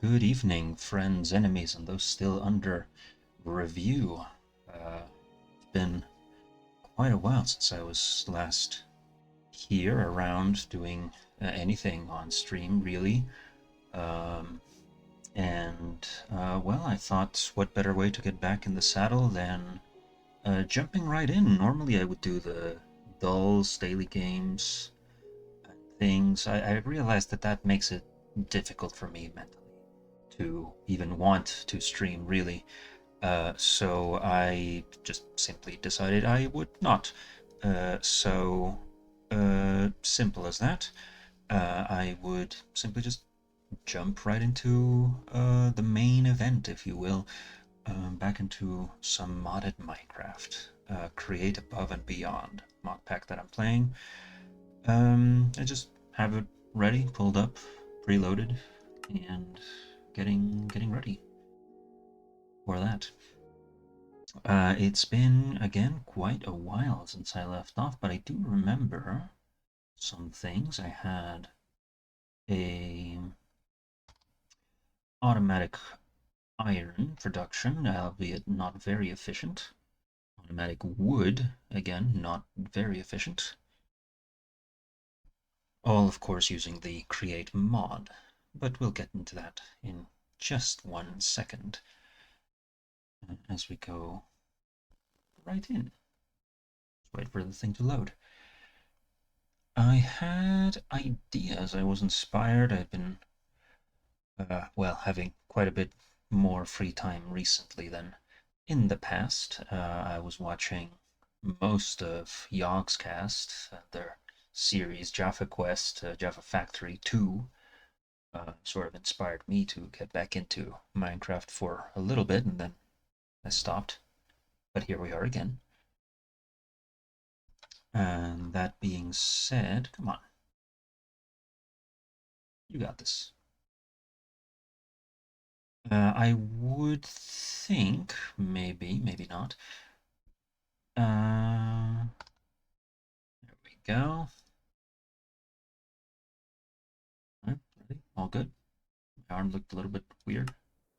Good evening, friends, enemies, and those still under review. It's been quite a while since I was last here around doing anything on stream, really. Um, well, I thought what better way to get back in the saddle than jumping right in. Normally, I would do the dulls, daily games, and things. I realized that that makes it difficult for me mentally to even want to stream, really. So I just simply decided I would not. Simple as that. I would simply just jump right into the main event, if you will, back into some modded Minecraft. Create Above and Beyond mod pack that I'm playing. I just have it ready, pulled up, preloaded, and getting ready for that. It's been, again, quite a while since I left off, but I do remember some things. I had a automatic iron production, albeit not very efficient. Automatic wood, again, not very efficient. All, of course, using the create mod, but we'll get into that in just 1 second. as we go right in. Wait for the thing to load. I had ideas. I was inspired. I've been, well, having quite a bit more free time recently than in the past. I was watching most of Yogscast, their series Jaffa Quest, Jaffa Factory 2. Sort of inspired me to get back into Minecraft for a little bit, and then I stopped. But here we are again. And that being said, come on. You got this. I would think, maybe, maybe not. There we go. Right, ready? All good. My arm looked a little bit weird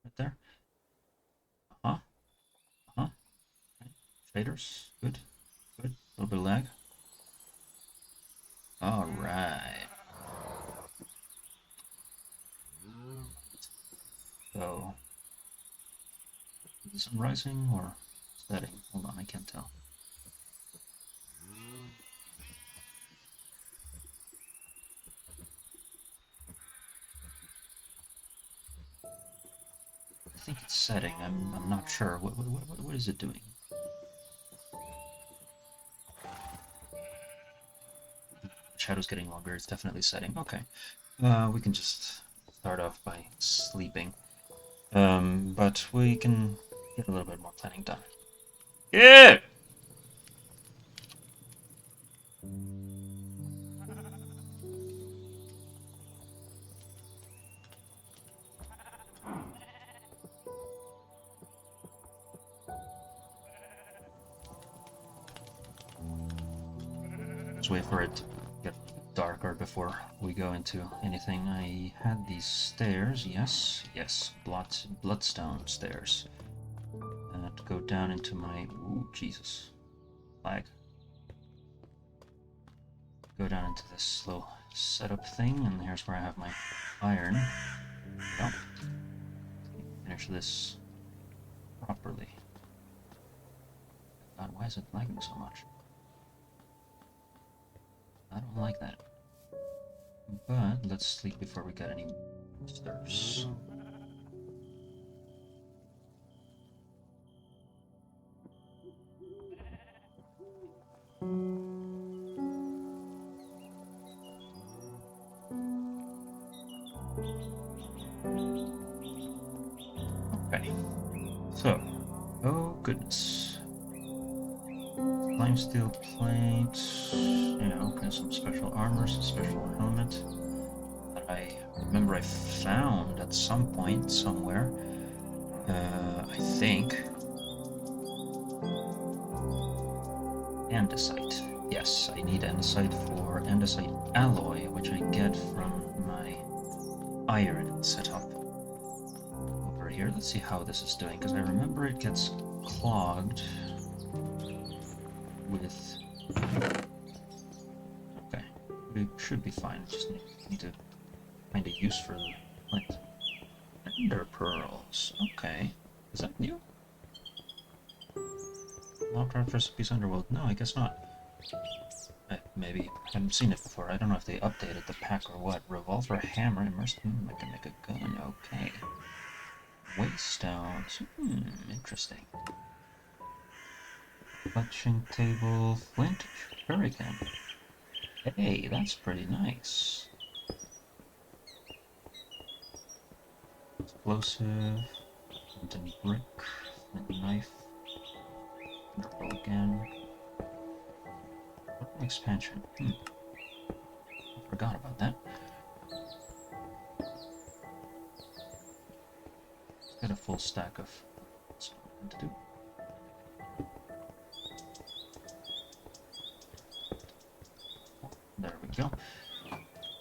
right there. Uh-huh. Uh-huh. Right. Shaders. Good. Good. A little bit of lag. All right. So, is the sun rising or setting? Hold on, I can't tell. I think it's setting. I'm not sure. What is it doing? Shadow's getting longer. It's definitely setting. Okay. We can just start off by sleeping. But we can get a little bit more planning done. Yeah! Let's wait for it to get darker before we go into anything. I had these stairs, yes, yes, bloodstone stairs. To go down into my, ooh, Jesus, lag. Go down into this little setup thing, and here's where I have my iron. Yep. Finish this properly. God, why is it lagging so much? I don't like that. But let's sleep before we get any disturbs. Okay. So, oh goodness. Lime steel plate. Yeah, okay, some special armor, some special helmet that I remember I found at some point somewhere. I think. Andesite. Yes, I need andesite for andesite alloy, which I get from my iron setup. Over here, let's see how this is doing, because I remember it gets clogged with... Okay, we should be fine, just need to find a use for the flint. Ender pearls, okay. Is that new? Lovecraft recipes Underworld? No, I guess not. Maybe. I haven't seen it before. I don't know if they updated the pack or what. Revolver, hammer, immersed. I can make a gun. Okay. Waystones. Interesting. Clutching table. Flint. Shuriken. Hey, that's pretty nice. Explosive. Flint and brick. Flint knife. Purple again. Expansion. I forgot about that. Got a full stack of something to do. There we go.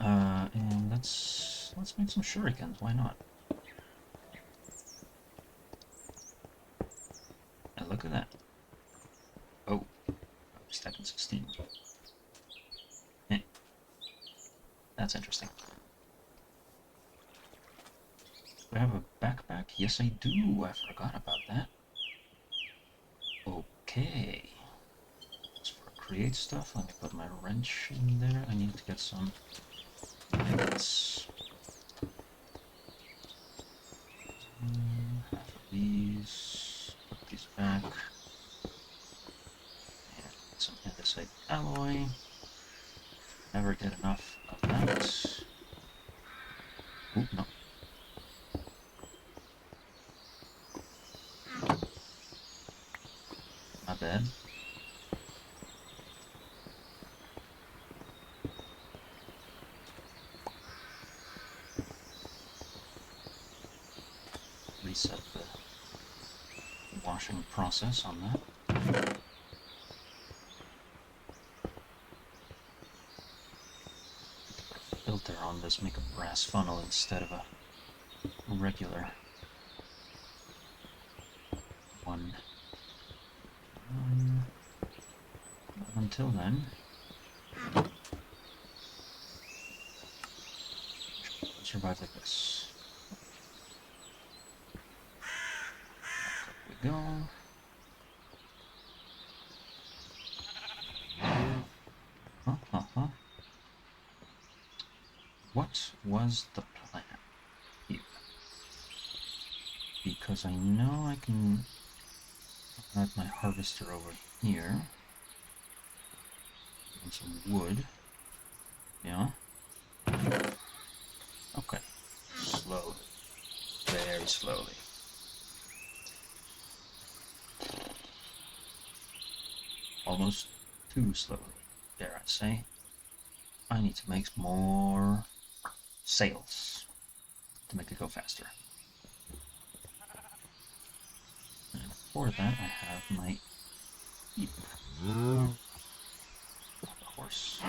And let's make some shurikens. Why not? And look at that. Oh, stacking 16. That's interesting. Do I have a backpack? Yes, I do. I forgot about that. Okay. As for create stuff, let me put my wrench in there. I need to get some bits. Half of these. Put these back. And some andesite alloy. Never get enough of that. Oop, no. My bad. Reset the washing process on that. Filter on this, make a brass funnel instead of a regular one. Until then, survive like this. There we go. What was the plan here? Because I know I can add my harvester over here. And some wood. Yeah. Okay. Slowly. Very slowly. Almost too slowly, dare I say. I need to make more sails to make it go faster. And for that, I have my heap. Horse.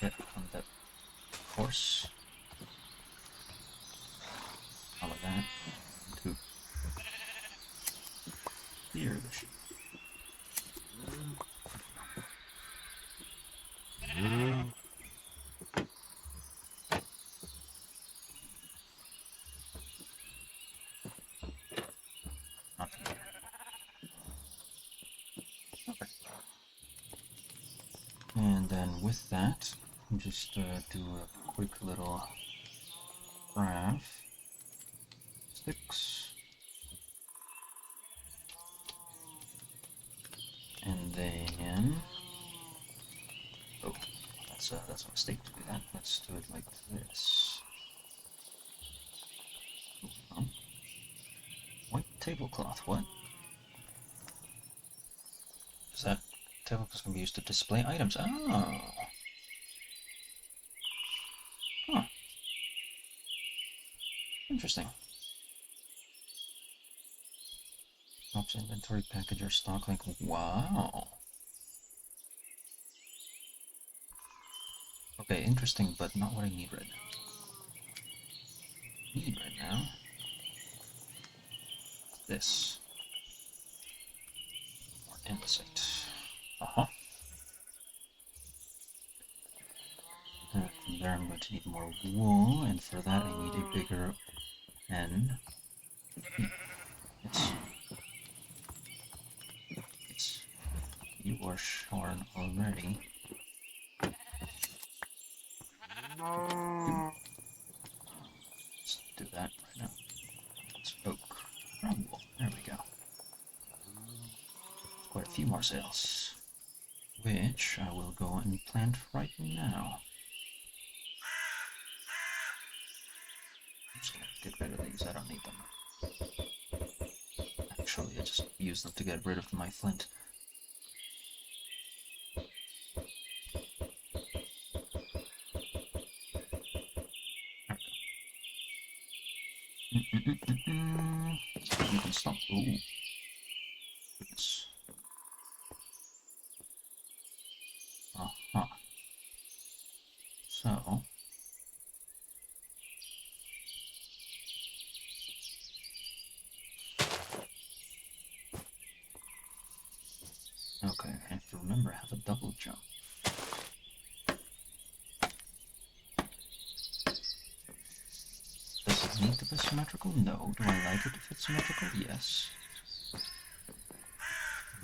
Get on that horse. All of that to clear the sheep. Nothing there. Okay. And then with that, just do a quick little craft. Sticks. And then, oh, that's a mistake to do that. Let's do it like this. Oh. White tablecloth, what? Is that tablecloth can be used to display items? Oh. Huh. Interesting. Helps inventory package or stock link. Wow. Okay, interesting, but not what I need right now. Need right now this. More andesite. Uh-huh. And from there I'm going to need more wool, and for that I need a bigger pen. It's you are shorn already. Let's do that right now. It's oak. From wool. There we go. Quite a few more sails, which I will go and plant right now. I'm just gonna get rid of these, I don't need them. Actually, I just use them to get rid of my flint. You can stop. Ooh. Goodness. Uh-huh. So, okay, I have to remember I have a double jump. Does it need to be symmetrical? No. Do I like it if it's symmetrical? Yes.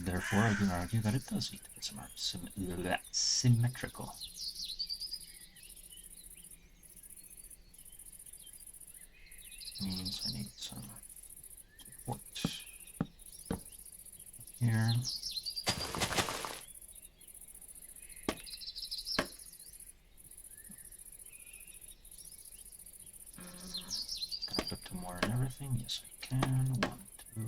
therefore I can argue that it does need to be symmetrical. Means I need some support here. Can I put 2 more and everything? Yes, I can. 1, 2.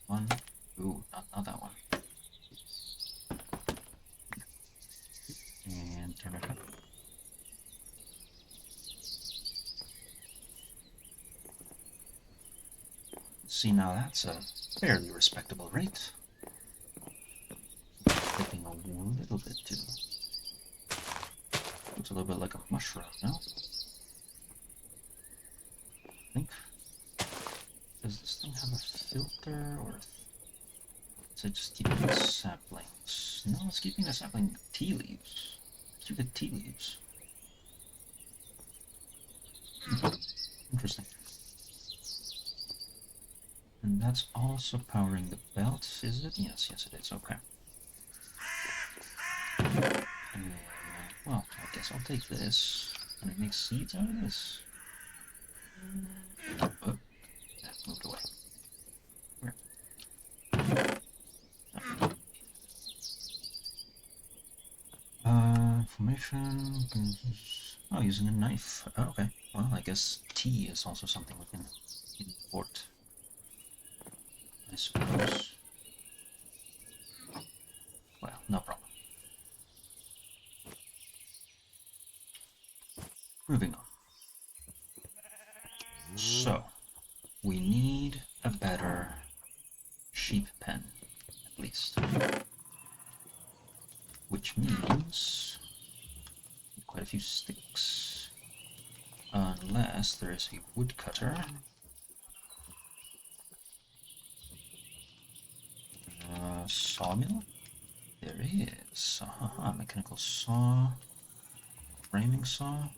One. Ooh, not that one. And turn it up. See, now that's a fairly respectable rate. Clicking a little bit too. Looks a little bit like a mushroom, no? I think. Does this thing have a filter or is it just keeping the saplings? No, it's keeping the sapling tea leaves. Keep the tea leaves. Interesting. And that's also powering the belt, is it? Yes, yes it is. Okay. Well, I guess I'll take this. Can I make seeds out of this? Oh, that moved away. Where? Information. Oh, using a knife. Oh, okay. Well, I guess tea is also something we can import. I suppose. Well, no problem. Moving on. So, we need a better sheep pen, at least. Which means quite a few sticks. Unless there is a woodcutter. Sawmill? There is. Mechanical saw. Framing saw?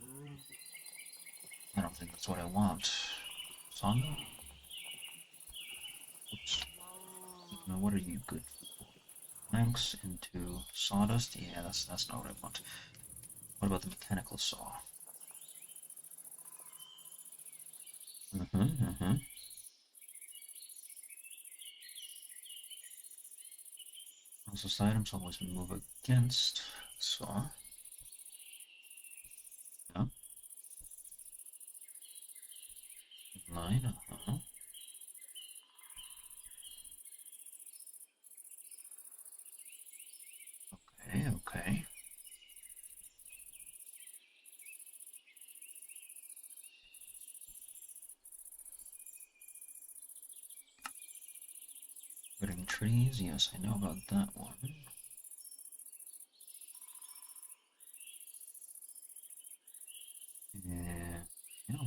I don't think that's what I want. Sawmill? Oops. Now what are you good for? Planks into sawdust? Yeah, that's not what I want. What about the mechanical saw? Also, items always move against saw. Yeah. 9, Okay, okay. Cutting trees, yes, I know about that one. Yeah,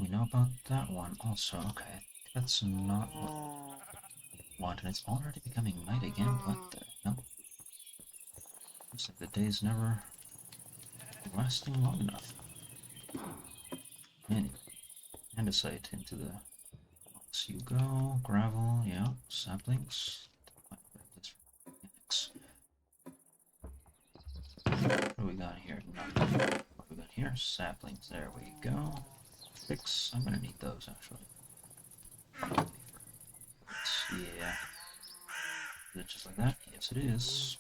we know about that one also. Okay, that's not what I want, and it's already becoming night again. What the hell? Looks like the day's never lasting long enough. Anyway, andesite into the box you go. Gravel, yeah. Saplings. What do we got here? Nothing. What do we got here? Saplings. There we go. 6. I'm gonna need those actually. Yeah. Is it just like that? Yes, it is.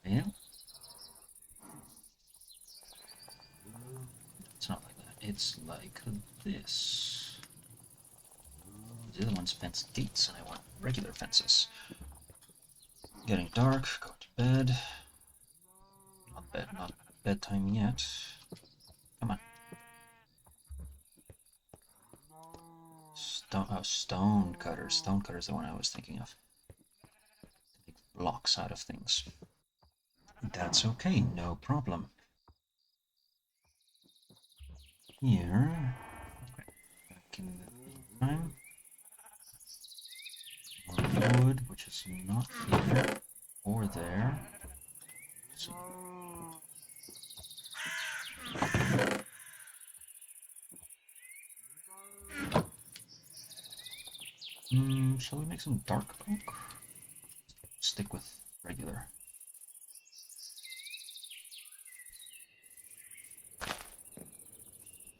Yeah. It's not like that. It's like this. The other one's fenced gates, and I want regular fences. Getting dark. Go to bed. Not bedtime yet. Come on. Stone cutter. Stone cutter is the one I was thinking of. Take blocks out of things. That's okay, no problem. Here. Okay. Back in the time. More wood, which is not here or there. So Shall we make some dark oak? Stick with regular.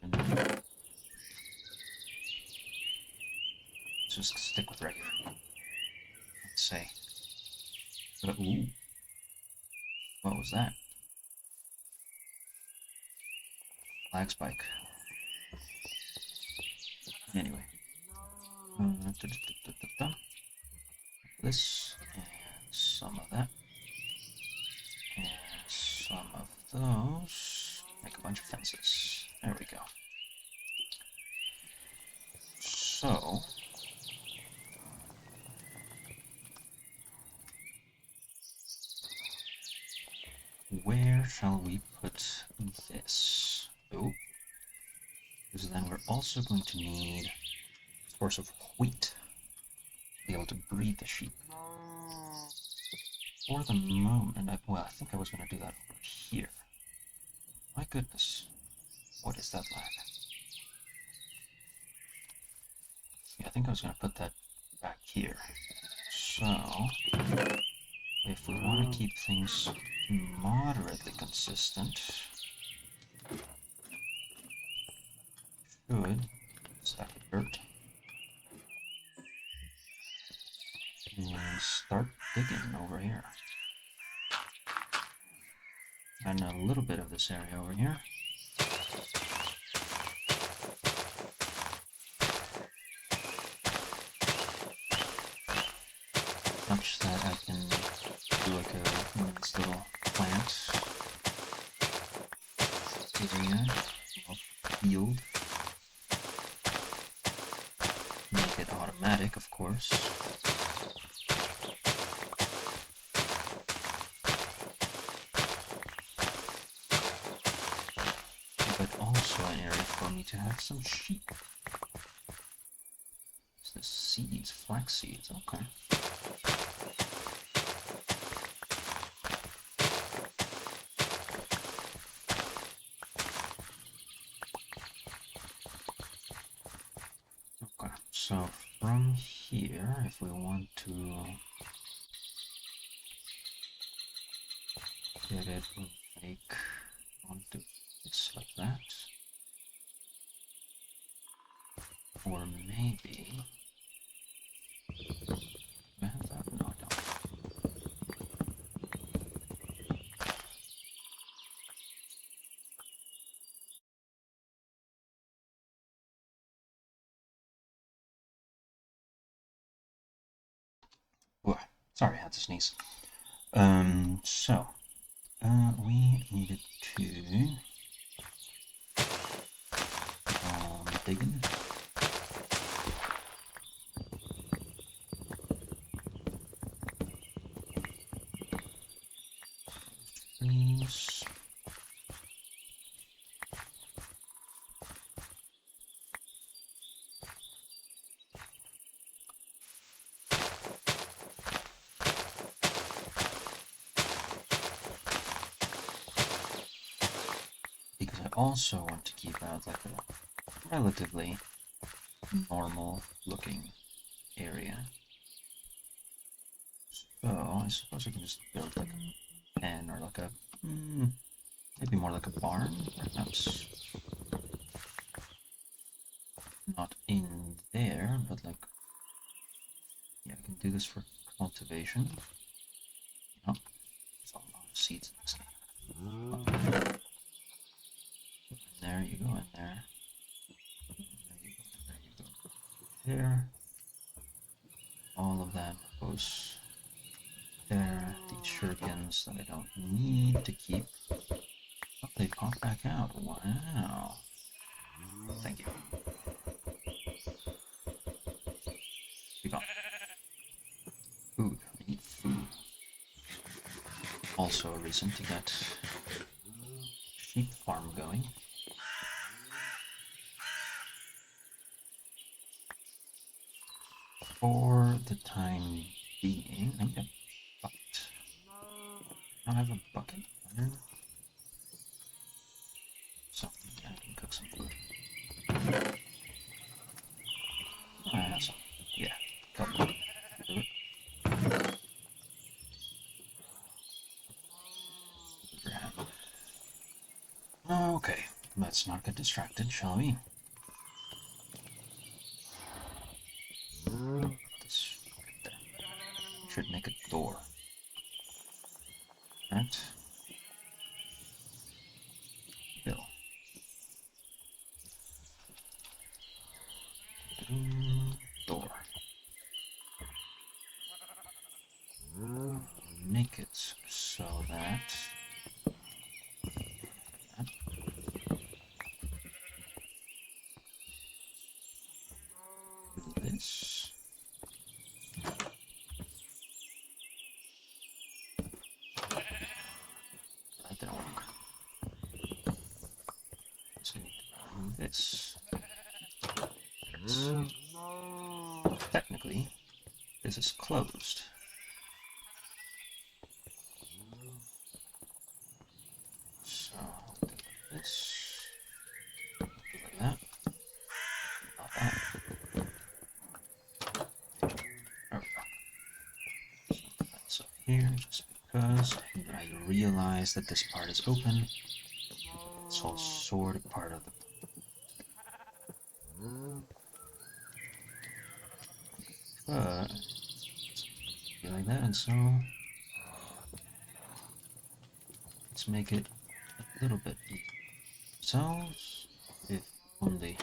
And just stick with regular. Let's say. Ooh. What was that? Flag spike. Anyway. This, and some of that, and some of those. Make a bunch of fences. There we go. So, where shall we put this? Oh, because then we're also going to need a source of wheat to be able to breed the sheep. For the moment, I think I was going to do that over here. My goodness, what is that lag? Yeah, I think I was going to put that back here. So, if we want to keep things moderately consistent, should stack of dirt and start digging over here. And a little bit of this area over here. Such that I can do like a nice little plant area, field. Make it automatic, of course. But also an area for me to have some sheep. It's the seeds, flax seeds, okay. Okay, so from here, if we want to get it like onto this like that, or maybe I have that? No, I don't. Whoa, sorry, I had to sneeze. So we needed to digging. Trees. Because I also want to keep out like a relatively normal looking area. So I suppose I can just build like a pen or like a maybe more like a barn, perhaps. Not in there, but like yeah, I can do this for cultivation. Oh, there's a lot of seeds in this game. Oh. There you go, in there. There you go. There. All of that goes there. These shurikens that I don't need to keep. Oh, they pop back out. Wow. Thank you. Be gone. Food. I need food. Also a reason to get sheep farm going. For the time being, I need a bucket. I don't have a bucket. So I can cook some food. I have some. Yeah, couple. Okay, let's not get distracted, shall we? This right there should make a door. That. Bill. Door. Make it so that do this. That didn't work. So we need to do this. Technically, this is closed. So do this. Do like that. Not that. There we go. So that's up here just because I realize that this part is open. It's all sort of part of the but be like that, and so let's make it a little bit easier ourselves, if only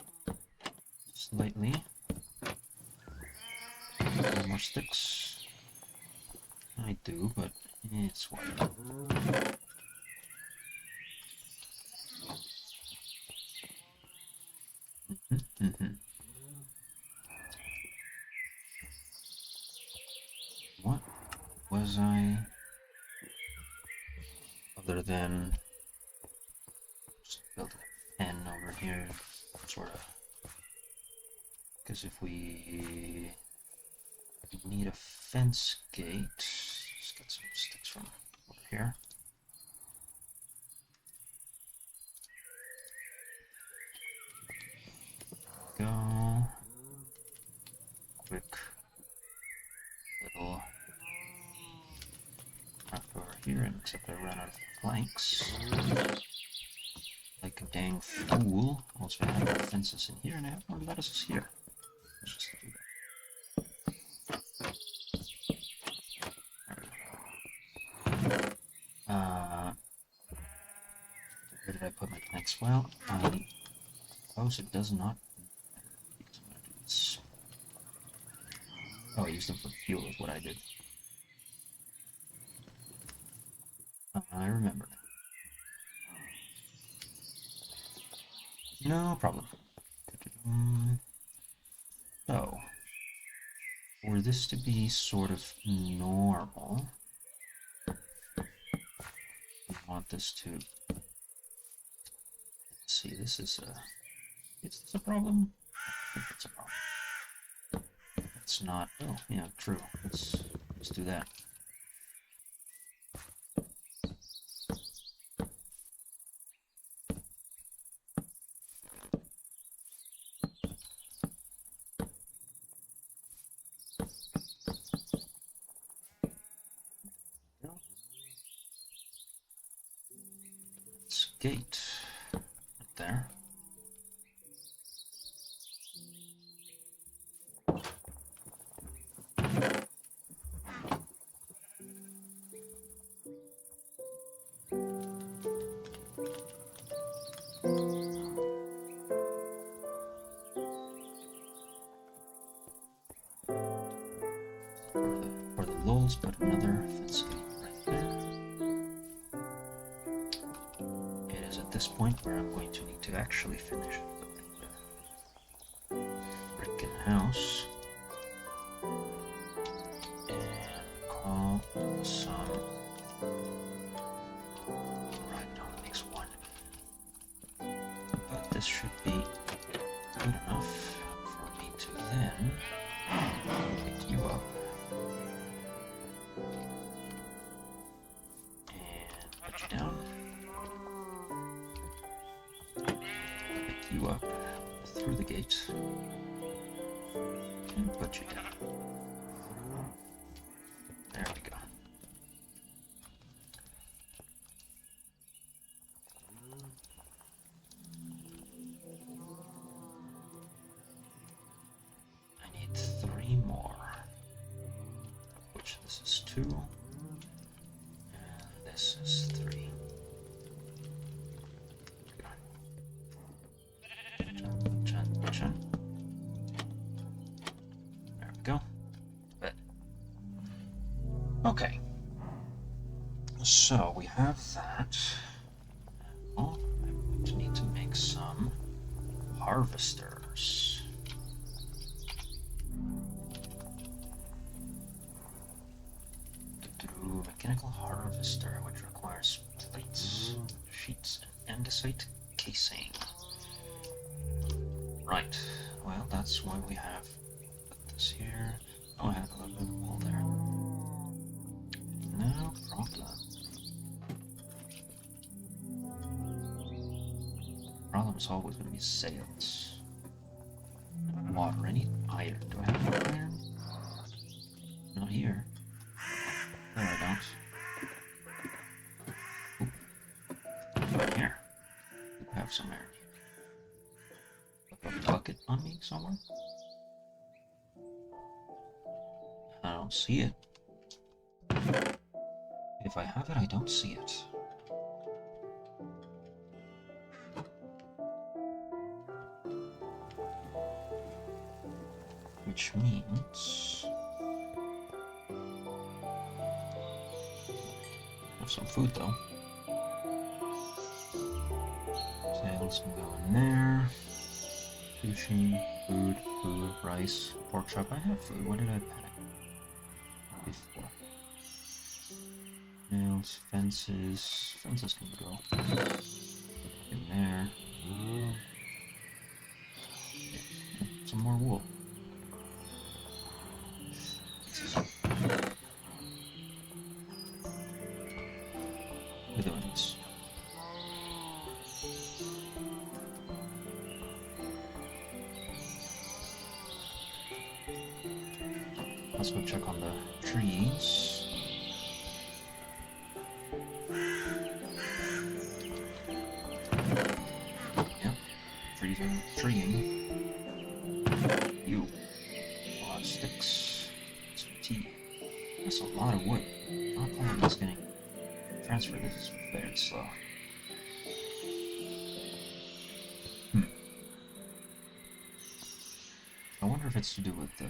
slightly. More sticks. I do, but it's what. What was I other than just build a pen over here, sort of? Because if we need a fence gate, let's get some sticks from over here. Go. Quick little craft over here, and except I ran out of planks. Like a dang fool. Also, I have more fences in here, and I have more lettuces here. Let's just do that. Where did I put my planks? Well, suppose it does not. Oh, I used them for fuel is what I did. I remembered. No problem. So, for this to be sort of normal, we want this to. Let's see, this is a. Is this a problem? I think it's a problem. It's not. Oh, yeah, true. Let's do that. It's gate right there. For the lulz, put another fence gate right there. It is at this point where I'm going to need to actually finish building the frickin' house and call some. Right, it only makes one, but this should be good enough for me to then pick you up and put you down. Pick you up through the gate and put you down. There we go. 2. And this is 3. Chun. There we go. Bed. Okay. So we have that. Oh, I'm going to need to make some harvesters. Mechanical harvester, which requires plates, sheets, and andesite casing. Right. Well, that's why we have put this here. Oh, I have a little bit of wool there. No problem. Problem is always going to be sails. Water. I need iron. Do I have any iron? Not here. No, I don't. Oop. Right here. I have some iron. A bucket on me somewhere? I don't see it. If I have it, I don't see it. Which means... I have some food, though. Sails can go in there. Sushi, food, rice, pork chop. I have food. What did I pack before? Nails, fences. Fences can go in there. Some more wool. We're doing this. Let's go check on the trees. Yep, trees are treeing. You. A lot of sticks. Some tea. That's a lot of wood. Not that it's getting transferred. This is very slow. I wonder if it's to do with the...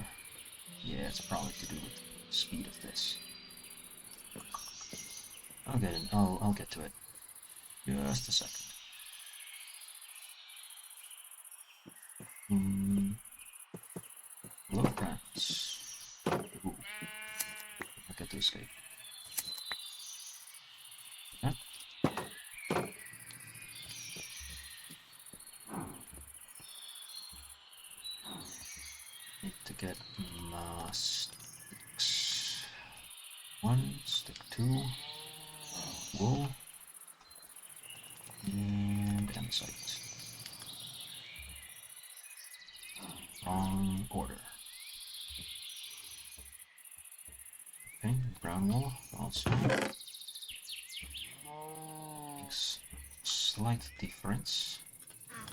Yeah, it's probably to do with the speed of this. I'll get in. I'll get to it. Just a second. Low crafts. Ooh. I get to escape. Yeah. Need to get my sticks. 1, stick 2, wool, and andesite. Wrong order. Okay, brown wool also makes slight difference.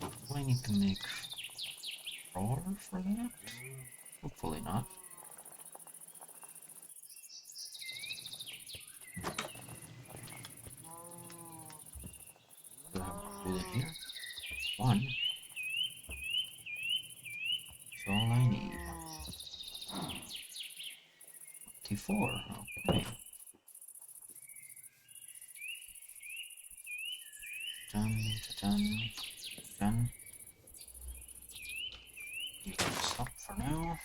Do I need to make floor for that? Hopefully not. Do I have wool in here? 1. That's all I need. 24. Okay. Done. You can stop for now.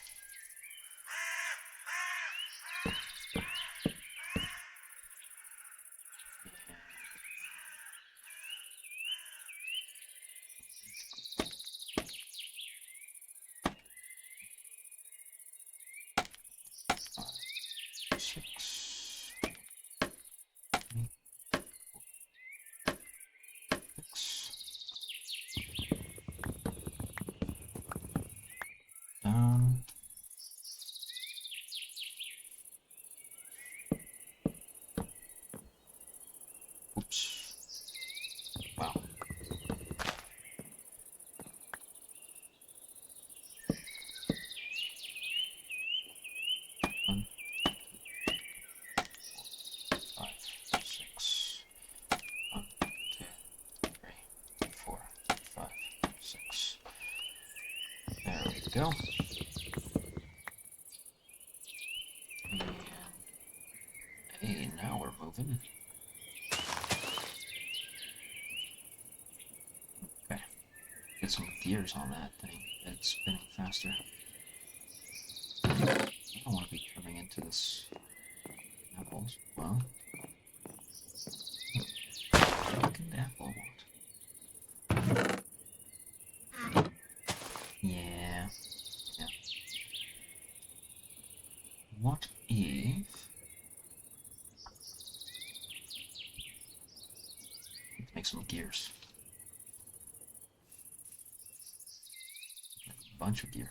Down. 6. There we go. And hey, now we're moving. Okay. Get some gears on that thing. It's spinning faster. I don't want to be turning into this apples. Well, what can the apple want? Yeah. Yeah. What if... Let's make some gears. A bunch of gears.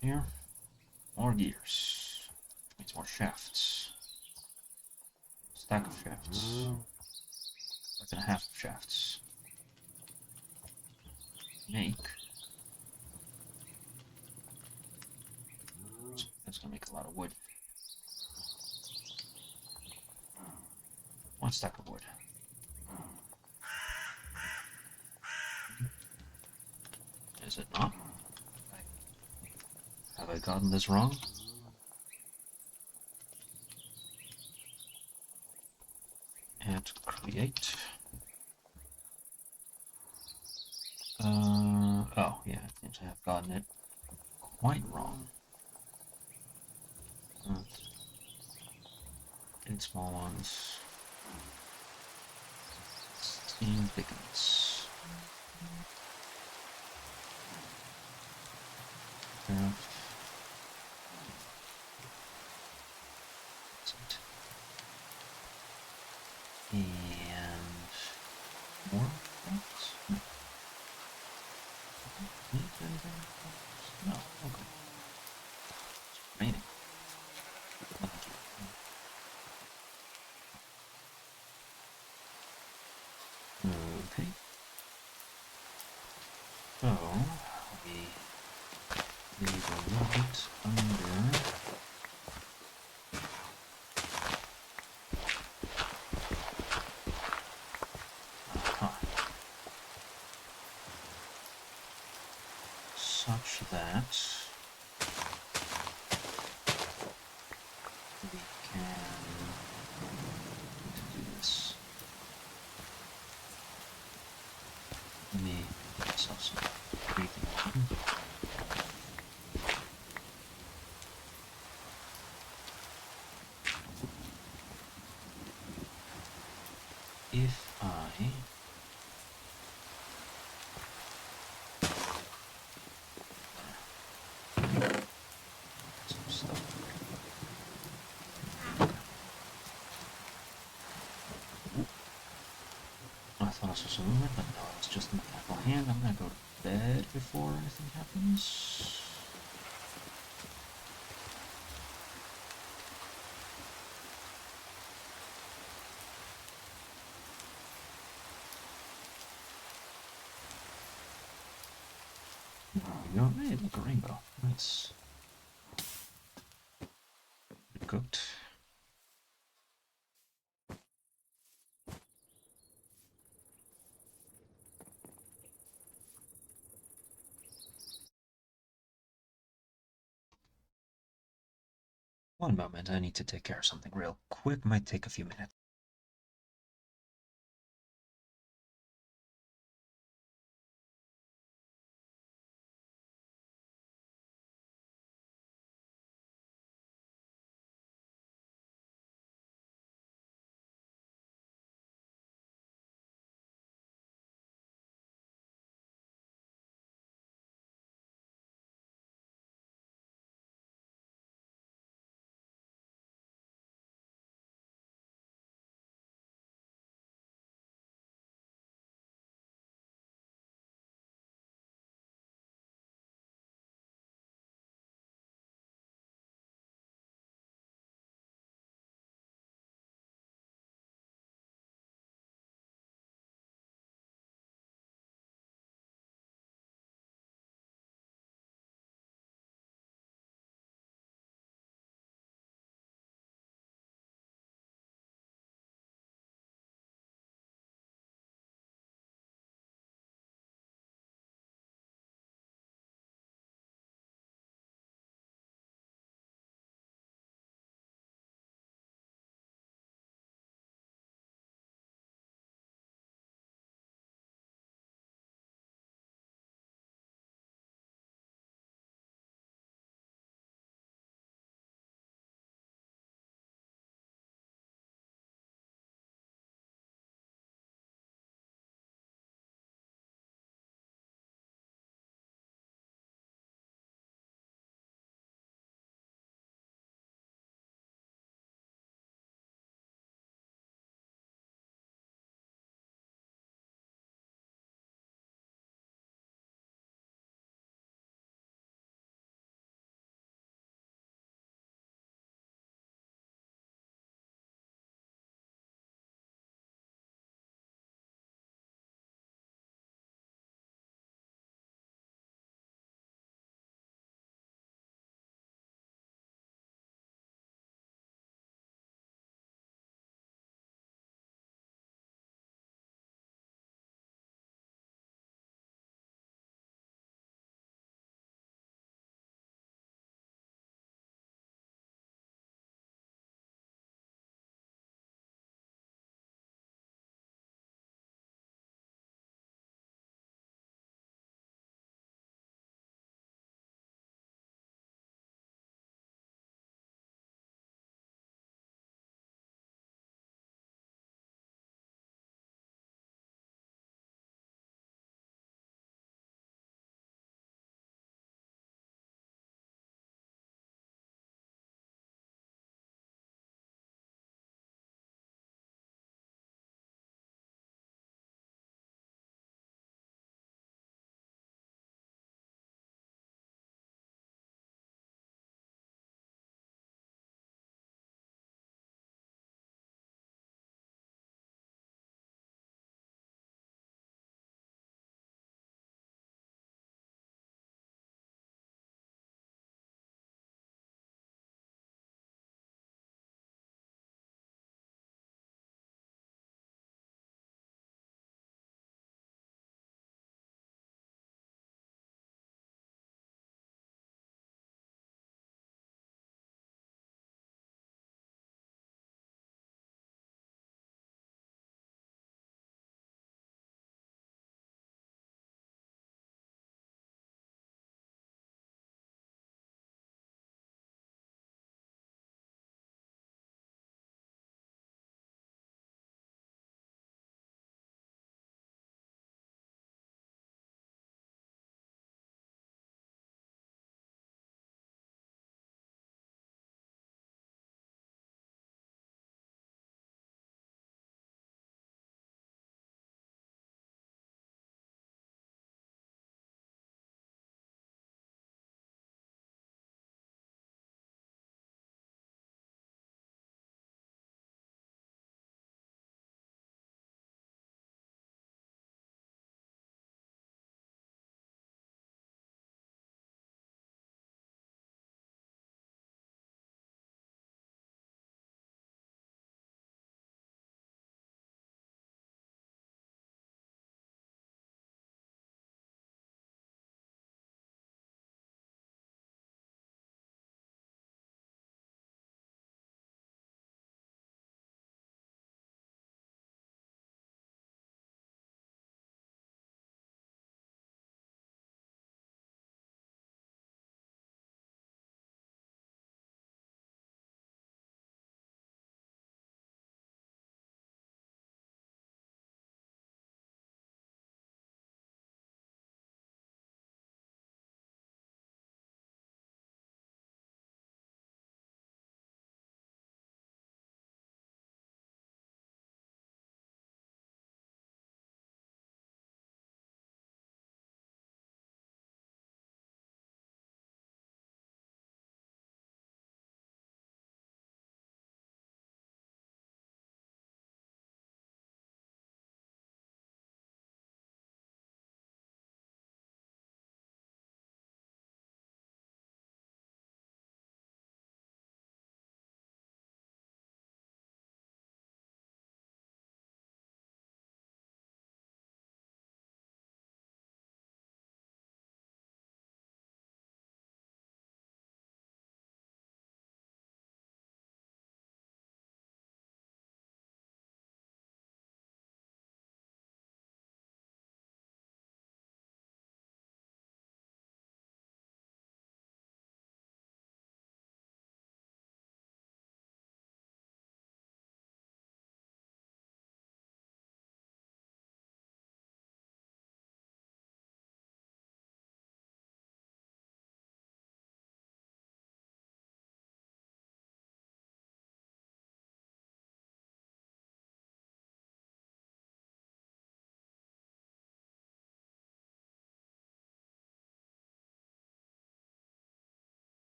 Here. More gears. Needs more shafts. Stack of shafts. Stack and a half of shafts. Make. That's gonna make a lot of wood. One stack of wood. Is it not? Have I gotten this wrong? And create. Oh, yeah, I think I have gotten it quite wrong. 8 small ones. 16 big ones. Craft. And more crafts? No. Need anything else? No, okay. It's raining. Okay. So, we leave a little bit under. Such that we can do this. Let me get myself some breathing room. If I some stuff. I thought I saw some movement, but no, it's just a mechanical hand. I'm gonna go to bed before anything happens. There we go. Hey, look, a rainbow. Nice. Cooked. One moment, I need to take care of something real quick. Might take a few minutes.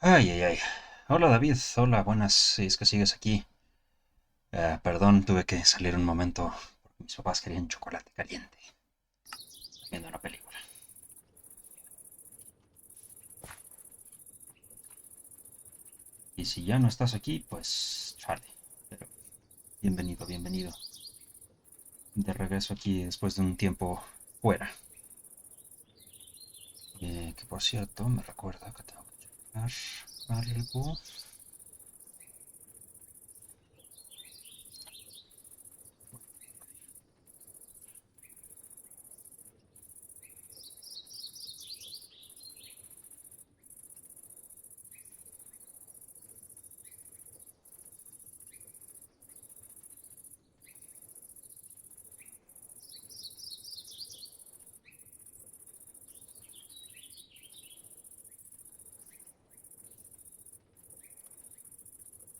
Ay, ay, ay. Hola David, hola, buenas, si es que sigues aquí. Perdón, tuve que salir un momento porque mis papás querían chocolate caliente viendo una película. Y si ya no estás aquí, pues chale. Pero bienvenido, bienvenido. De regreso aquí después de un tiempo fuera. Que por cierto, me recuerda que tengo que checar algo.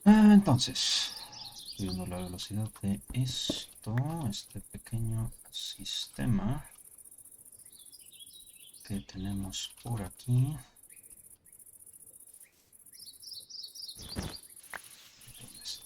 Entonces, viendo la velocidad de esto, este pequeño sistema que tenemos por aquí. ¿Dónde está?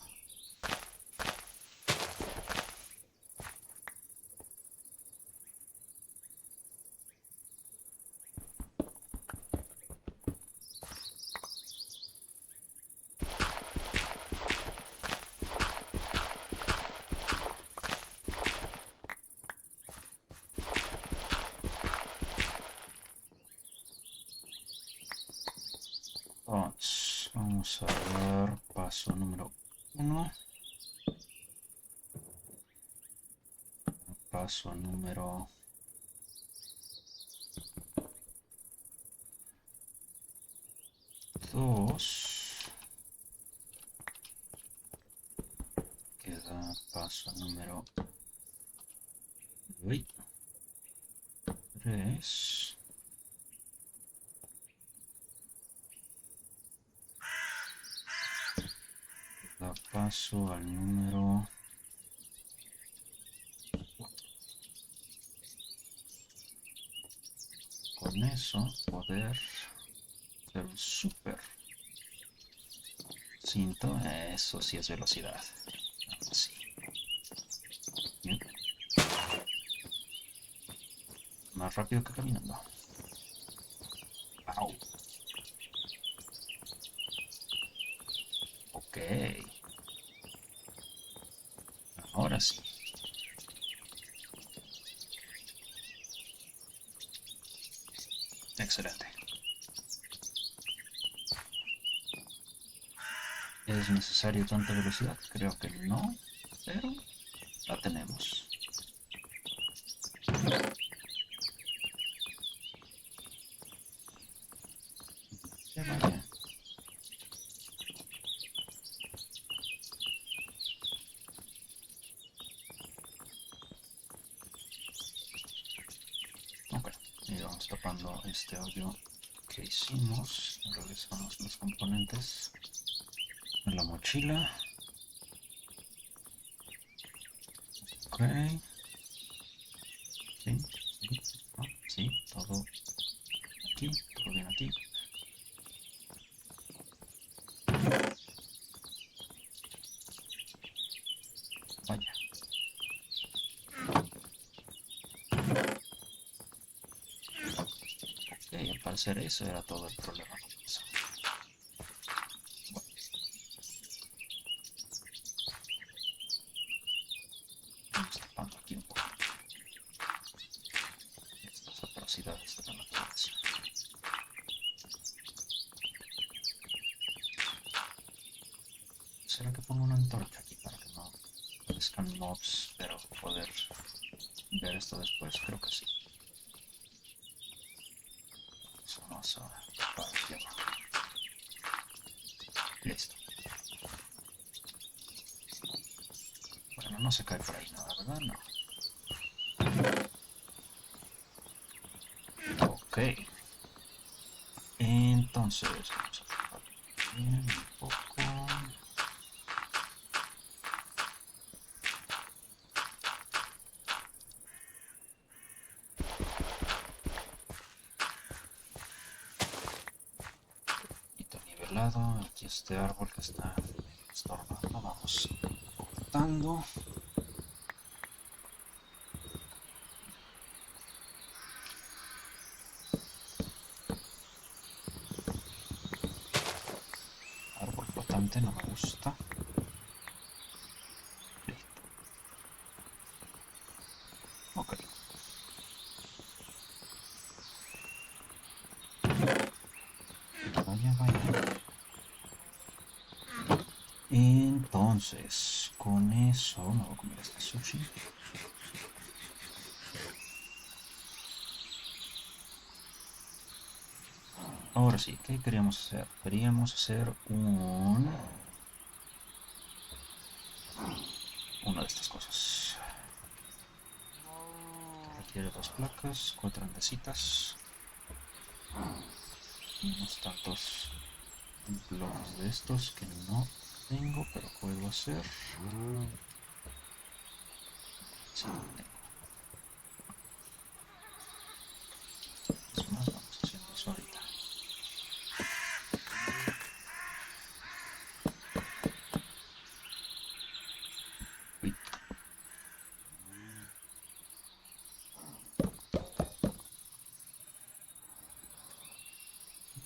Entonces, vamos a dar paso número 1, paso número 2, queda paso número 3, da paso al número 4. Con eso poder hacer un super cinto, eso sí es velocidad. Así. Bien. Más rápido que caminando. Au. Ok. Ahora sí. Excelente. ¿Es necesario tanta velocidad? Creo que no, pero la tenemos. Vale. Ok, y vamos tapando este audio que hicimos. Regresamos los componentes en la mochila. Ok. Sí, sí, sí, todo aquí, todo bien aquí. Vaya. Ok, al parecer eso era todo el problema con eso. Bueno, vamos tapando aquí un poco estas atrocidades de la naturaleza. ¿Será que pongo una antorcha aquí para que no aparezcan mobs, pero poder ver esto después? Creo que sí. Vamos a tapar aquí abajo. Listo. Bueno, no se cae por ahí nada, ¿verdad? No. Ok. Entonces, vamos a tapar bien un poco. lado. Aquí este árbol que está estorbando. Vamos cortando. Árbol flotante no me gusta. Listo. Ok. Vaya, vaya. Entonces, con eso me voy a comer este sushi. Ahora sí, ¿qué queríamos hacer? Queríamos hacer una de estas cosas. Requiere 2 placas, 4 andesitas, unos tantos bloques de estos que no tengo, pero puedo hacer. Sí, tengo. Es más, vamos haciendo eso ahorita. Uy,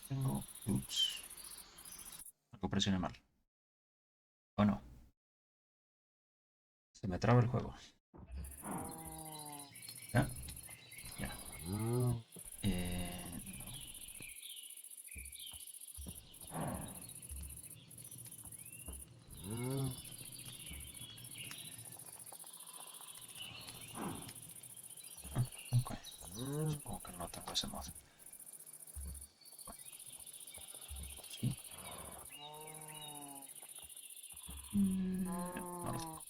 tengo. Ups. Algo presioné mal. ¿O no? Se me traba el juego. ¿Ya? Ya. No. Ah, ok. Supongo que no tengo ese mod. Sí. No, no lo tengo.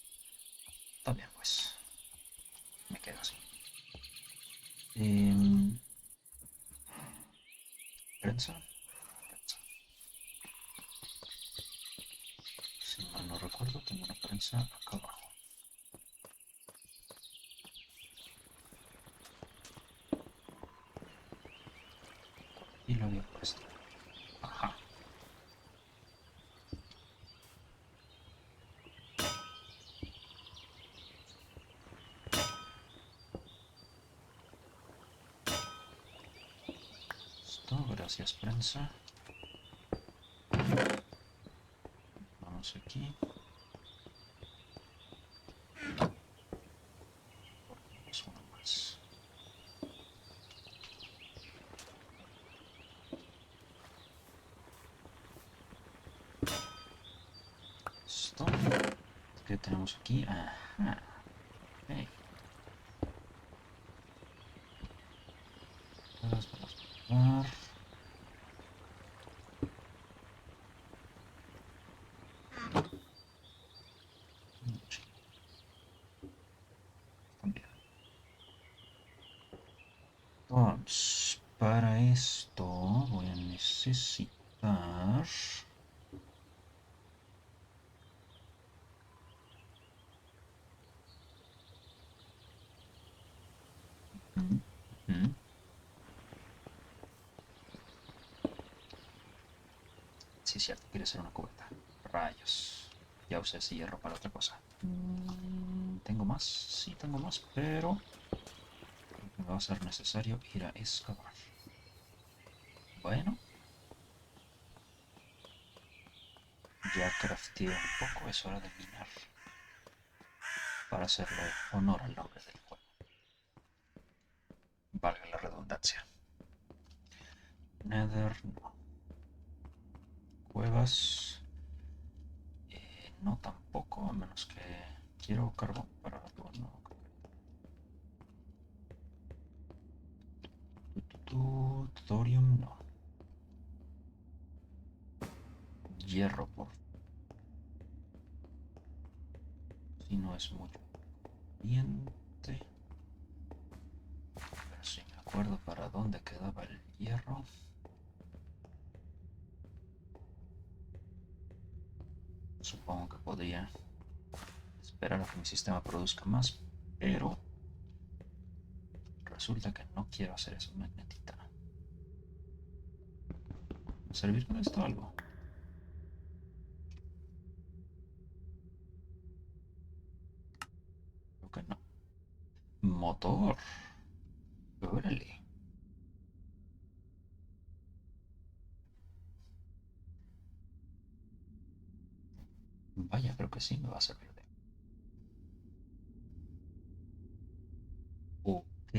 Está bien, pues. Me quedo así. Em, prensa. Prensa. Si mal no recuerdo, tengo una prensa acá abajo. Y lo había puesto. Ajá. Listo, gracias prensa. Vamos aquí. Ponemos uno más. Listo. ¿Qué tenemos aquí? Ajá. Ok. Las vamos a guardar. También. Entonces, para esto voy a necesitar... Ujú. Sí, es cierto, quiere ser una cubeta. Rayos. Ya usé ese hierro para otra cosa. ¿Tengo más? Sí, tengo más, pero creo que me va a ser necesario ir a excavar. Bueno, ya crafteé un poco, es hora de minar. Para hacerle honor al nombre del juego. Valga la redundancia. Nether, no. Cuevas, no tampoco, a menos que quiero carbón para algo, no. Thorium, no. Hierro, por si no es mucho conveniente. Pero si me acuerdo para dónde quedaba el hierro. Supongo que podría esperar a que mi sistema produzca más, pero resulta que no quiero hacer eso. ¿Me necesita servir con esto algo? que no. Motor. Órale. Vaya, creo que sí me va a servir de. Ok.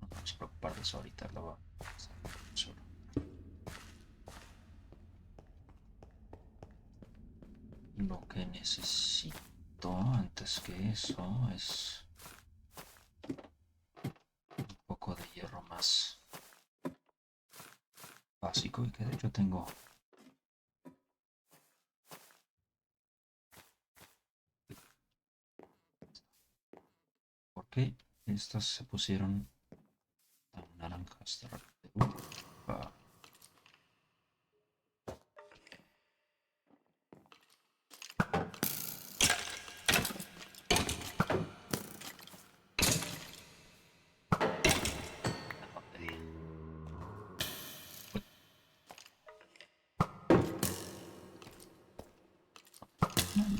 No vamos a preocupar de eso ahorita. Lo vamos a hacer solo. Lo que necesito antes que eso es un poco de hierro más básico y que de hecho tengo. ¿Por qué estas se pusieron tan naranjas de repente? Ah,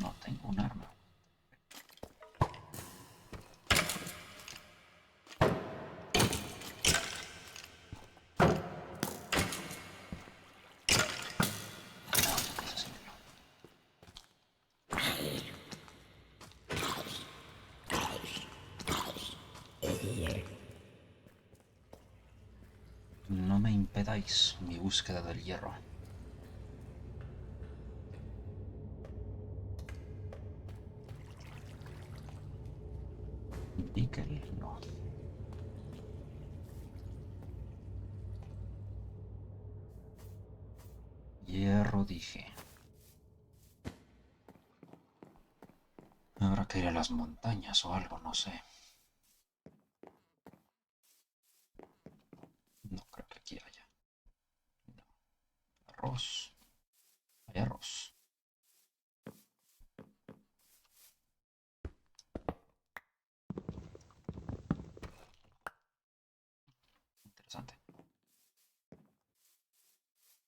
no tengo un arma. No me impedáis mi búsqueda del hierro. Níquel, no. Hierro, dije. Habrá que ir a las montañas o algo, no sé. No creo que aquí haya. No. Arroz. Hay arroz. Interesante.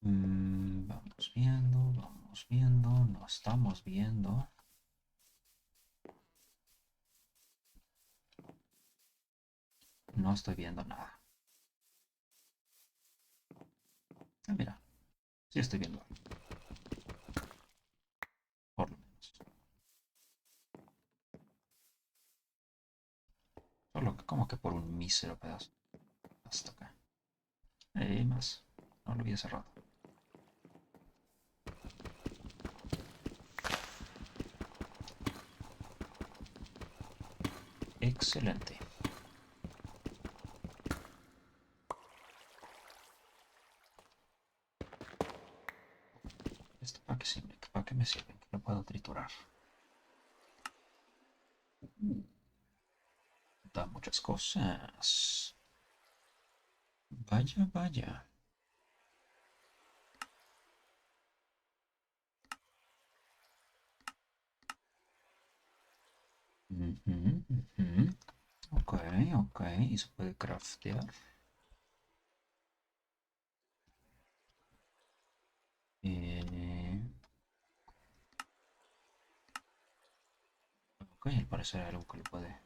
Vamos viendo, vamos viendo. No estamos viendo. No estoy viendo nada. Ah, mira. Sí estoy viendo. Por lo menos. Solo que como que por un mísero pedazo. Hasta acá. Más. No lo había cerrado. Excelente. ¿Esto para qué sirve? ¿Para qué me sirve? Que lo puedo triturar. Da muchas cosas. Vaya, vaya. Ujú, ujú. Ok, ok. Y se puede craftear. Eh, ok, al parecer hay algo que lo puede.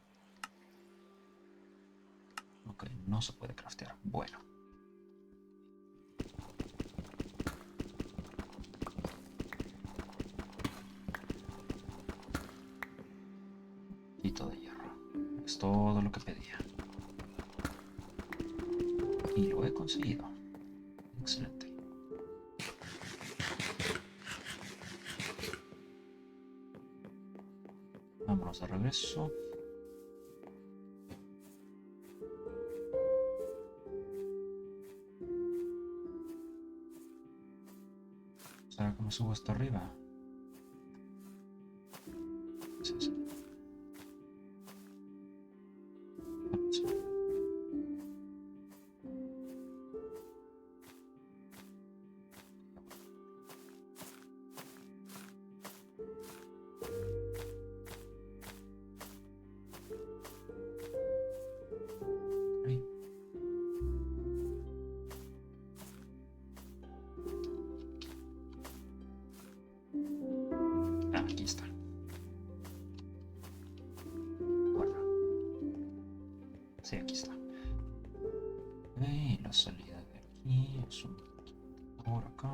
Ok, no se puede craftear. Bueno. Poquito de hierro. Es todo lo que pedía. Y lo he conseguido. Excelente. Vámonos de regreso. ¿Será que me subo hasta arriba? Sí, sí. Sí. Ok. Ah, aquí está. Sí, aquí está. Ok, la salida de aquí es un poquito por acá.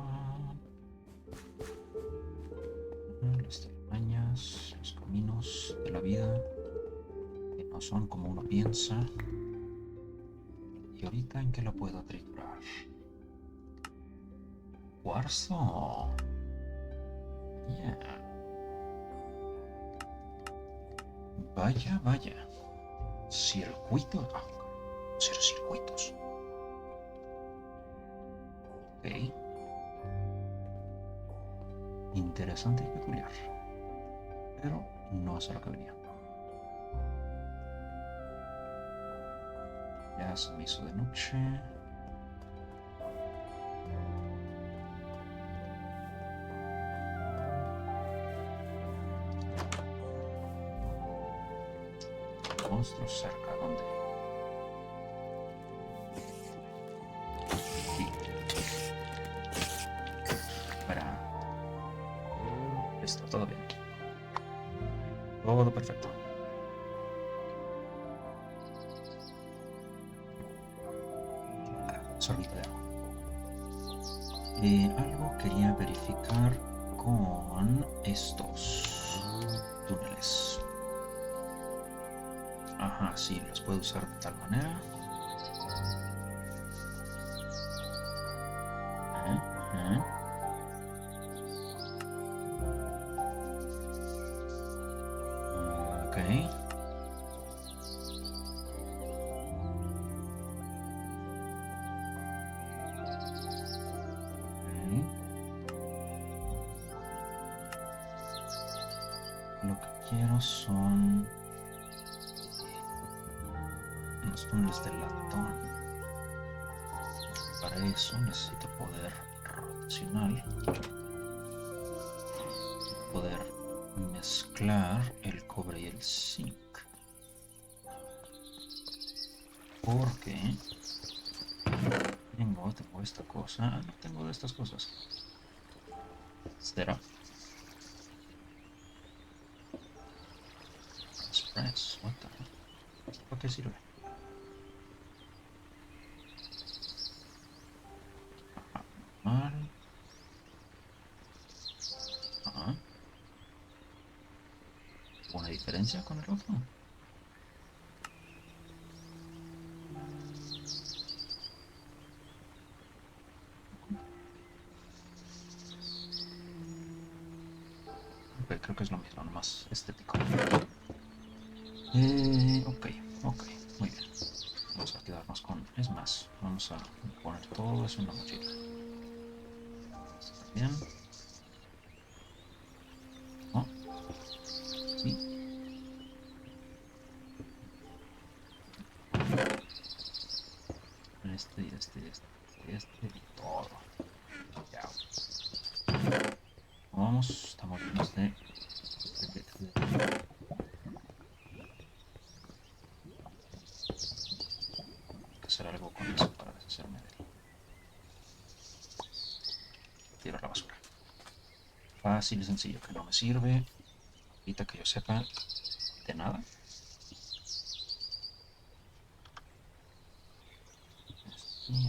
Las telarañas, los caminos de la vida, que no son como uno piensa. ¿Y ahorita en qué la puedo triturar? Cuarzo. Yeah. Vaya, vaya. Circuito. Ah, ser circuitos. Ok. Interesante y peculiar. Pero no es a lo que venía. Ya se me hizo de noche. Monstruos cerca, ¿dónde? Aquí. Para. Listo, todo bien. Todo perfecto. Sorbito de agua. Algo quería verificar con estos túneles. Ajá, sí, los puedo usar de tal manera. Ajá, ajá. Ok. Ok. Lo que quiero son los túneles de latón. Para eso necesito poder rotacional. Poder mezclar el cobre y el zinc. Porque tengo esta cosa. No tengo de estas cosas. ¿Será? Express. What the hell? ¿Para qué sirve? Ajá, normal. Ajá. ¿Alguna diferencia con el otro? Ok, creo que es lo mismo, nomás estético. Ok, ok, muy bien. Vamos a quedarnos con... Es más, vamos a poner todo eso en la mochila. ¿Está bien? ¿No? Sí. Y todo. Ya. Vamos, estamos llenos de que hacer algo con eso para deshacerme de él. Tiro a la basura. Fácil y sencillo, que no me sirve. Ahorita que yo sepa de nada.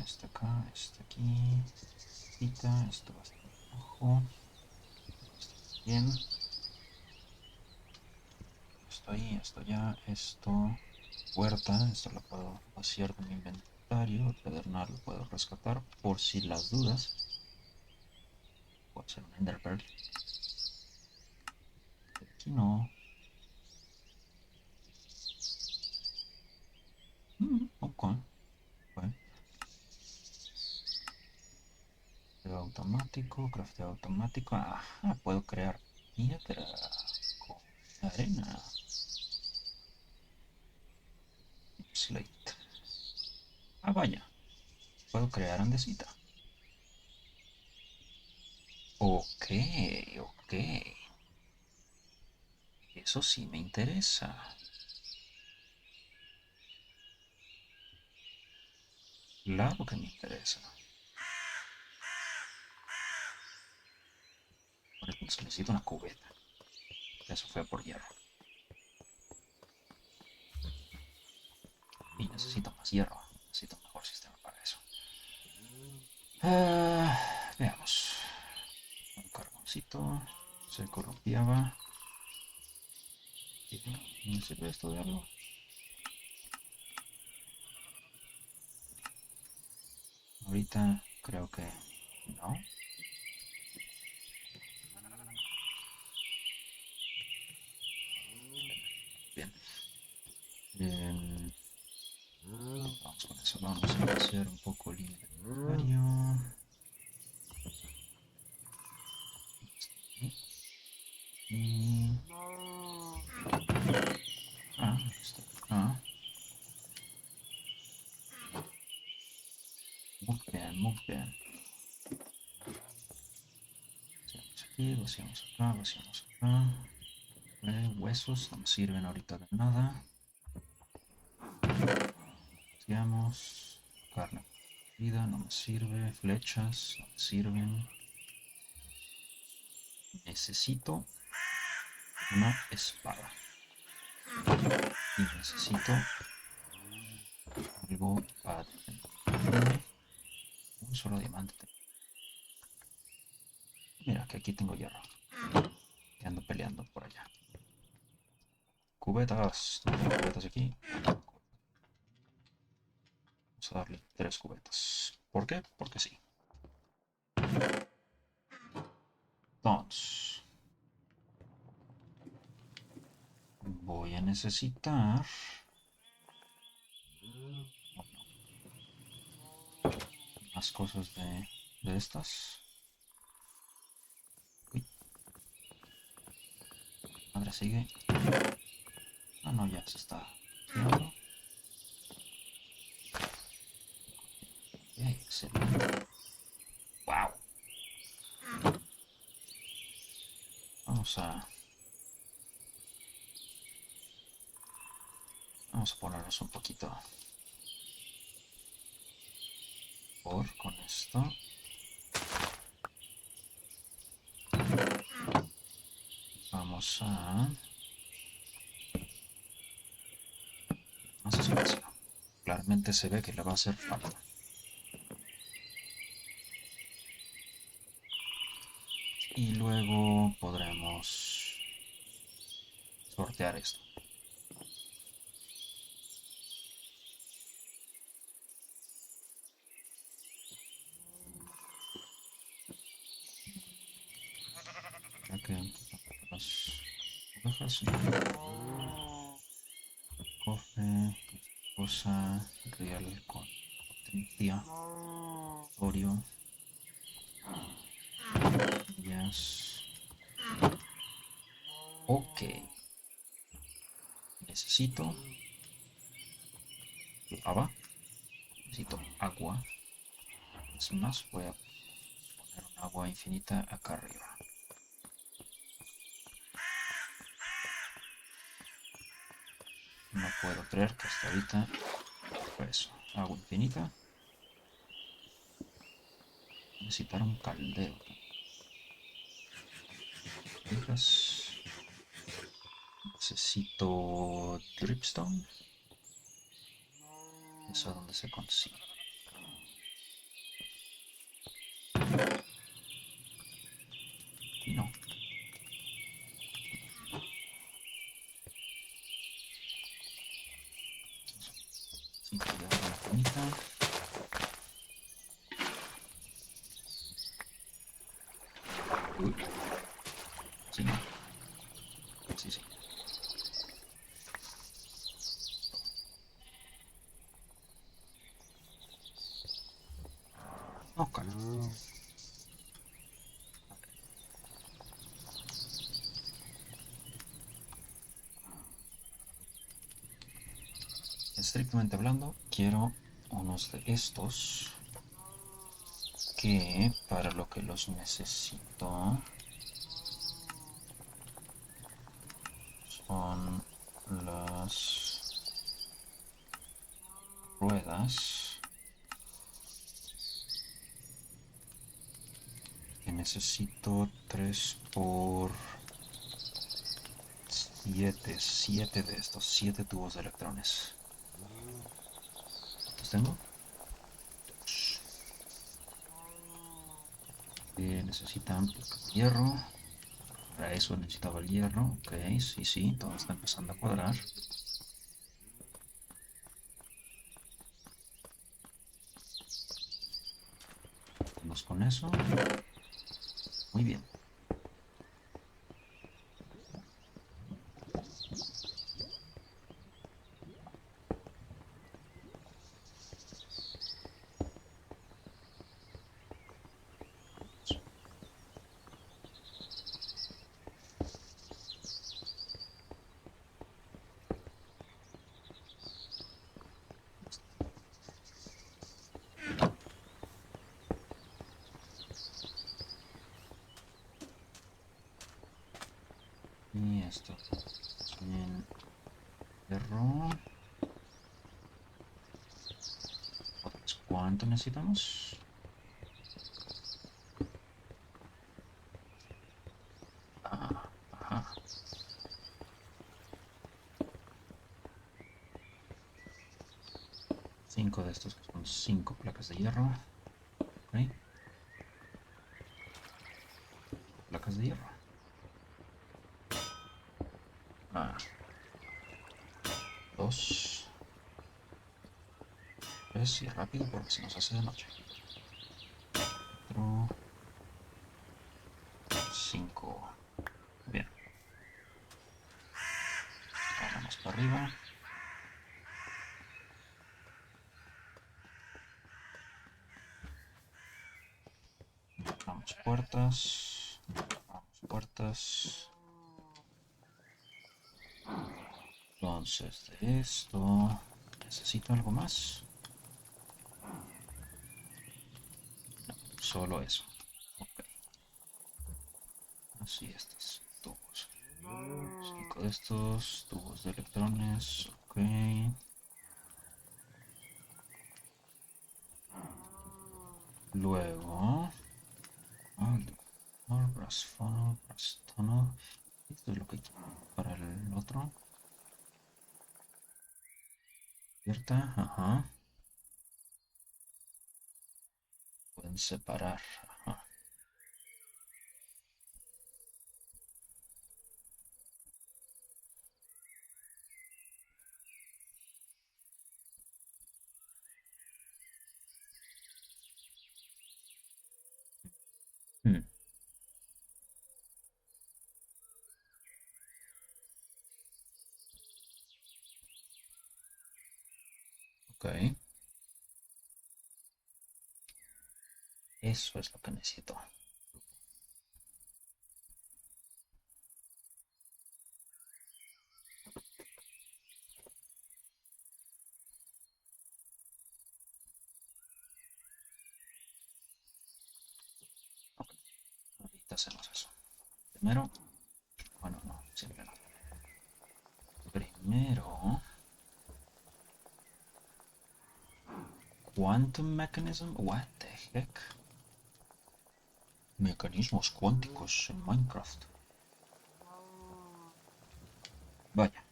Esto acá, esto aquí. Esto va a estar abajo. Bien. Esto ahí, esto ya, esto. Puerta, esto lo puedo vaciar de mi inventario. Pedernal lo puedo rescatar por si las dudas. Puedo hacer un Ender Pearl. Aquí no. Ok. Bueno. Crafteo automático, crafteo automático. Ajá, puedo crear piedra con arena. Slate. Ah, vaya. Puedo crear andesita. Ok, ok. Eso sí me interesa. Claro que me interesa. Por eso necesito una cubeta. Eso fue por hierro. Y necesito más hierro. Necesito un mejor sistema para eso. Veamos. Un carboncito. Se corrompiaba. ¿Me sirve esto de algo? Ahorita creo que no. Bien. Vamos con eso. Vamos a hacer un poco el inventario. Y... esto. Muy bien, muy bien. Vaciamos aquí, vaciamos acá, vaciamos acá. Huesos no me sirven ahorita de nada. Vaciamos. Carne vida no me sirve. Flechas no me sirven. Necesito una espada. Y necesito algo para defenderme. Un solo diamante. Mira, que aquí tengo hierro. Que ando peleando por allá. Cubetas. No tengo cubetas aquí. Vamos a darle 3 cubetas. ¿Por qué? Porque sí. Entonces, voy a necesitar más cosas de estas. Uy, madre sigue. Ah, no, ya se está haciendo. Excelente. Wow. Vamos a ponernos un poquito con esto. Vamos a más espacio. Claramente se ve que le va a hacer falta. Y luego podremos sortear esto. Ya que las ovejas, cofre, cosa, real con potencia, orio, ellas. Ok. Necesito lava. Necesito agua. Es más, voy a poner un agua infinita acá arriba. No puedo creer que hasta ahorita fue eso. Agua infinita. Necesitar un caldero. Necesito dripstone. ¿Eso dónde se consigue? Y no. Sí, de agua infinita. Uy. Sí, no. Sí, sí. Ok. Estrictamente hablando, quiero unos de estos que para lo que los necesito son las ruedas que necesito 3 por 7 de estos 7 tubos de electrones. ¿Cuántos tengo? 2. Necesitan hierro. Para eso necesitaba el hierro. Ok, sí, sí, todo está empezando a cuadrar. Vamos con eso. Muy bien. Y esto también hierro. ¿Cuánto necesitamos? Ah, ajá. 5 de estos que son 5 placas de hierro. Ok. Placas de hierro. Ah, 2. 3 y rápido porque se nos hace de noche. 4. 5. Bien. Ahora vamos para arriba. Vamos puertas. Vamos puertas. Entonces de esto necesito algo más. No, solo eso. Ok. Así estos tubos. 5 de estos tubos de electrones. Ok. Luego. Brass funnel, brass tunnel. Esto es lo que quiero para el otro. Abierta, ajá. Pueden separar, ajá. Hmm, ok. Eso es lo que necesito. Ok, ahorita hacemos eso. Primero, bueno, no, siempre no. Primero, Quantum Mechanism, what the heck? Mecanismos cuánticos en Minecraft. Vaya.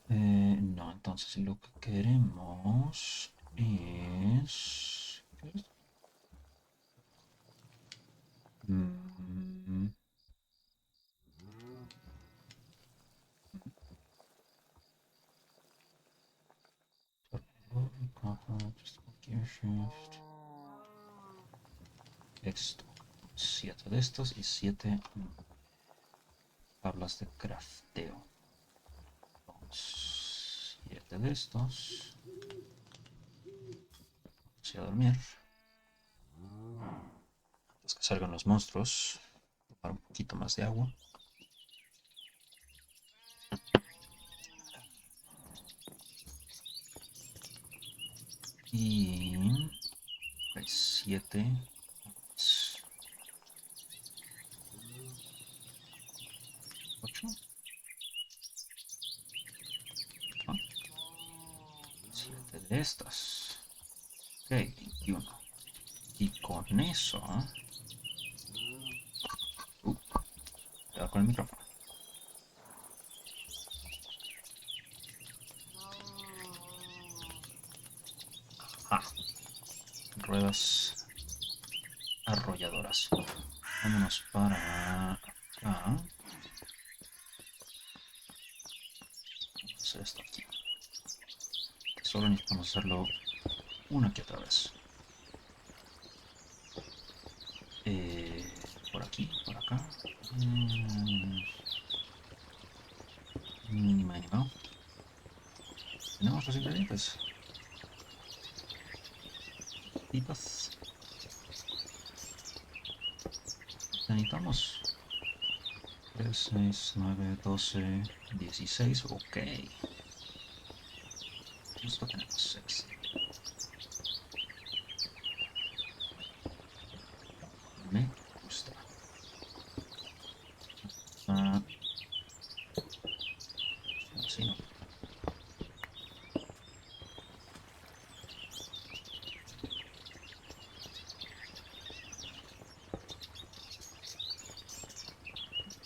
No, entonces lo que queremos es... ¿qué es? Mm, esto. 7 de estos y 7 tablas de crafteo. 7 de estos. Vamos a dormir. Antes que salgan los monstruos. Tomar un poquito más de agua. Y... hay 7. 8. 7 de estas. Ok, 21. Y con eso... cuidado con el micrófono. Ah, ruedas arrolladoras. Vámonos para acá. Vamos a hacer esto aquí. Solo necesitamos hacerlo una que otra vez. Por aquí, por acá. Ni más ni más. Tenemos los ingredientes. Tipas. Necesitamos 3, 6, 9, 12, 16. Ok. Esto tenemos 6. Me gusta. Ah, así no.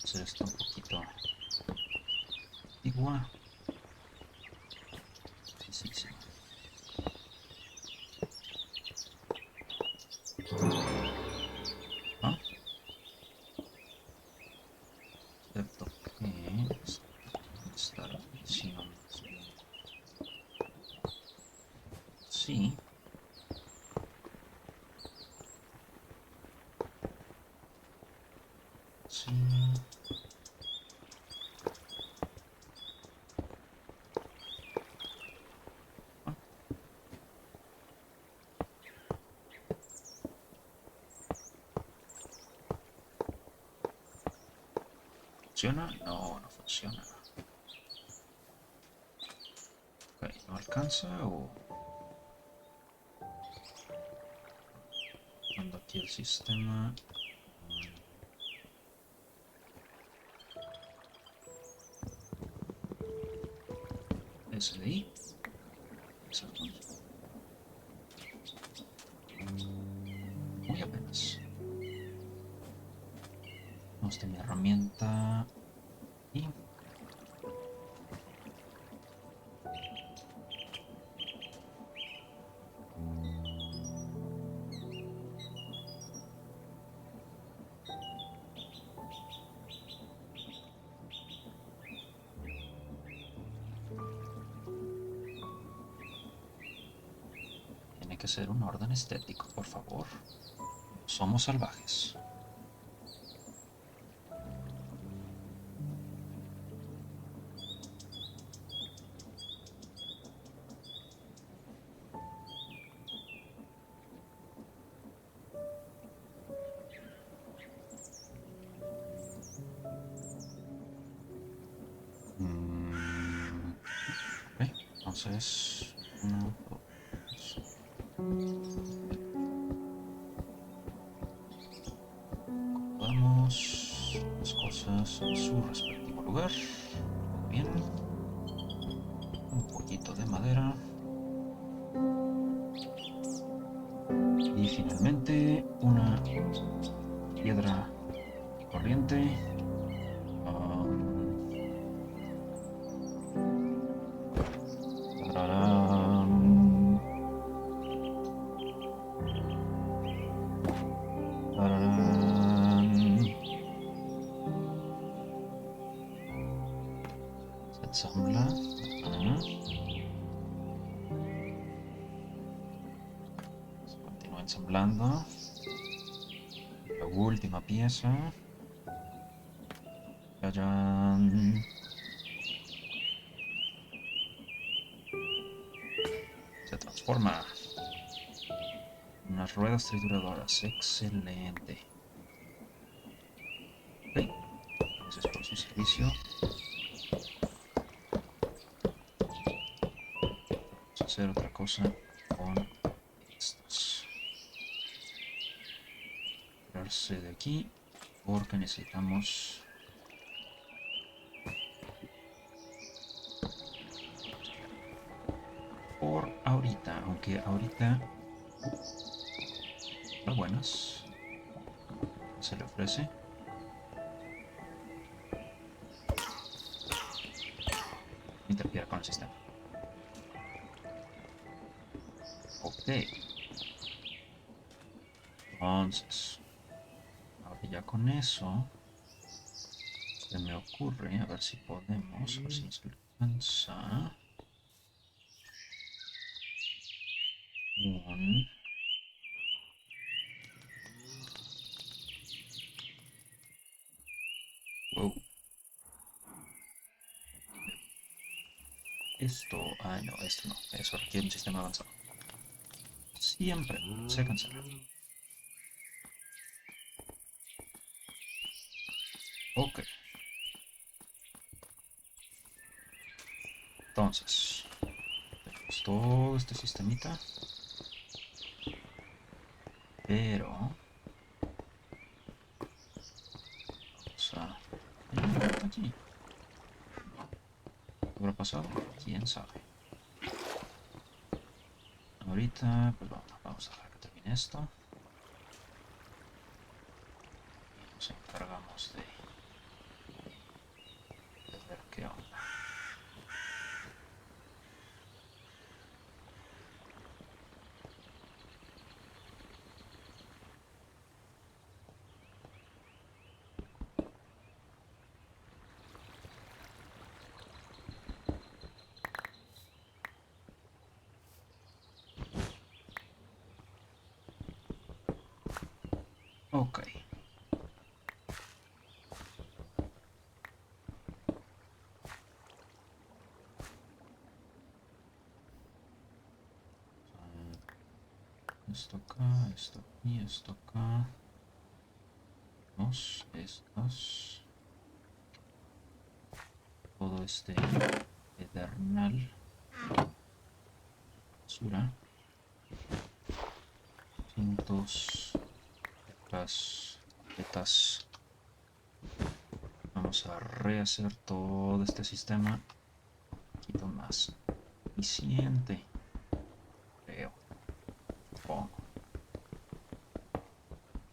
Hacer esto un poquito igual. Sí, sí. ¿Ah? Excepto que estar encima más bien. Sí. Sí. Ah, ¿funciona? No, no funciona. Ok, ¿no alcanza o...? Mando aquí el sistema. SDI. Exacto. Muy apenas. Vamos a mi herramienta. Y tiene que ser un orden estético, por favor. Somos salvajes. Ok, entonces... Uno, dos. Acomodamos las cosas en su respectivo lugar. Muy bien. Un poquito de madera. Y finalmente una piedra corriente. Um, tararán, tararán. Se ensambla. Ajá. Se continúa ensamblando. La última pieza. Tararán. Se transforma. Unas ruedas trituradoras. Excelente. Ok. Gracias por su servicio. Vamos a hacer otra cosa con estos. Tirarse de aquí porque necesitamos por ahorita, aunque ahorita está buenas. Se le ofrece. Interfiere con el sistema. Ok. Entonces, ahora ya con eso, se me ocurre, a ver si podemos, a ver si nos alcanza. Un... Wow. Esto... Ah, no, esto no. Eso requiere un sistema avanzado. Siempre se cancela. Ok. Entonces, tenemos todo este sistemita. Pero... Vamos a... Aquí. ¿Qué habrá pasado? ¿Quién sabe? Ahorita, pues vamos a dejar que termine esto. Y nos encargamos de ver qué onda. Ok. Esto acá, esto aquí, esto acá. Dos, estos. Todo este pedernal. Basura. Cintos. Las carpetas. Vamos a rehacer todo este sistema un poquito más eficiente. Creo. Supongo.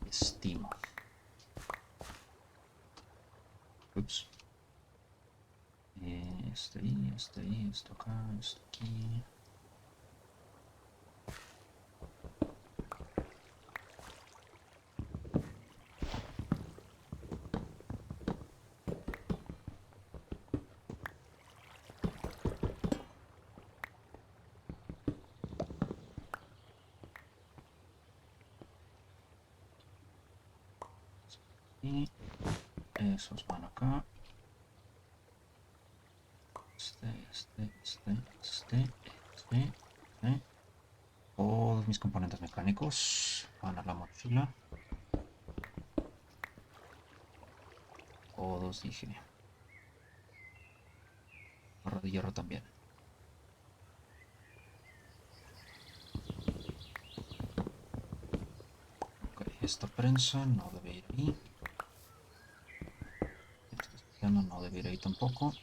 Estimo. Ups. Este ahí, esto acá, esto aquí. Y esos van acá. Este. Todos mis componentes mecánicos van a la mochila. Todos dije. Barra de hierro también. Ok, esta prensa no debe ir ahí. Este sistema no debe ir ahí tampoco.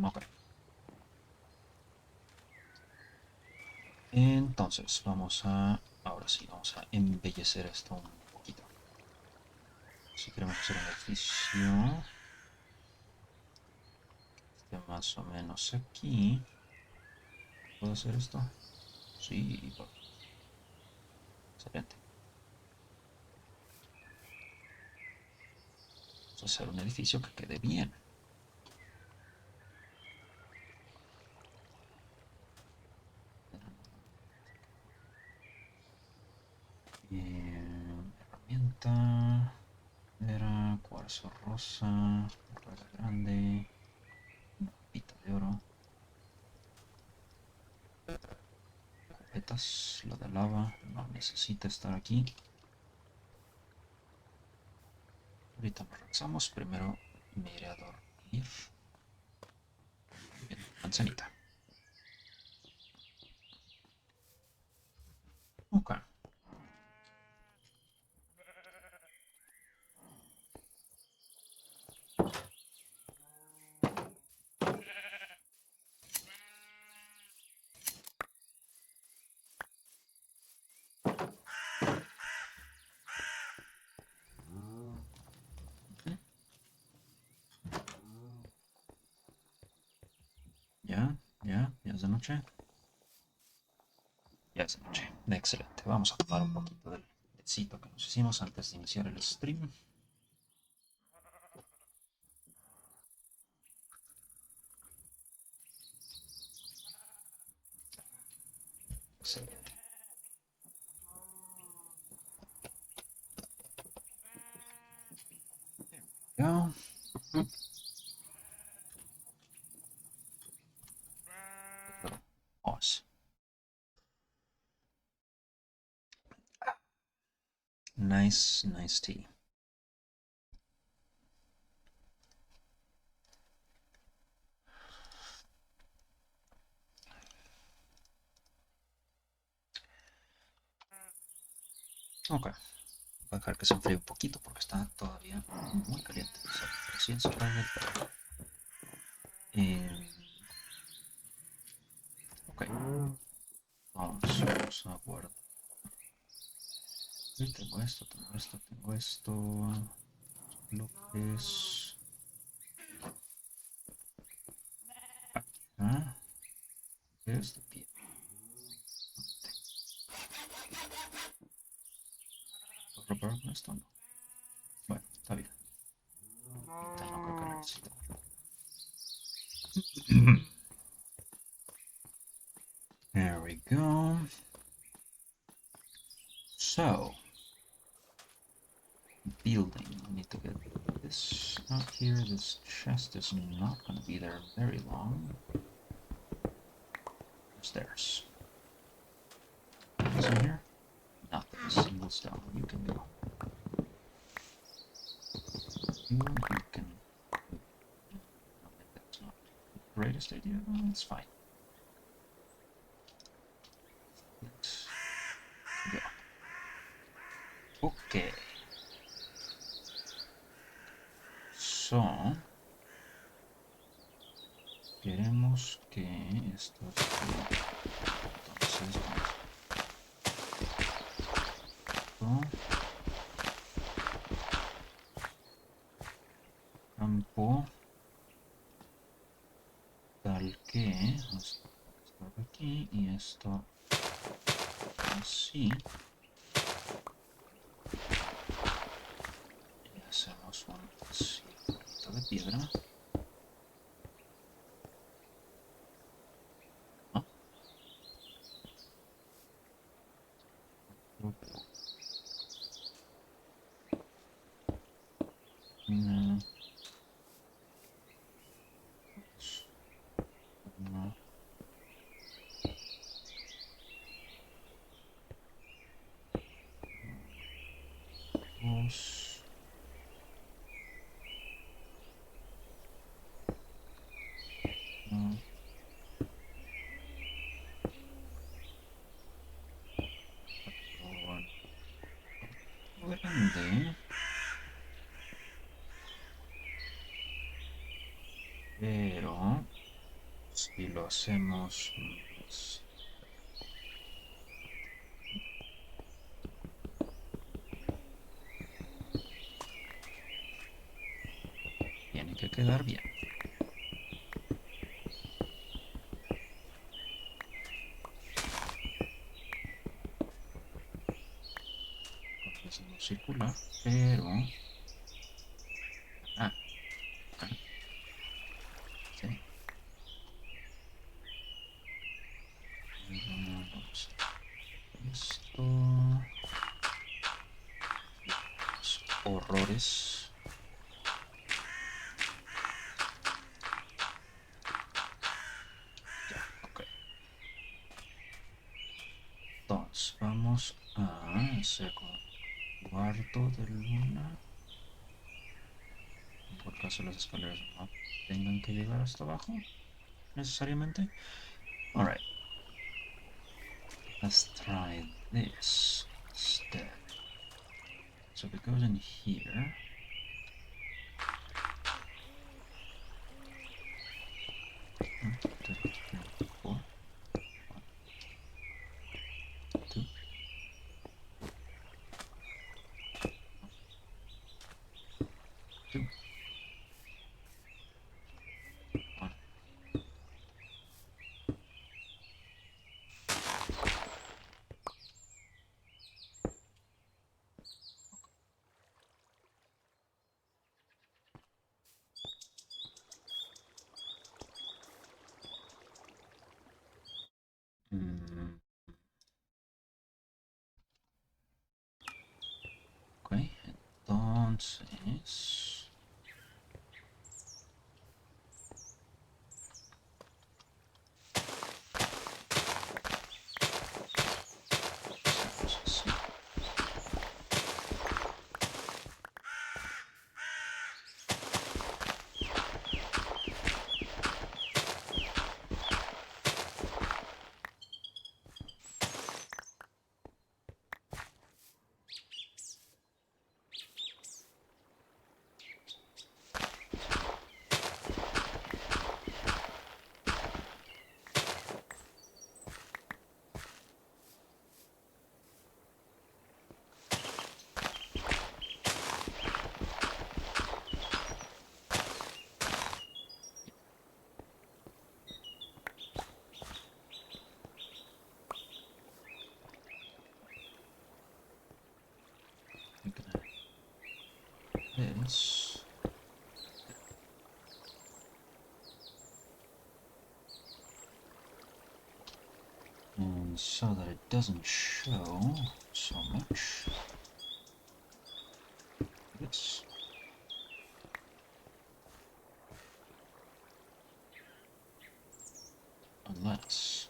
Ok. Entonces, ahora sí, vamos a embellecer esto un poquito. Si queremos hacer un edificio, este más o menos aquí. ¿Puedo hacer esto? Sí, excelente. Vamos a hacer un edificio que quede bien. Herramienta. Era cuarzo rosa. Rueda grande. Una pita de oro. Carpetas. La de lava. No necesita estar aquí. Ahorita nos regresamos. Primero me iré a dormir. Bien, manzanita. Ok. Ya, ya, ya. ¿Ya es de noche? Ya es de noche. Excelente. Vamos a tomar un poquito del tecito que nos hicimos antes de iniciar el stream. Excelente. Ya. Pause. Nice, nice tea. Ok. Voy a dejar que se enfríe un poquito porque está todavía muy caliente. Recién sacado del horno. Ok. Vamos a guardar. Tengo esto, tengo esto, tengo esto. Bloques. Ah, es de pie. ¿Puedo reparar con esto? No. Bueno, está bien. Ahorita no creo que lo necesite. There we go. So, building. I need to get this out here. This chest is not going to be there very long. Stairs. What's in here? Nothing. Single stone. You can go. You can. I think that's not the greatest idea. It's fine. Let's go. Okay. So, queremos que esto esté. Entonces, vamos a campo tal que esto aquí y esto así. Y hacemos un circulito de piedra. ¿No? Una, una, dos. No, grande, pero si lo hacemos más, tiene que quedar bien. Hacemos circular, pero ah, ah, sí. Vamos a esto. Horrores. Ya, ok. Entonces, vamos a hacer como cuarto de luna. Por caso las escaleras no tengan que llegar hasta abajo, necesariamente. Alright. Let's try this instead. So if it goes in here. 1, 2, 3, 4. 1, 2. 2. 1. this. And so that it doesn't show so much, this. Unless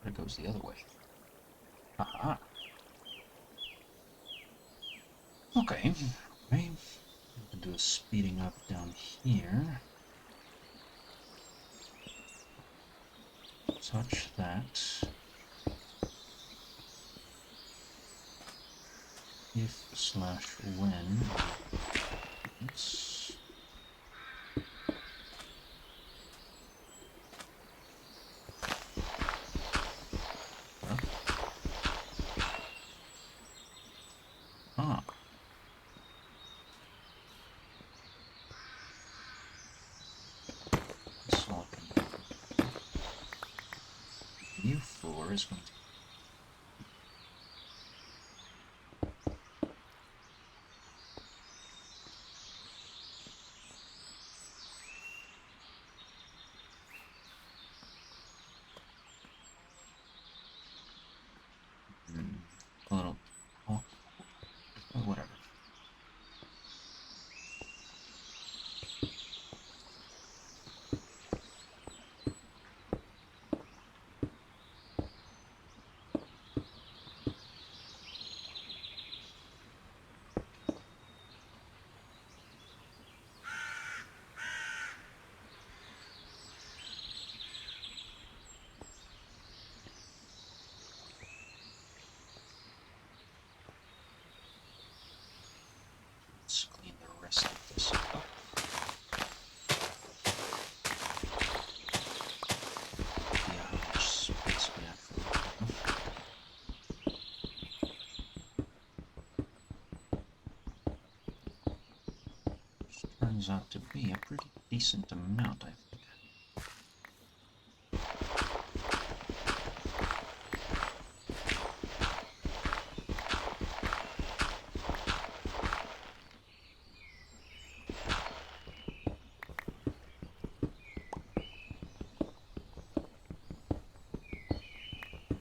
it goes the other way. Aha. Okay. Okay. We can do a speeding up down here. Such that if/when it's this all can U4 is going to a little awkward, but whatever. Let's clean the rest of this up. Yeah, how much space we actually have. Which turns out to be a pretty decent amount, I think.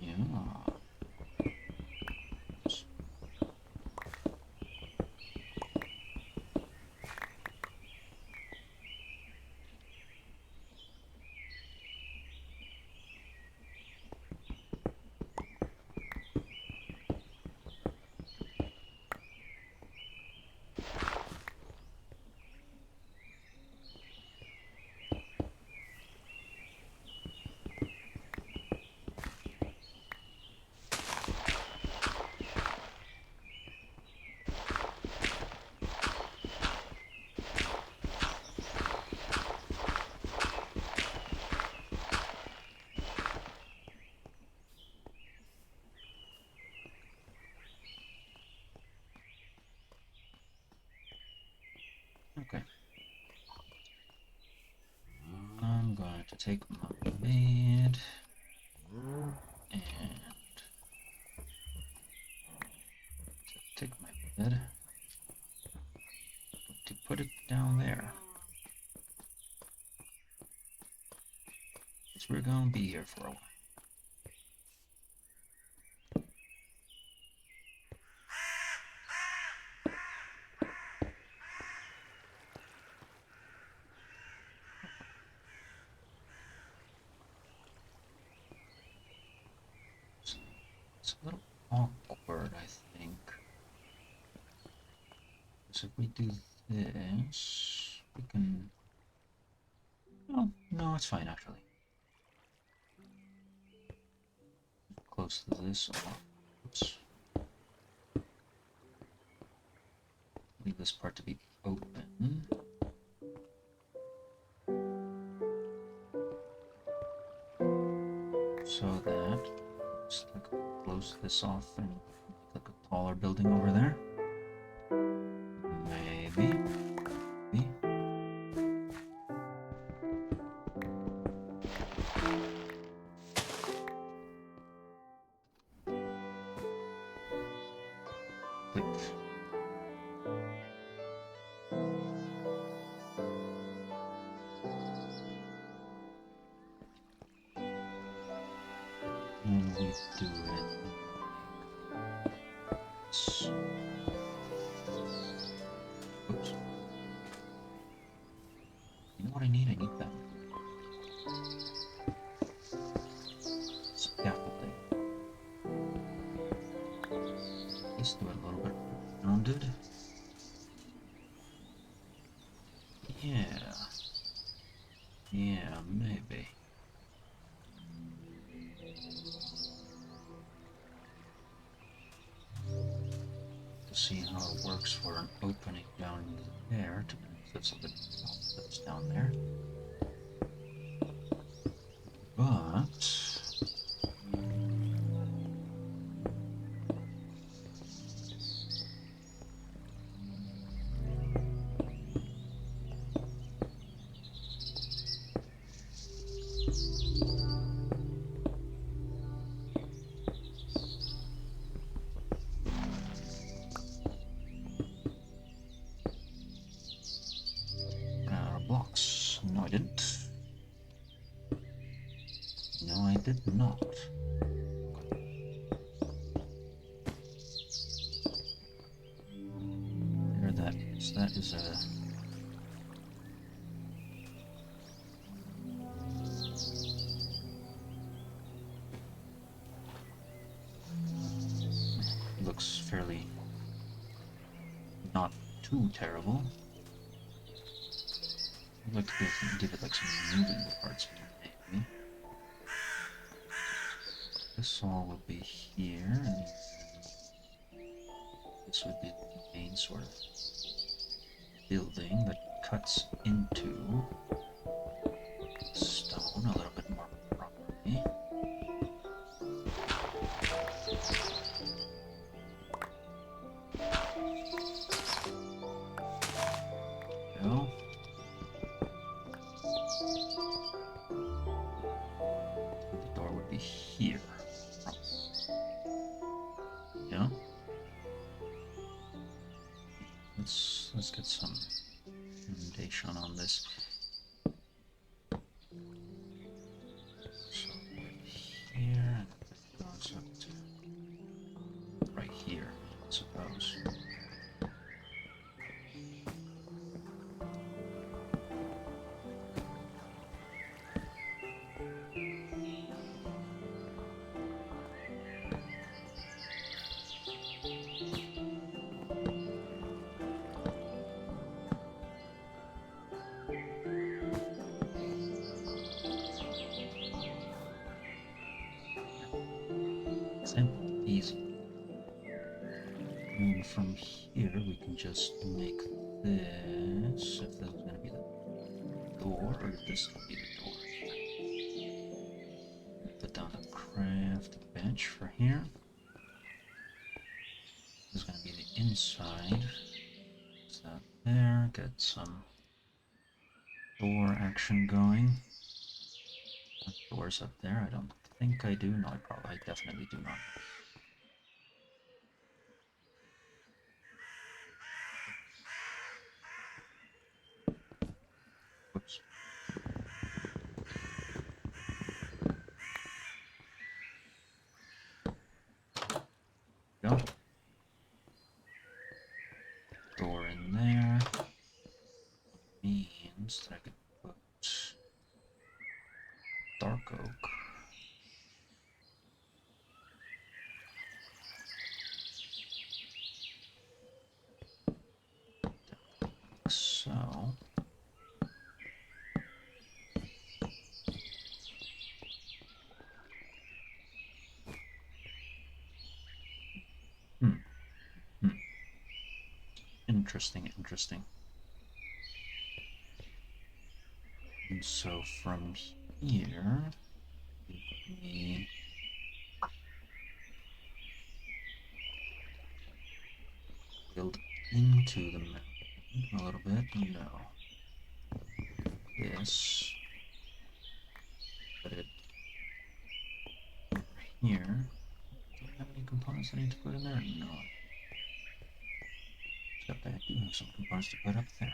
Yeah. Okay. I'm going to take my blade and take my bed to put it down there. Because we're going to be here for a while. It's a little awkward, I think. Because if we do this, we can... Oh, no, it's fine, actually. Close to this off. Oops. Leave this part to be open. So that, just like close this off and make like a taller building over there. Maybe. Click. And we do it. Oops. You know what I need? I need that. Scaffolding. Let's do it a little bit rounded. Yeah. Yeah, maybe. To see how it works for an opening down there to put something that's down there. But blocks. No, I didn't. No, I did not. There that is. That is a... looks fairly not too terrible. I'd like to give it like some moving parts, maybe. This all will be here, and this would be the main sort of building that cuts into stone a little bit more properly. Go. The door would be here. Yeah. Let's get some foundation on this. So here, and it goes up to right here, I suppose. Simple, easy. And from here we can just make this, if that's going to be the door, or if this will be the door. Put down a craft bench for here. This is going to be the inside. Is that there? Get some door action going. Doors up there? I don't think I do. No, I definitely do not. Whoops. Go. Door in there. Means that I could put dark oak. So. Interesting, interesting. And so from here, we build into the mountain a little bit. No. This. Put it over here. Do I have any components I need to put in there? No. Except I do have some components to put up there.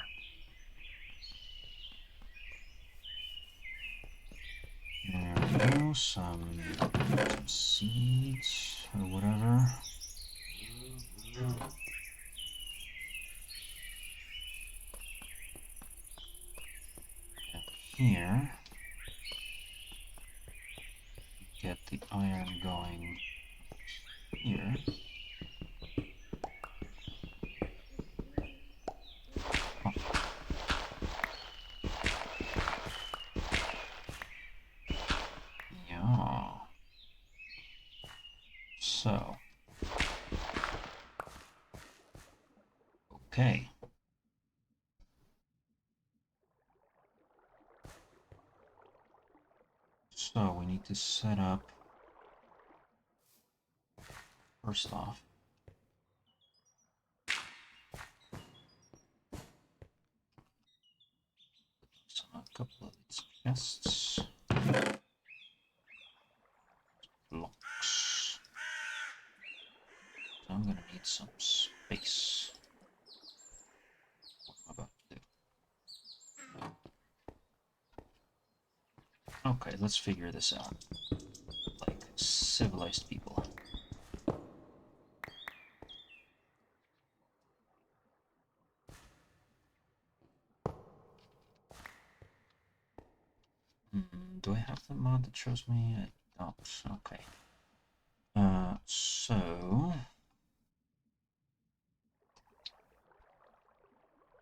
There we go, some seeds or whatever. And here, get the iron going here. Oh. Yeah. So. Okay. So we need to set up, first off, a couple of these chests. Blocks. So I'm gonna need some space. What am I about to do? Okay, let's figure this out. Like civilized people. Do I have the mod that shows me? I don't. Okay. So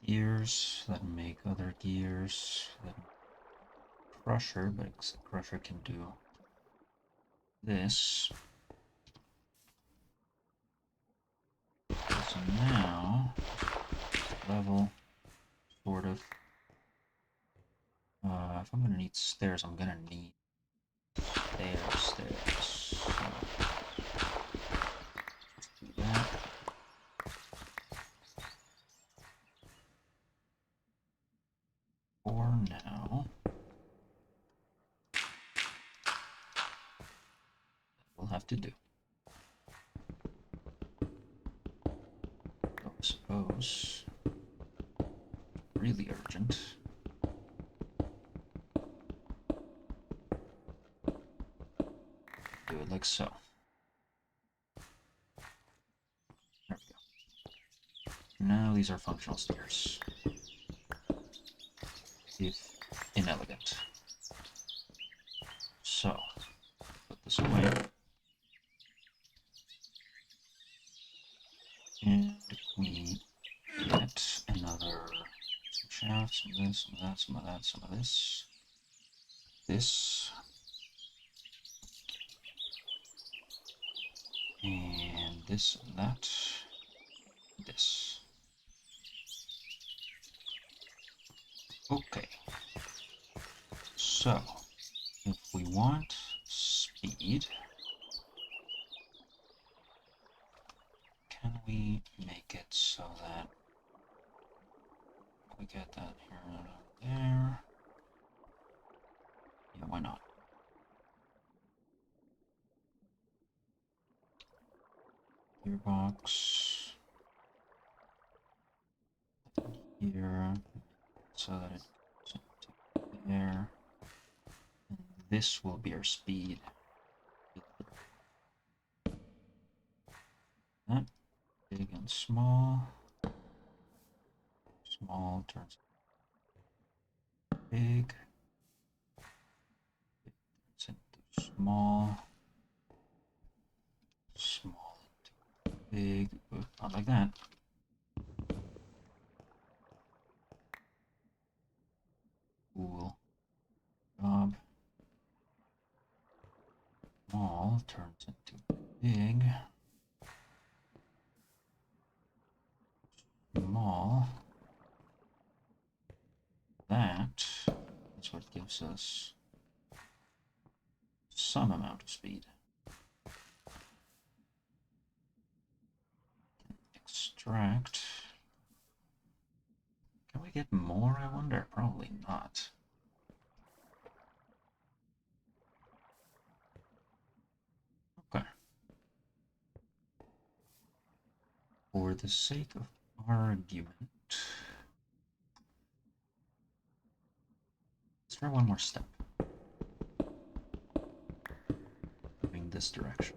gears that make other gears. That crusher, but the crusher can do this. So now, level, sort of. If I'm gonna need stairs, I'm gonna need stairs. So, let's do that. For now, we'll have to do. So I suppose, really urgent. Do it like so. There we go. Now these are functional stairs. If inelegant. So, put this away. And we get another shaft, some of this, some of that, some of that, some of this. This. And this and that. This. Okay. So, if we want speed, can we make it so that we get that here and there? Yeah, why not? Gearbox here, so that it goes into there. And this will be our speed. That big and small. Small turns big. Big turns into small. Small into big. Not like that. Cool job. Small turns into big. Small. That's what gives us some amount of speed. Extract. Can we get more, I wonder? Probably not. Okay. For the sake of argument. Let's try one more step. Moving this direction.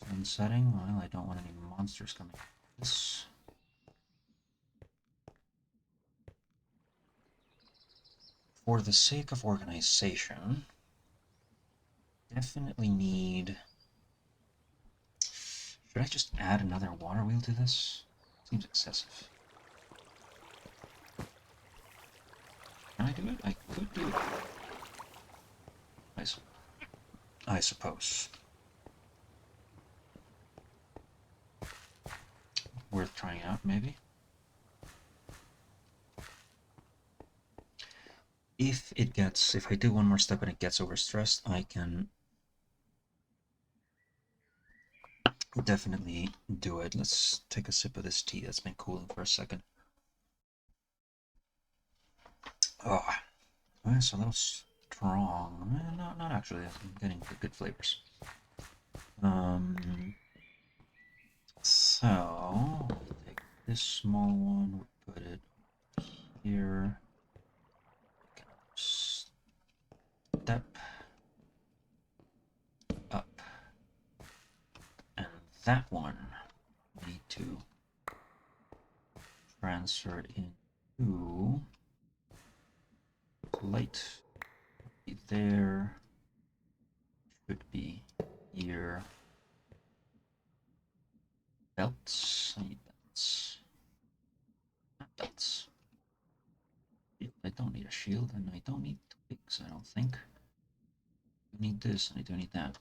Turn setting. Well, I don't want any monsters coming. This. For the sake of organization, definitely need... Should I just add another water wheel to this? Seems excessive. Can I do it? I could do it. I suppose. Worth trying out, maybe? If I do one more step and it gets overstressed, I can definitely do it. Let's take a sip of this tea that's been cooling for a second. Oh, it's a little strong. Not actually. I'm getting good flavors. So take this small one. We put it here. Step up, and that one we need to transfer it into light. Be there. Should be here. Belts. I need belts. Not belts. I don't need a shield, and I don't need twigs, I don't think. I need this, and I don't need that.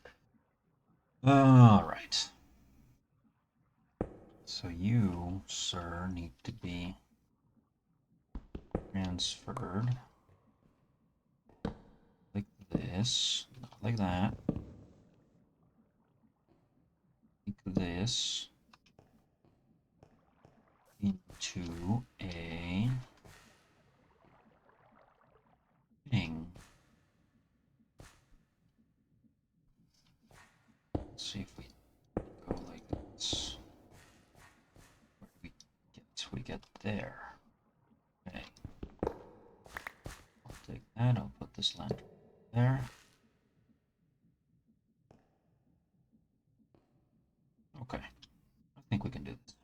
Alright. So you, sir, need to be transferred like this, not like that. Like this into a thing. Let's see if we go like this. Where do we get? We get there. Okay. I'll take that. I'll put this lantern there. Okay. I think we can do this.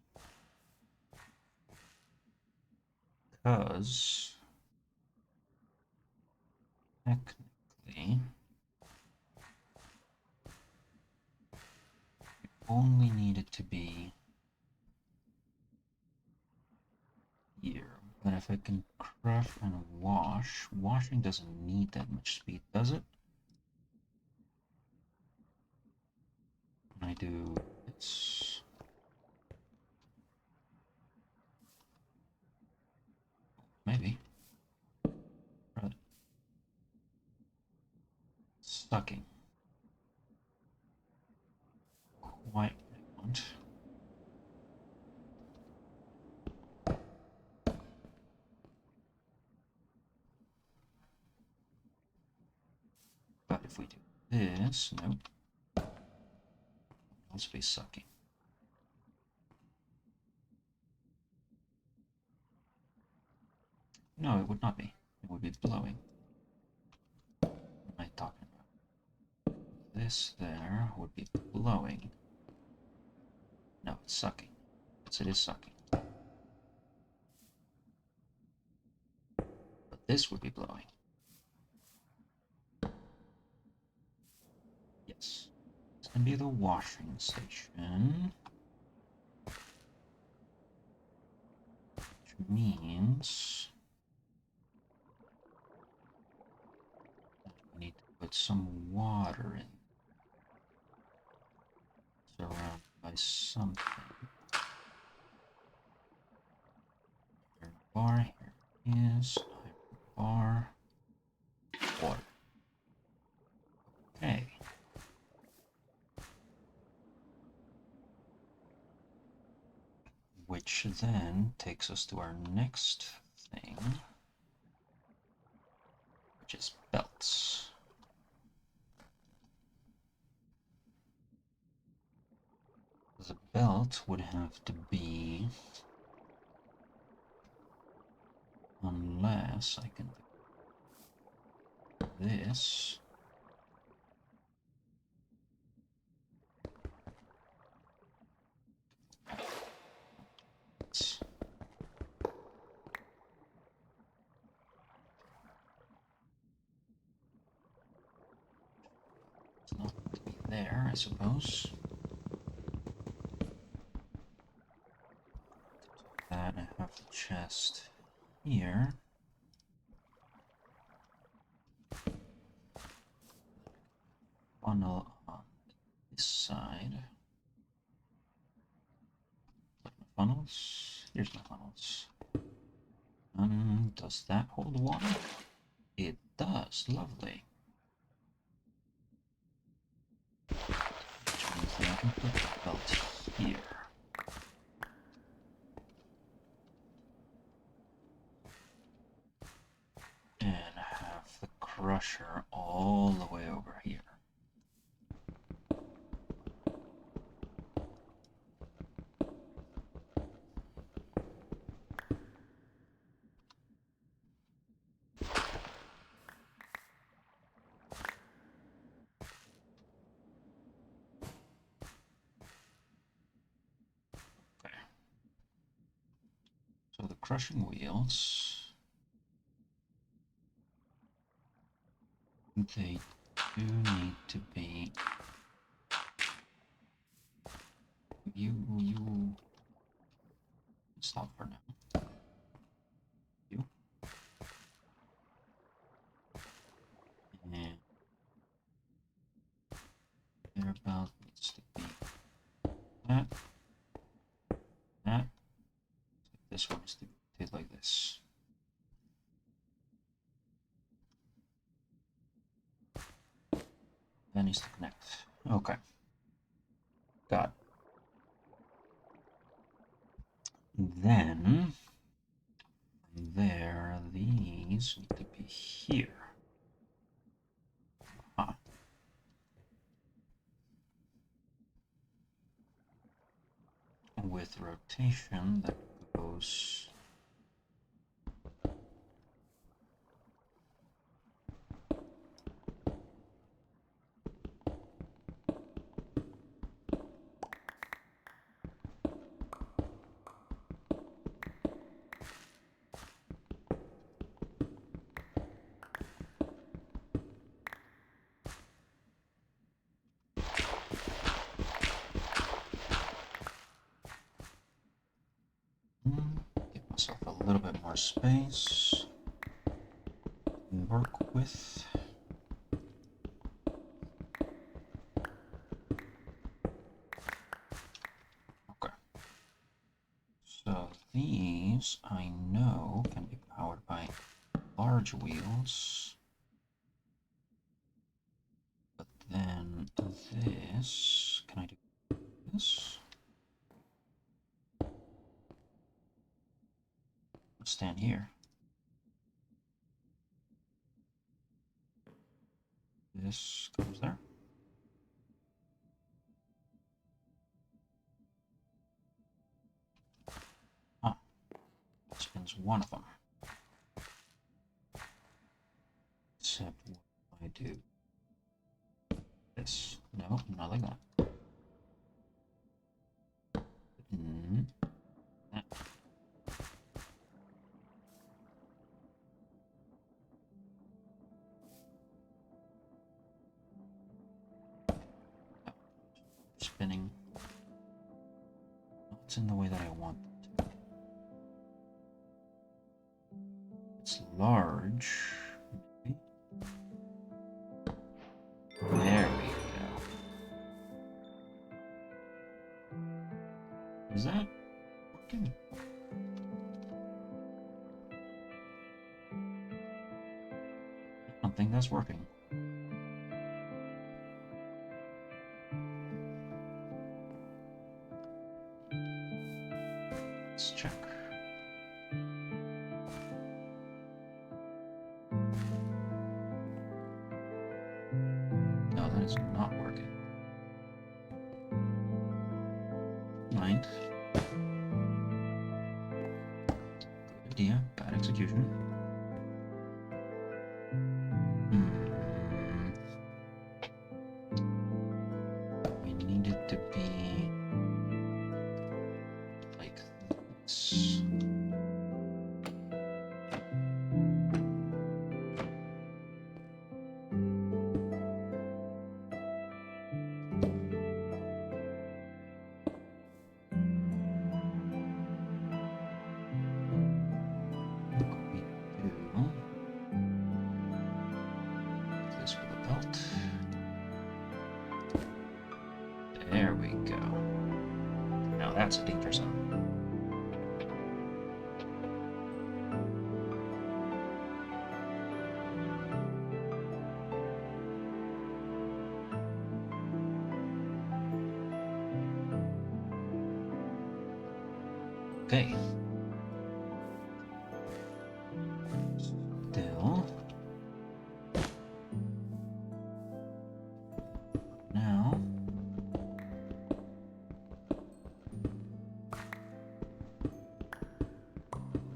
Because technically we only need it to be here. But if I can crush and wash, washing doesn't need that much speed, does it? When I do this. Maybe. Right. Sucking. Quite what I want. But if we do this, nope. Let's be sucking. No, it would not be. It would be blowing. What am I talking about? This there would be blowing. No, it's sucking. Yes, it is sucking. But this would be blowing. Yes. It's going to be the washing station. Which means we need to put some water in. Surrounded by something. Iron bar, here it is. Iron bar. Water. Okay. Which then takes us to our next thing, which is belts. belt would have to be, unless I can do this. It's not to be there, I suppose. That I have the chest here. Funnel on this side. My funnels. Here's my funnels. Does that hold water? It does. Lovely. Which means that I can put the belt here. And have the crusher all the way over here. Okay. So the crushing wheels, they do need to be, you stop for now. You. And thereabout needs to be that. That. This one needs to be like this. That needs to connect. Okay. Got it. Then, from there, these need to be here. Huh. With rotation, that goes give myself a little bit more space to work with. Okay. So these I know can be powered by large wheels. But then this, can I do this? Stand here. This goes there. Ah, that spins one of them. Except what I do this. No, not like that. That. Spinning. It's in the way that I want it to. It's large. Maybe. There we go. Is that working? I don't think that's working. Let's check. No, that is not working. execution. We need it to be like this. This for the belt. There we go. Now that's a danger zone. Okay. Still. Now.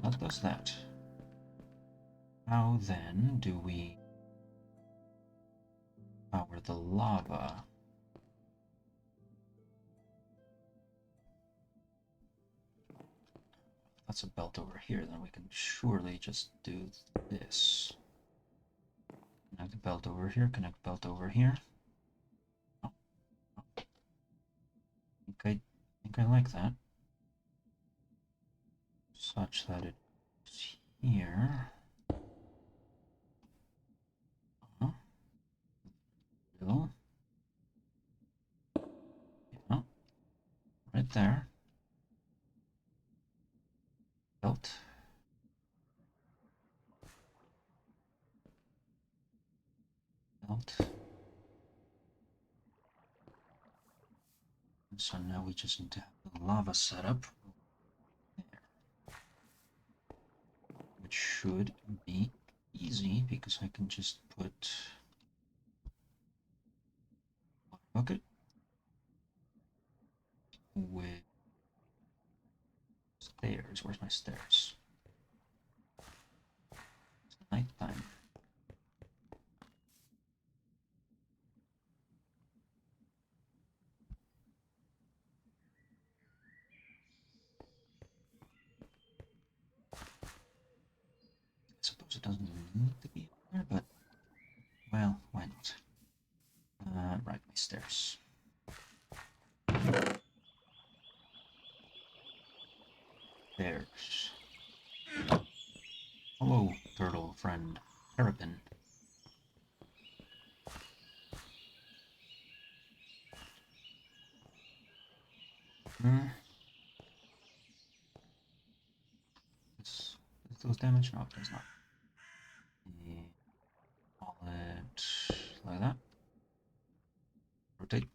That does that. How then do we power the lava? That's a belt over here, then we can surely just do this. Connect belt over here, connect belt over here. Oh. I think I like that. Such that it's here. Still. Yeah. Right there. Belt. Belt. And so now we just need to have the lava set up there. Which should be easy because I can just put a bucket with stairs. Where's my stairs? It's nighttime. I suppose it doesn't need to be there, but well, why not? Right, my stairs. There's. Hello, turtle friend, Terrapin. Is those damage? No, it does not. Call it like that. Rotate.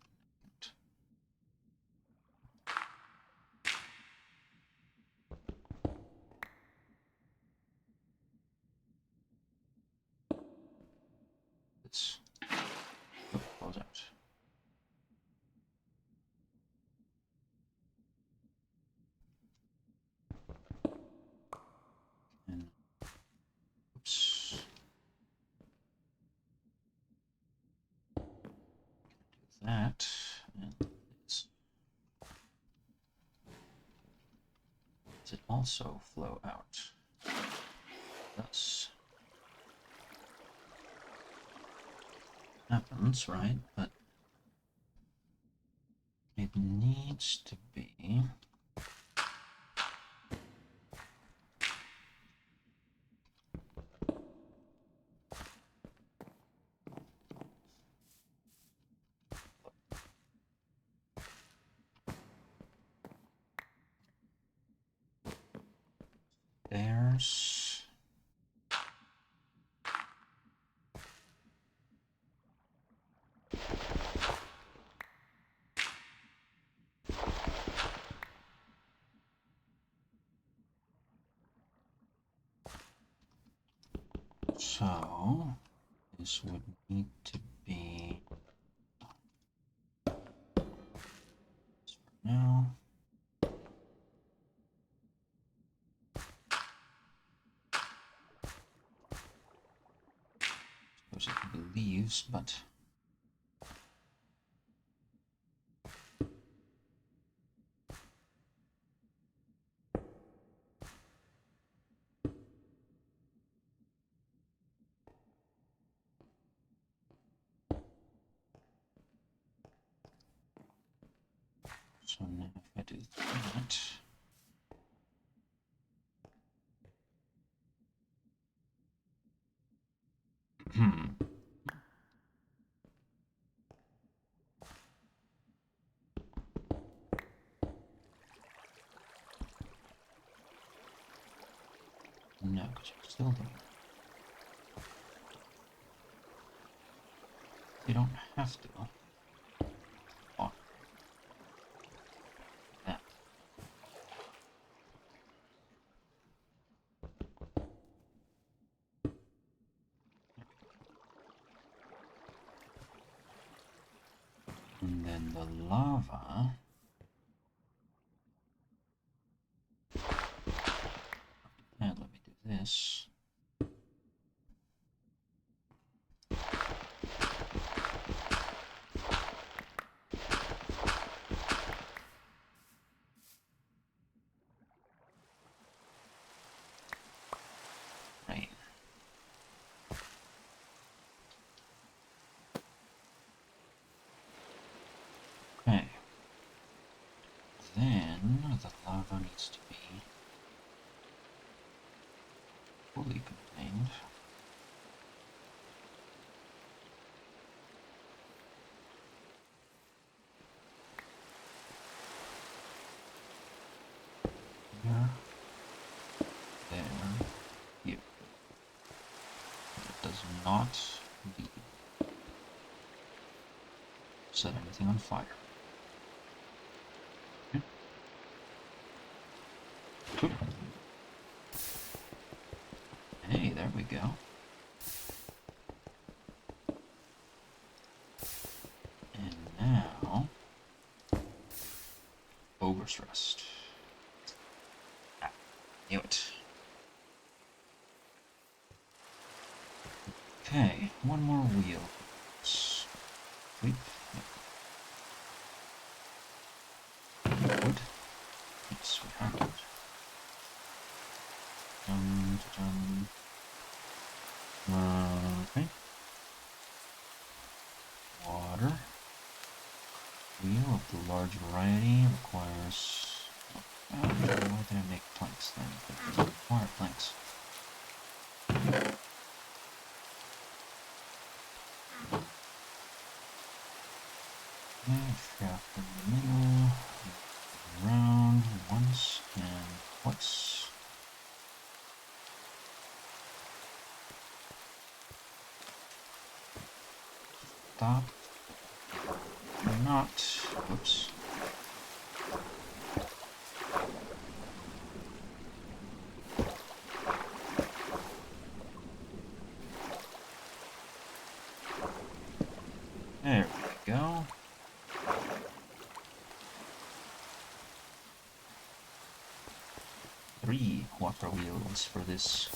This. Oh, close out. And oops. Do that. And this. Does it also flow out? Thus. Happens, right? But it needs to be. There's. So, this would need to be. Now. believes, but... So now if I do that... No, because you're still there. You don't have to. Oh. That. And then the lava... And let me do this. Right. Okay. Then the lava needs to be fully contained. Here, there, here. It does not set anything on fire. Okay. Hey, there we go. And now, Ogre's Rest. Ah, knew it. Okay, one more wheel. Sleep. Wood. Yes, we have wood. Okay. Water. Wheel of the large variety requires... why did I make planks then? It doesn't require planks. Shaft in the middle, around once and twice. Stop. Not. Whoops. There we go. Three water wheels for this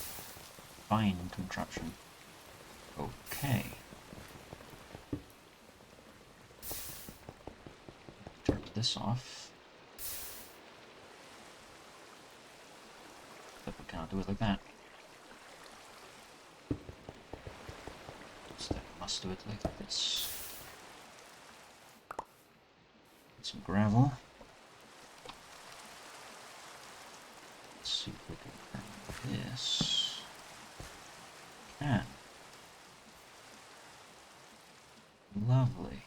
fine contraption. Okay. Turn this off. But we cannot do it like that. Instead, we must do it like this. Get some gravel. Let's see if we can turn this. Can. Lovely.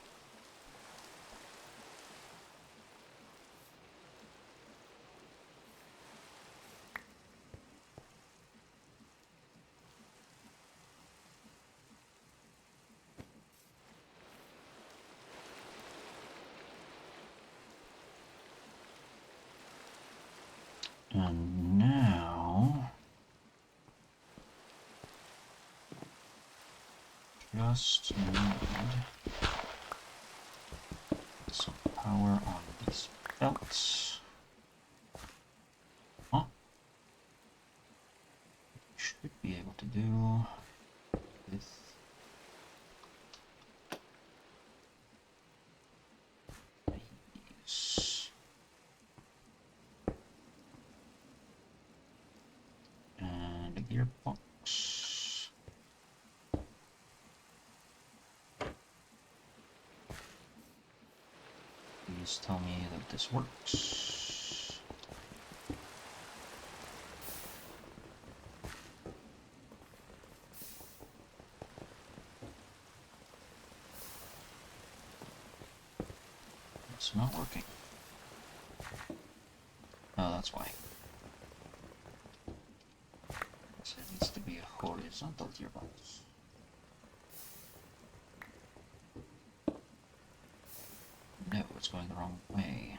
And now, just need some power on these belts. Huh? Should be able to do with Please tell me that this works. It's not working. Oh, that's why. So it needs to be a horizontal gearbox. No, it's going the wrong way.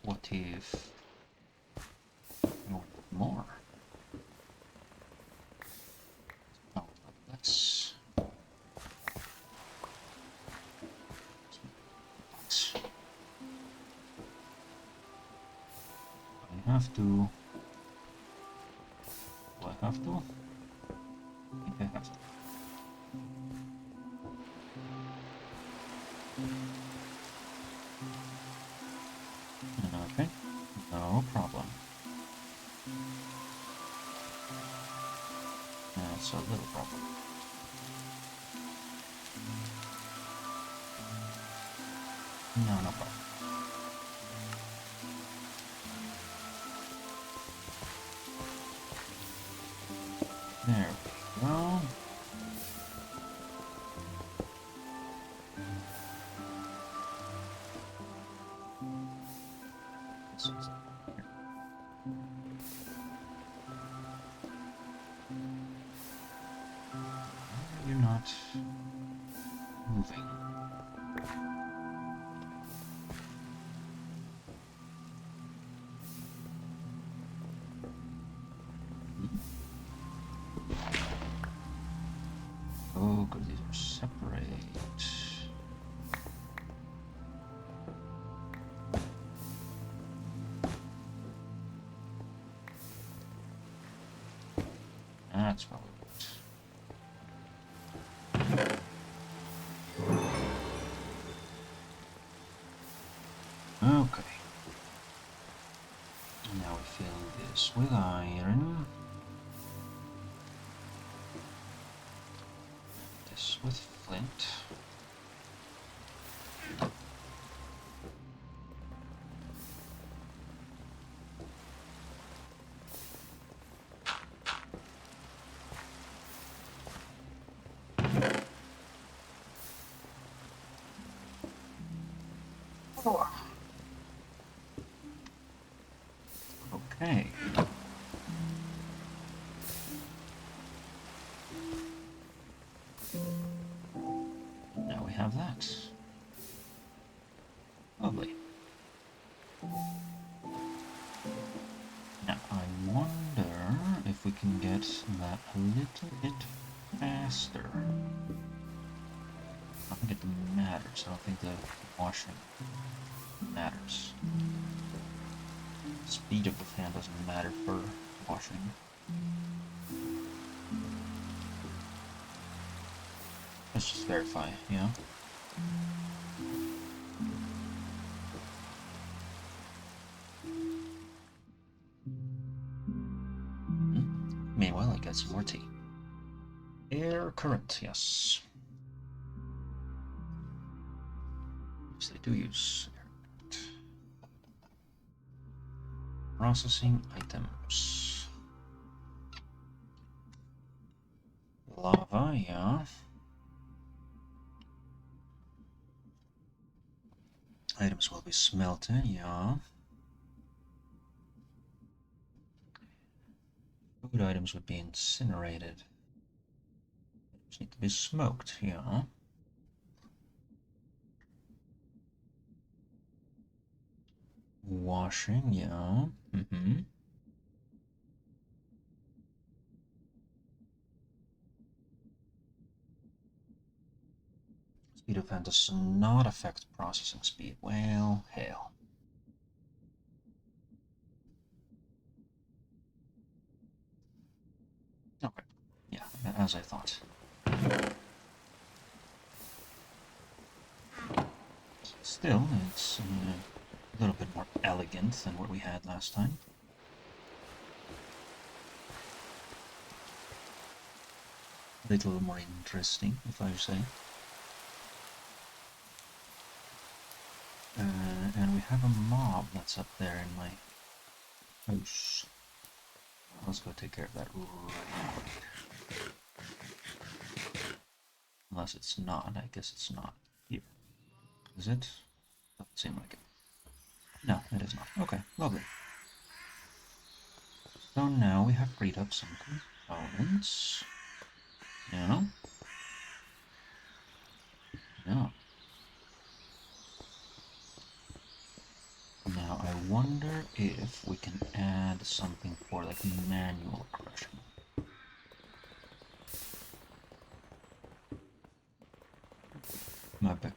What if you want more? Oh, let's. I have to. Do I have to? I think I have to. Okay, no problem. That's a little problem. No, no problem. There we go. You're not moving. Oh, good, these are separate. That's probably what. Okay. Now we fill this with iron. This with flint. Okay. Now we have that. Lovely. Now I wonder if we can get that a little bit faster. I don't think it matters. I don't think the washing matters. The speed of the fan doesn't matter for washing. Let's just verify, yeah? Meanwhile, I get some more tea. Air current, yes. Yes, they do use air current. Processing items. Lava, yeah. Items will be smelted, yeah. Food items would be incinerated. Those need to be smoked, yeah. Washing, yeah. Mm-hmm. Speed event does not affect processing speed. Well, hell. Okay. Yeah, as I thought. Still, it's a little bit more elegant than what we had last time. A little more interesting, if I say. And we have a mob that's up there in my house. Let's go take care of that right quick. Unless it's not, I guess it's not here. Is it? Doesn't seem like it. No, it is not. Okay, lovely. So now we have freed up some components. Yeah. Yeah. Now I wonder if we can add something for like manual crushing. My bad.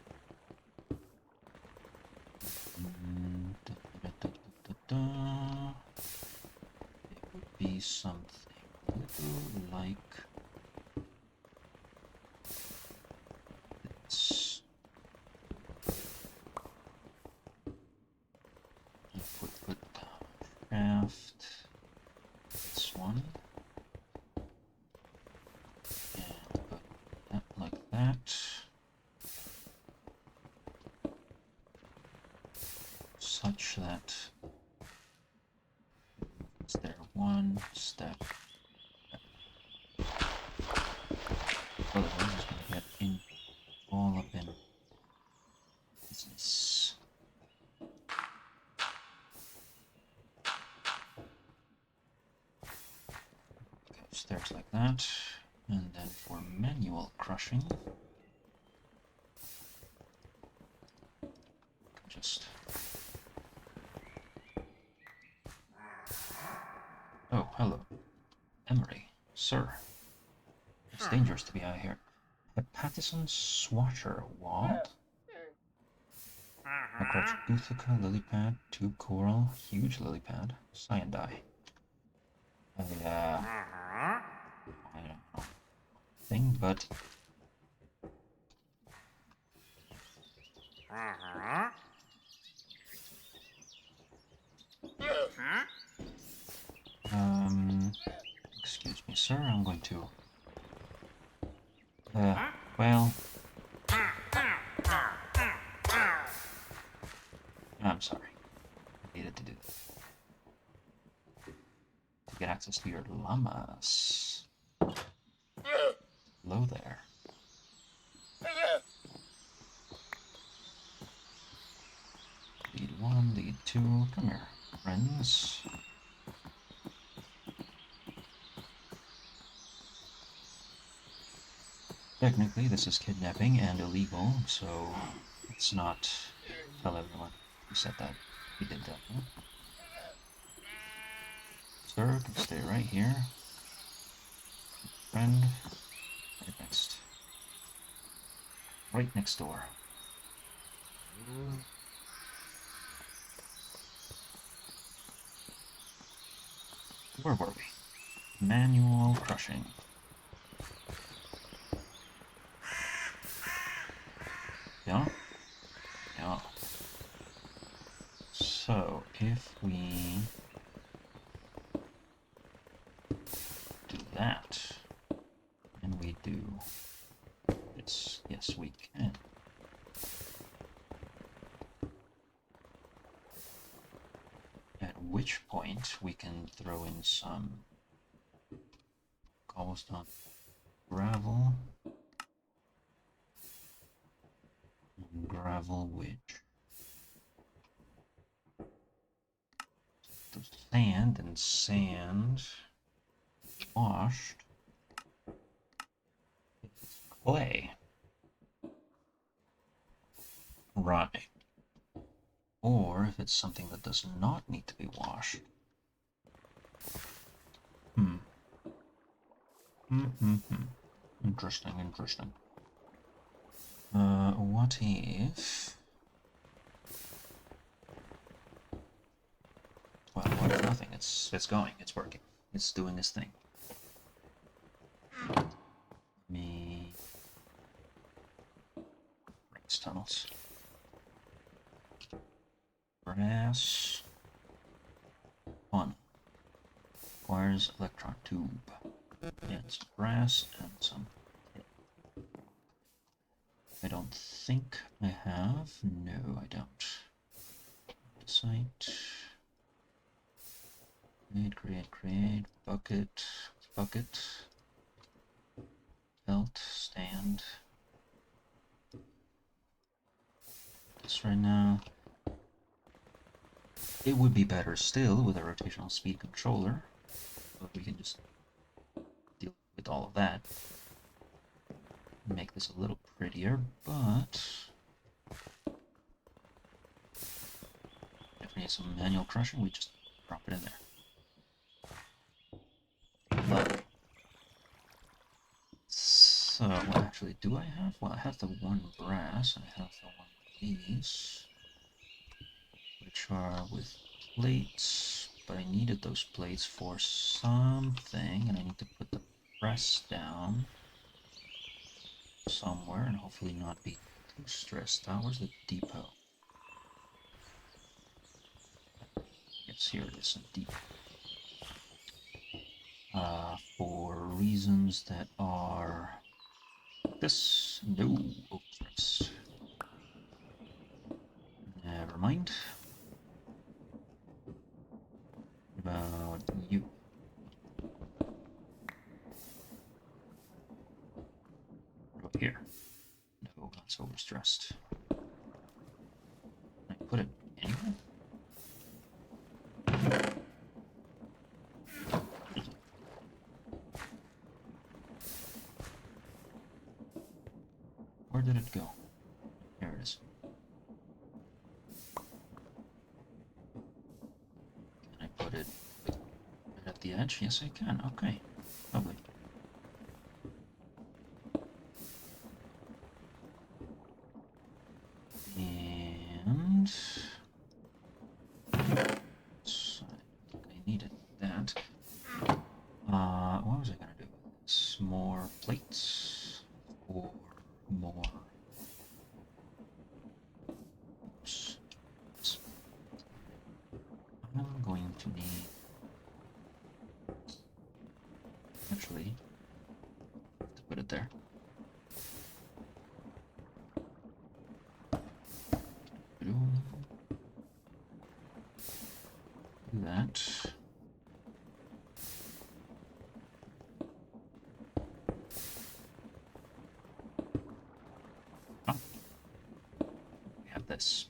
It would be something a little like this. If we put shaft, this one, and put that like that. Such that is there one step. Otherwise, it's going to get in all up in business. Okay, stairs like that, and then for manual crushing, just. Oh, hello. Emery, sir. It's dangerous to be out here. A Pattison Swatcher, what? A Crutch Goothica, Lilypad, Tube Coral, Huge Lilypad, Cyan Dye. I don't know. Thing, but. Excuse me, sir, I'm going to. Well. I'm sorry. I needed to do that. To get access to your llamas. Hello there. Lead 1, lead 2, come here, friends. Technically, this is kidnapping and illegal, so let's not tell everyone who said that we did that. Huh? Sir, can stay right here. Friend, right next. Right next door. Where were we? Manual crushing. Yeah? Yeah. So, if we do that, and we do this, yes, we can. At which point we can throw in some cobblestone, gravel, and gravel wedge. The sand and sand washed. If it's Play. Right. Or if it's something that does not need to be washed. Hmm. Interesting, interesting. What if... Well, what if nothing? It's going, it's working. It's doing its thing. Me... Brains tunnels. Brass... Funnel. Requires electron tube. Yeah, it's brass and some... I don't think I have. No, I don't. Site. Create. Bucket. Belt, stand. This right now. It would be better still with a rotational speed controller, but we can just deal with all of that. Make this a little prettier, but if we need some manual crushing, we just drop it in there. But, so, what actually do I have? Well, I have the one brass, and I have the one of these, which are with plates, but I needed those plates for something, and I need to put the press down somewhere and hopefully not be too stressed out. Where's the depot? Yes, here it is, a depot. For reasons that are this. No, oops. Never mind. What about you? What about here? No, that's overstressed. Can I put it anywhere? Where did it go? Here it is. Can I put it right at the edge? Yes, I can. Okay. Lovely. And... So I think I needed that. What was I gonna do with this? More plates? Or more... Oops. I'm going to need... Actually, to put it there. Do that. Oh, we have this.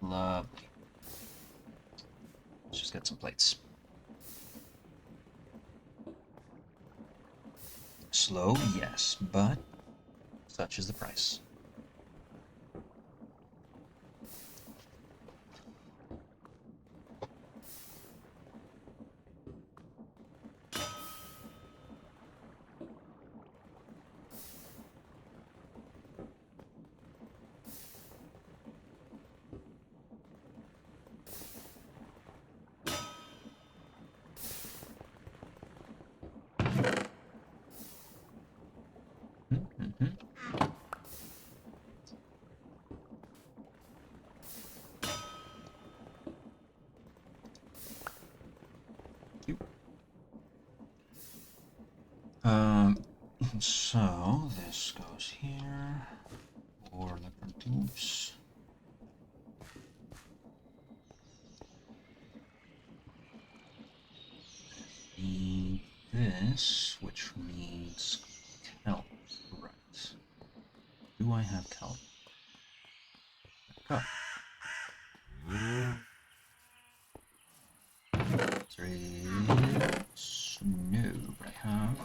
Lovely. Let's just get some plates. Slow, yes, but such is the price. So this goes here, or electron tubes. Need this, which needs kelp. Right. Do I have kelp? Cup. 3. No, but I have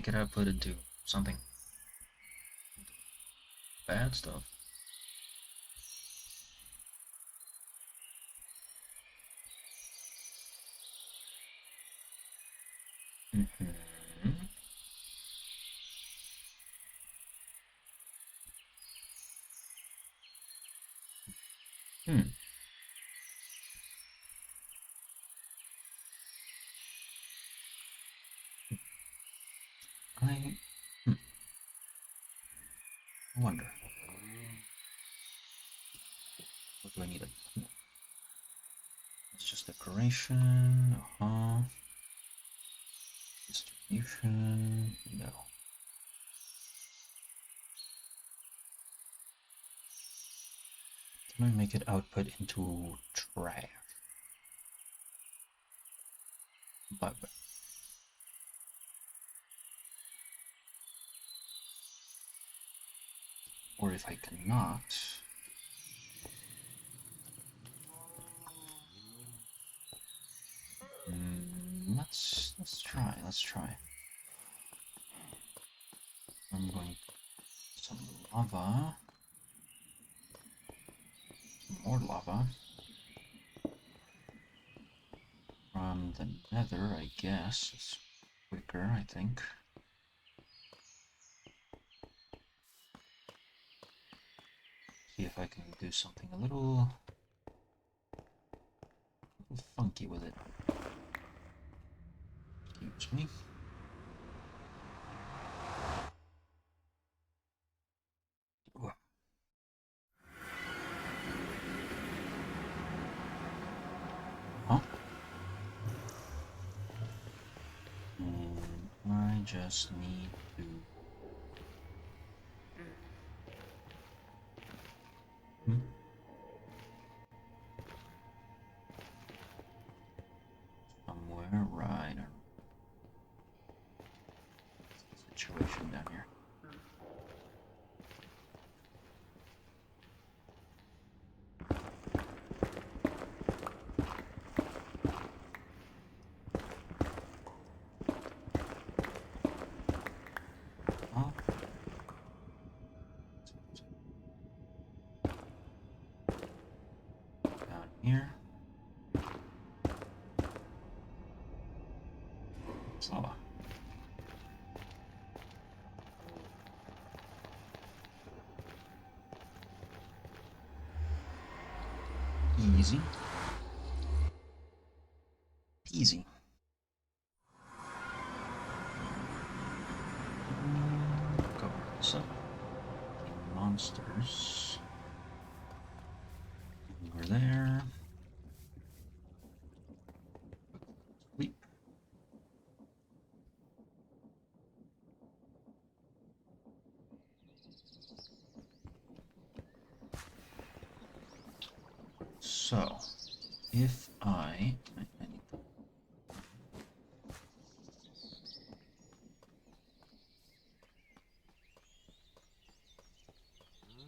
make it output into something bad stuff. Mm-hmm. Hmm. I hmm. I wonder. What do I need? It's just decoration. Distribution. No. Can I make it output into trash? But or if I cannot, let's try. Let's try. I'm going to some lava, some more lava from the Nether. I guess it's quicker. I think. See if I can do something a little funky with it. Excuse me. Huh? And I just need to. Hmm? Somewhere right. Situation down here. Oh. Down here. It's lava. Easy. Easy. Go. So, monsters. Over there. Sleep. So, if I need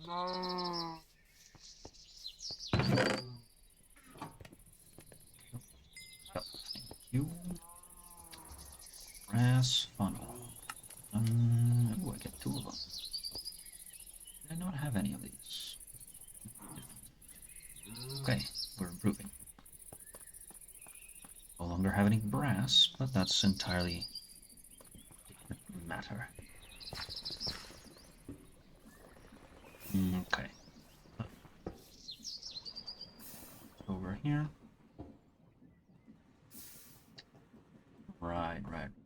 No. oh, thank you. Brass funnel. Ooh, I get 2 of them. Did I not have any of these? Okay, we're improving. No longer have any brass, but that's entirely different matter. Okay. Over here. Right.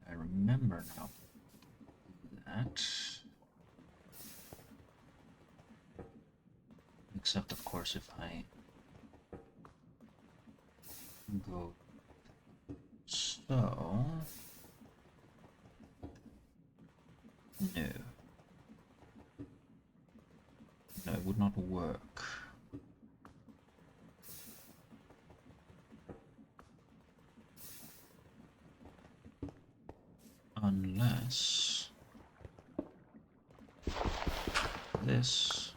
I remember now. That. Except, of course, if I go so. No. No, it would not work. Unless this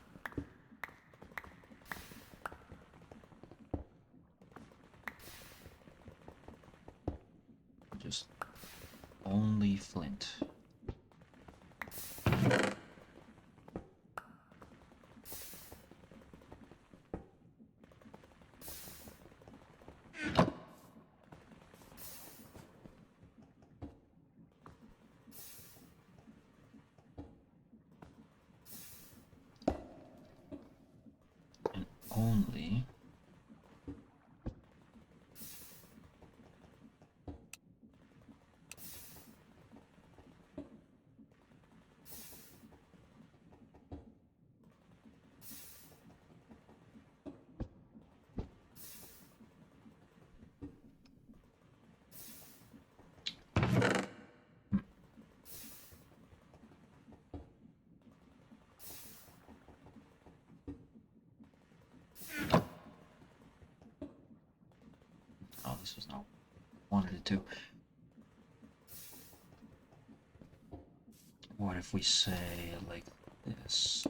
just only flint. only. Oh, this was not what I wanted it to. What if we say like this?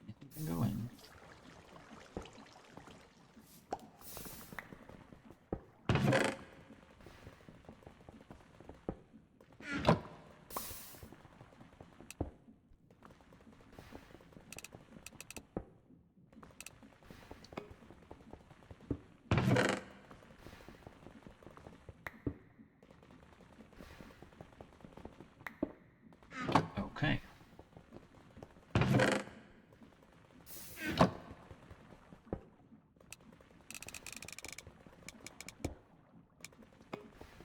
Anything can go in. Okay.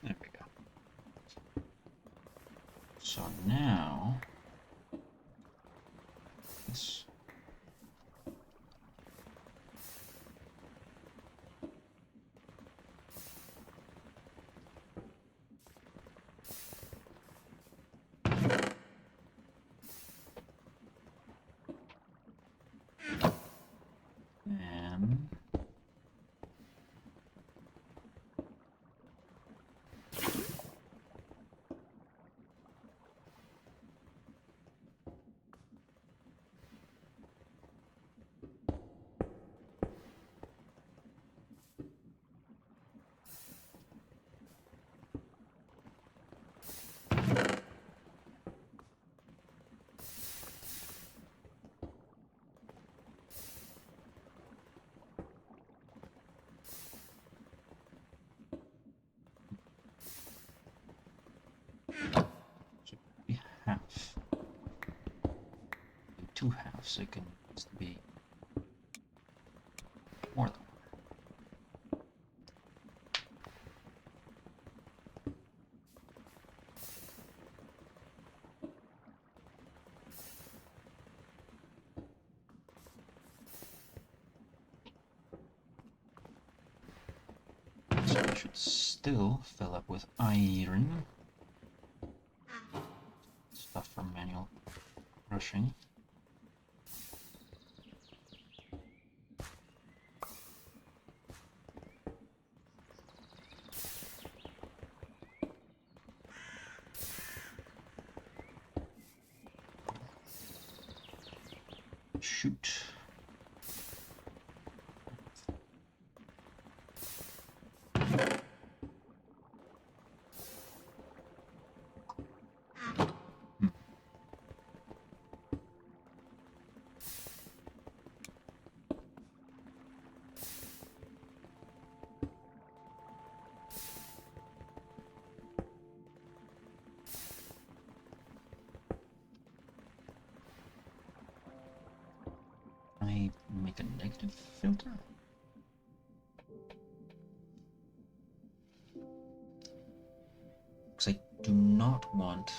There we go. So now this. And so we have two halves. It can be more than one. So we should still fill up with iron. Stuff for manual crushing. Shoot. I make a negative filter? Because I do not want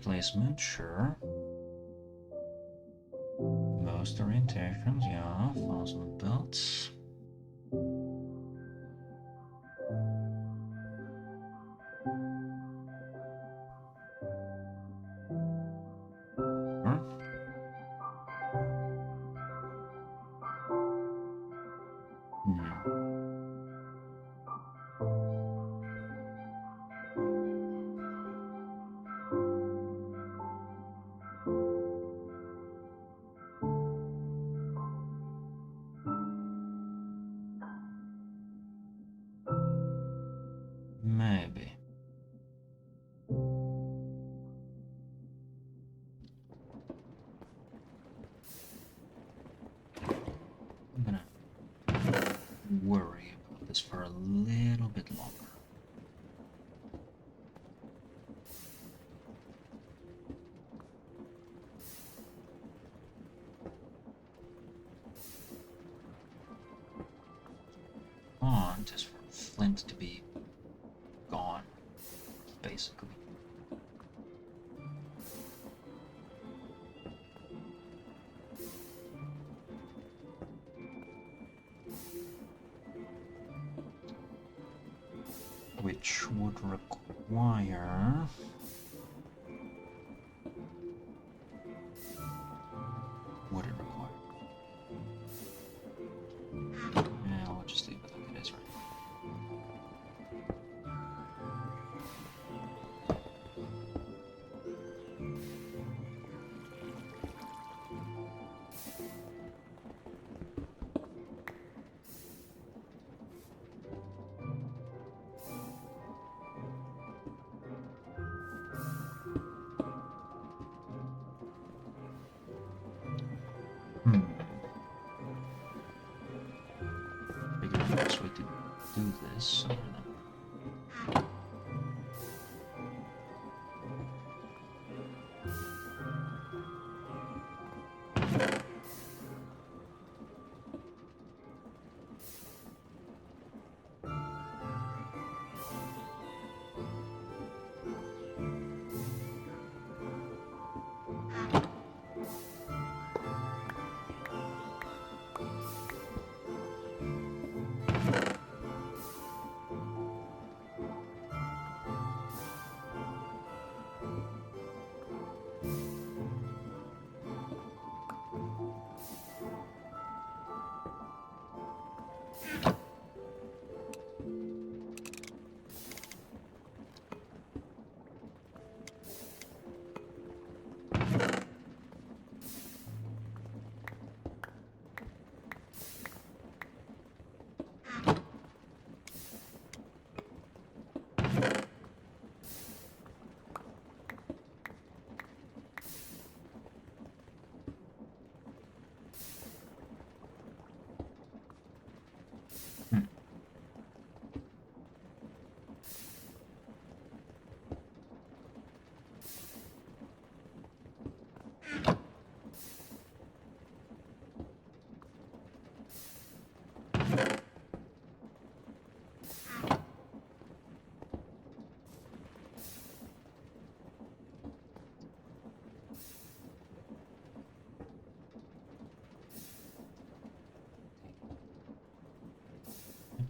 placement, sure. Most orientations, yeah. Thousand belts. Sure. Hmm. Maybe. I'm gonna worry about this for a little bit longer. Want is for Flint to be gone, basically. Which would require... Would it require? Yeah, we'll just leave it like it is right now. Figure out the best way to do this other than...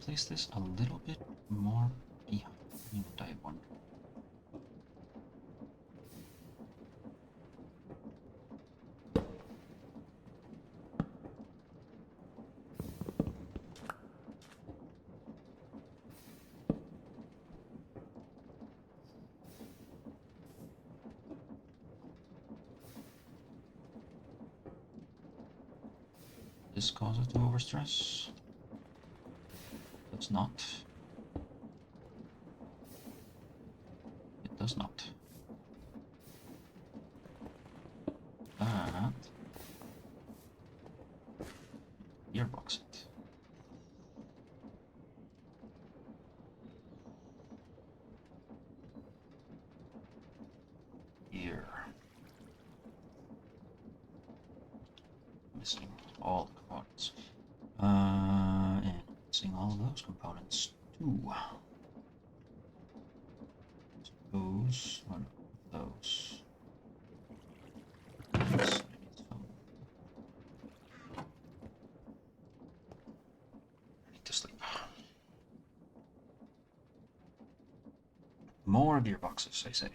Place this a little bit more behind, I wonder. This cause it to overstress? Does not. It does not. But gearbox it. Here. Missing all the components. And missing all of those components too. Those, or those. More gearboxes, I say.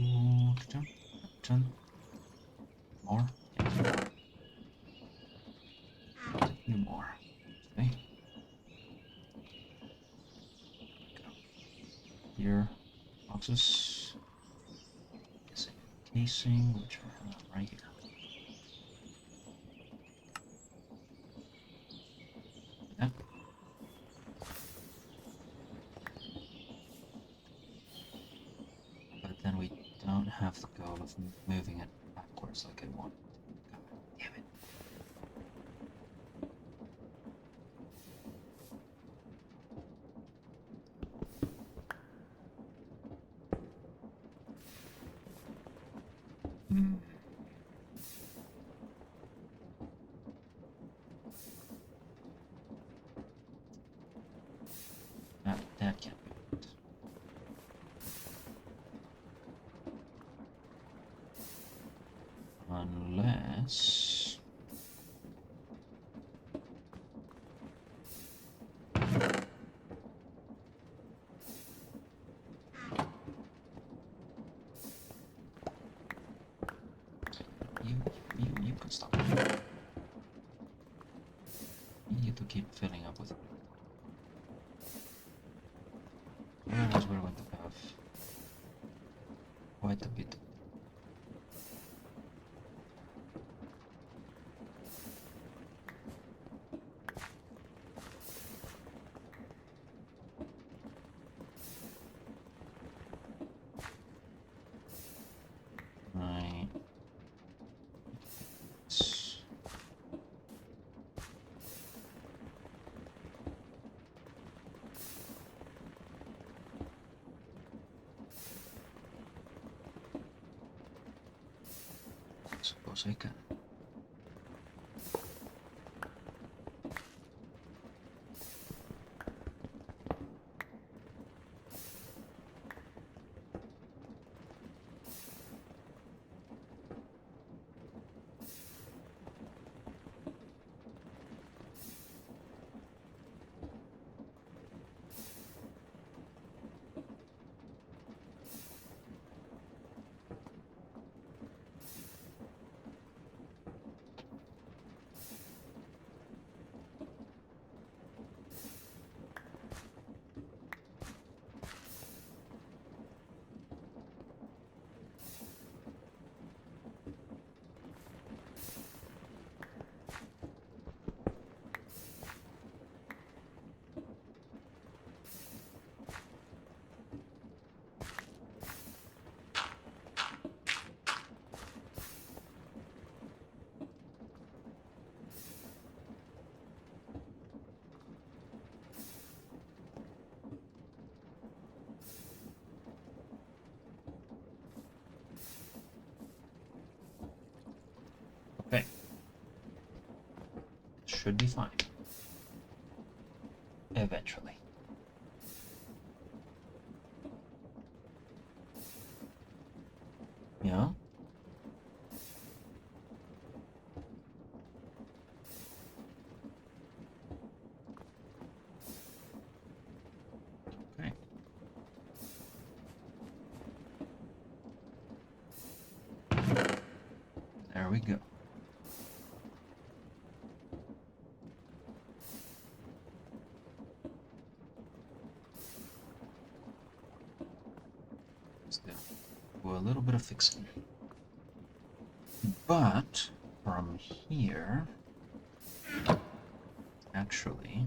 Ooh, more? Yes, more. A few more. Okay. Go. Here, boxes. Casing, which are right here. Yeah. But then we don't have the goal of moving it backwards like I want. God damn it. Hmm. That can't be it. Unless... You can stop. You need to keep filling up with it. Otherwise we're going to have quite a bit. Right. Suppose I can. Okay. Should be fine. Eventually. Yeah? Okay. There we go. Still, do a little bit of fixing. But from here, actually,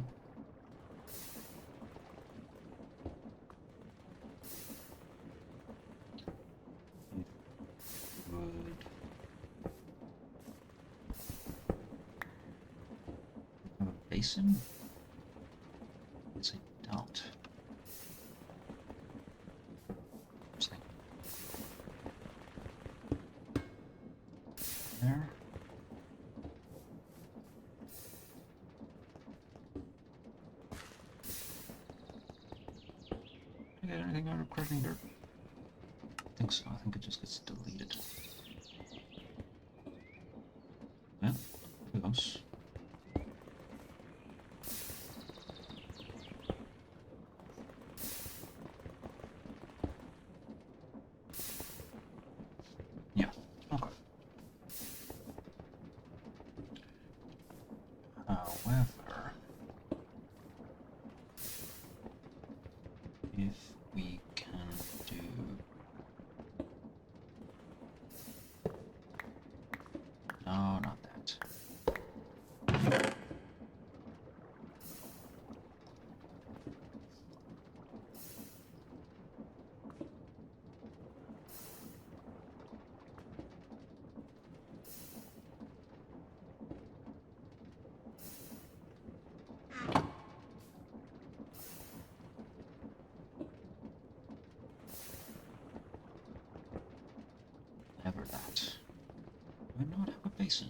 it would have a basin. Yes, I don't. Something there. Did I get anything out of cracking dirt? I think so. I think it just gets deleted. Yeah, there it goes. However, if we can do no, not that. Never that. Do I not have a basin?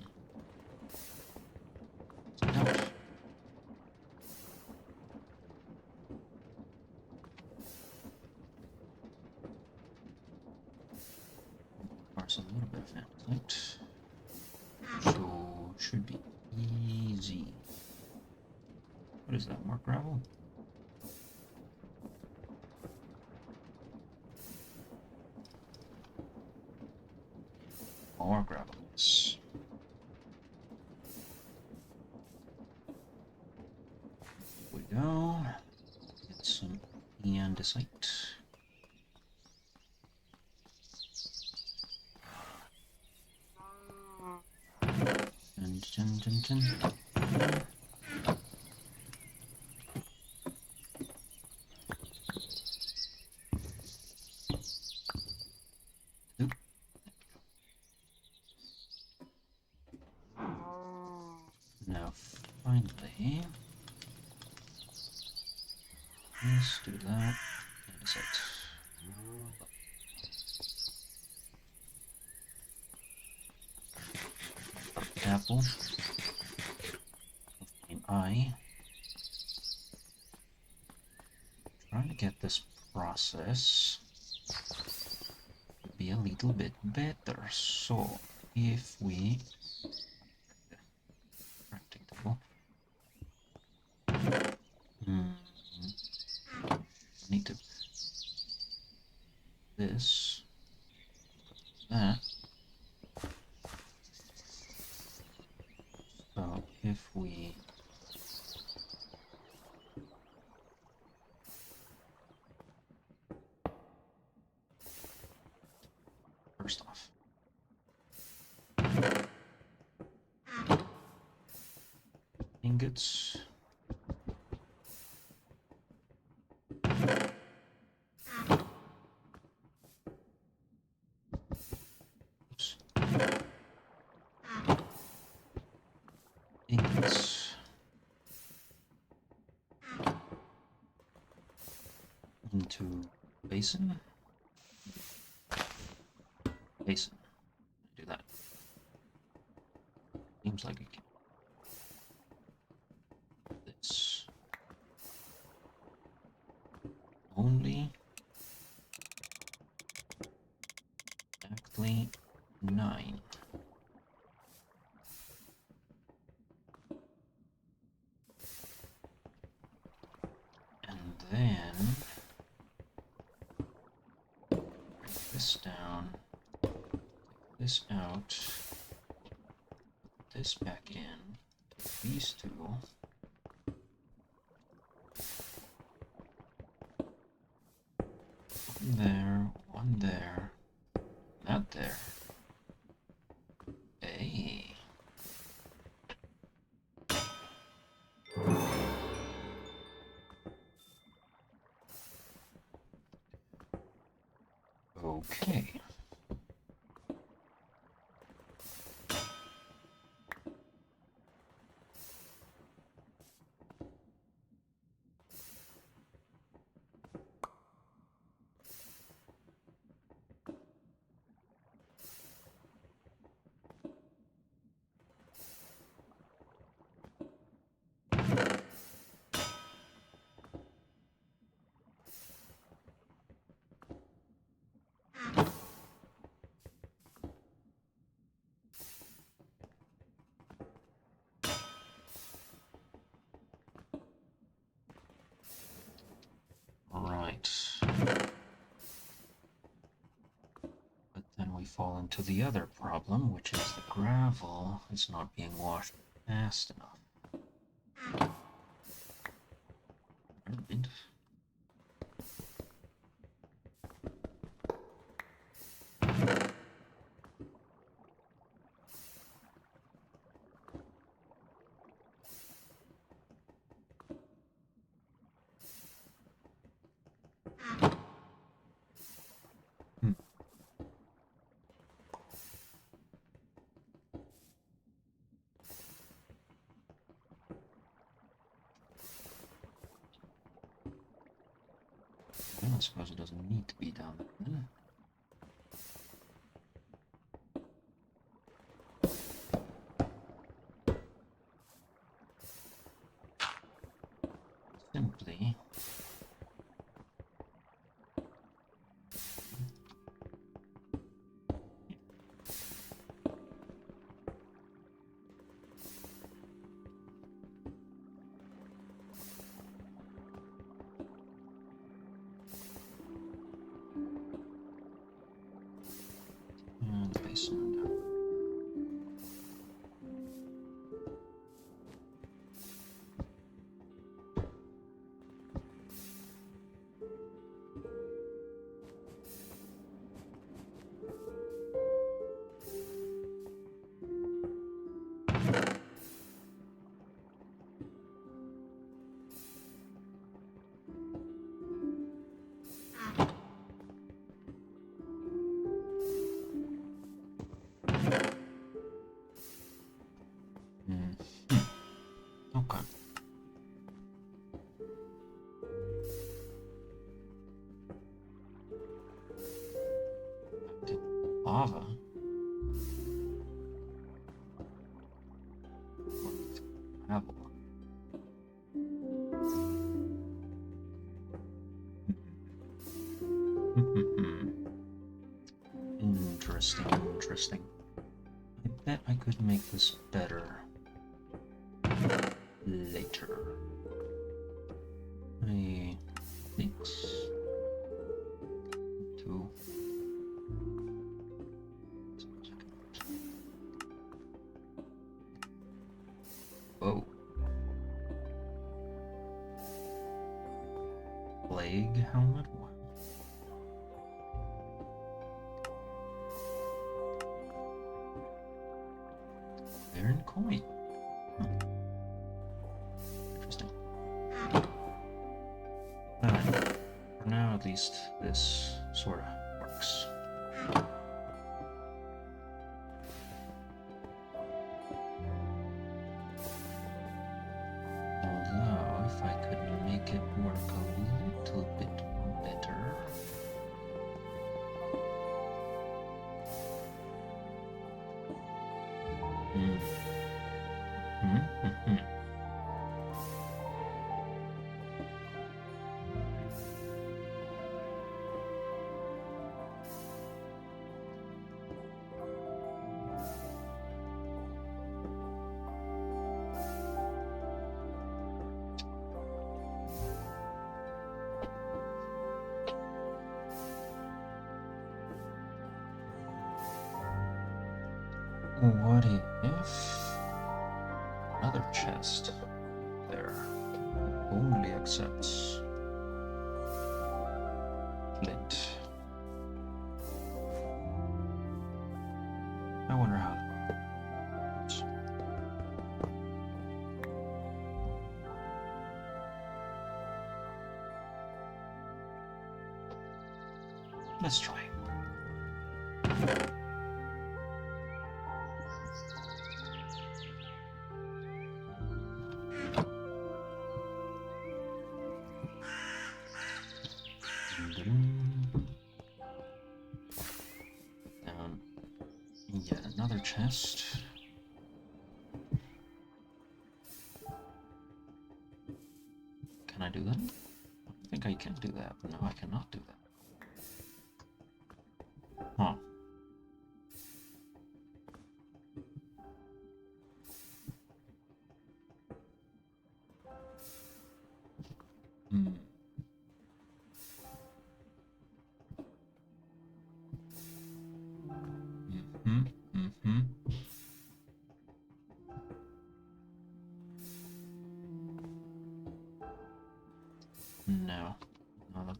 No. Requires a little bit of andesite. So should be easy. What is that? More gravel? More gravel. Yes. Here we go. Get some andesite. Dun, dun, dun, dun. Oop. Now, finally, let's do that. Andesite. Apple. Name I. Trying to get this process to be a little bit better. So if we crafting table, need to this that. So if we first off ingots, oops, ingots into basin, basin. Do that. Seems like it can. This only exactly 9. And then bring this down, take this out, put this back in, take these two, one there, not there. Hey. Okay. Right. But then we fall into the other problem, which is the gravel is not being washed fast enough. Alright. Well, I suppose it doesn't need to be down there. Simply and the basement. Hmm. Okay. Lava. Gravel. Interesting, interesting. I bet I could make this better later. I think two. Whoa. Plague helmet? What? Iron coin. Huh. Interesting. Alright. For now, at least, this sort of works. Although, if I could make it work a little bit better. What if another chest there only accepts flint? I wonder how that works. Let's try. Yet another chest. Can I do that? I think I can do that, but no, I cannot do that. Huh. Hmm.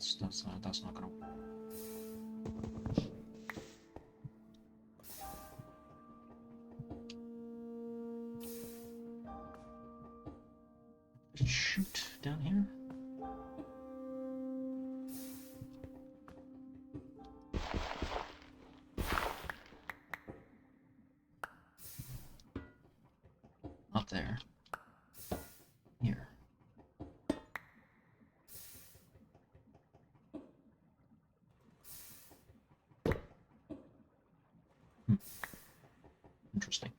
That's not gonna work. Shoot down here. Not there. Here. Interesting.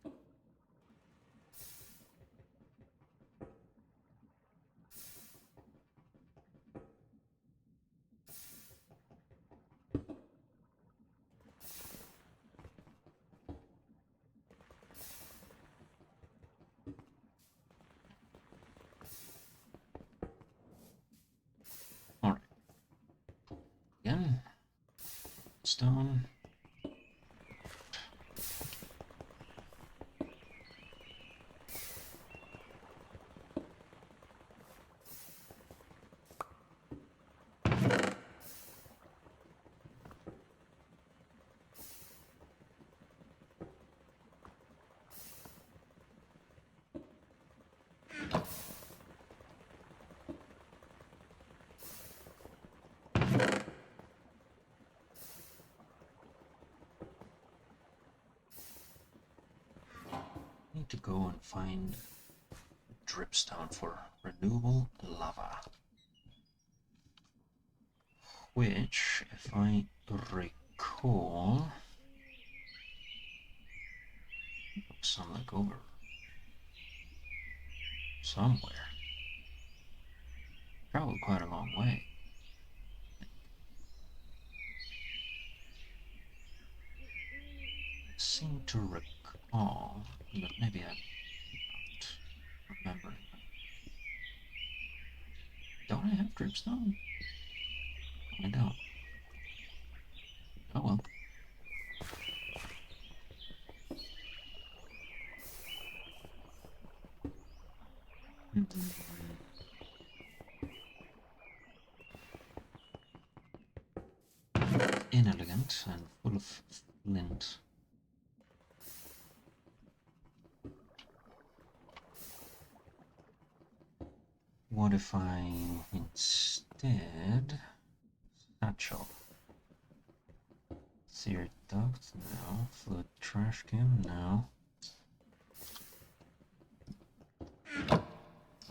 Alright. Again. Stone. Need to go and find dripstone for renewable lava. Which, if I recall, some like over somewhere. Traveled quite a long way. I seem to recall, but maybe I'm not remembering. Don't I have dripstone? I don't. Oh well. Inelegant and full of flint. What if I instead satchel? Seared duct? No. Fluid trash can? No.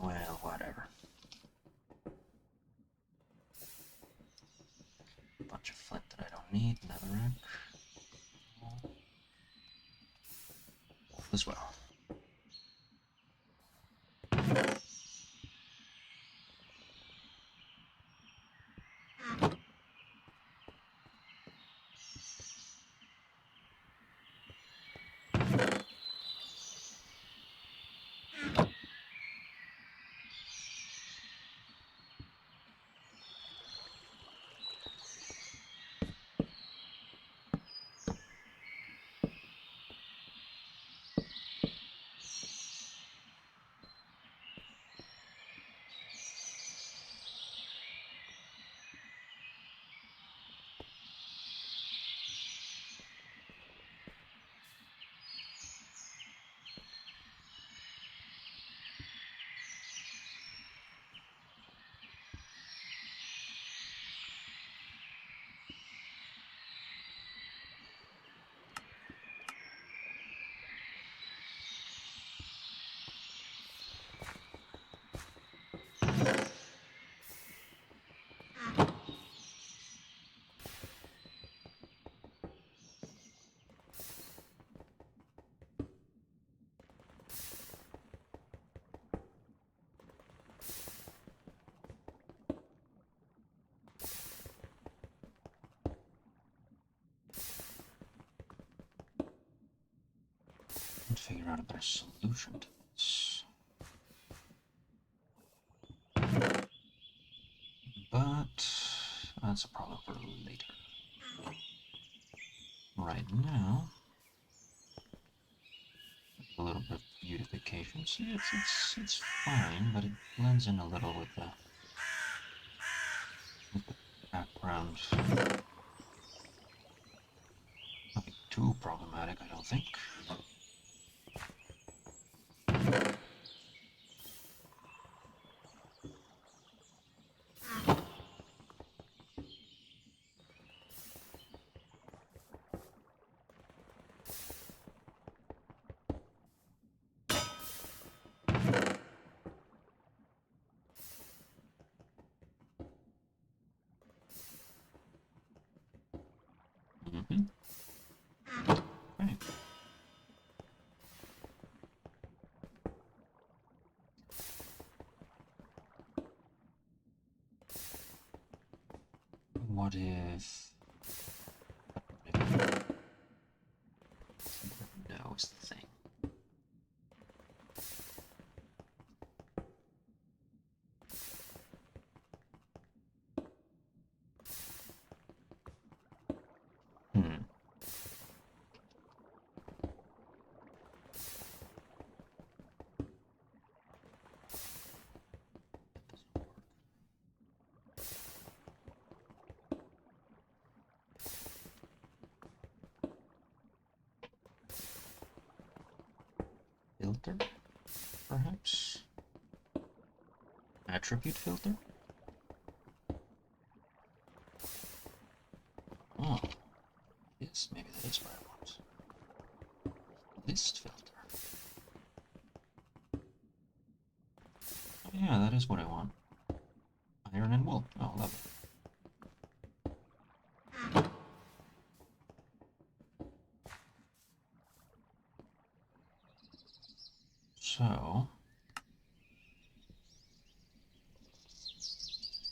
Well, whatever. Bunch of flint that I don't need. Netherrack. As well. And figure out a better solution to this. But that's a problem for later. Right now, a little bit of beautification. See, it's fine, but it blends in a little with the around. Nothing too problematic, I don't think. Mm-hmm. Right. What if... No, is the thing. Hmm. Filter, perhaps? Attribute filter? Oh, yes, maybe that is what I want. List filter. Oh, yeah, that is what I want. Iron and wool. Oh, lovely. So...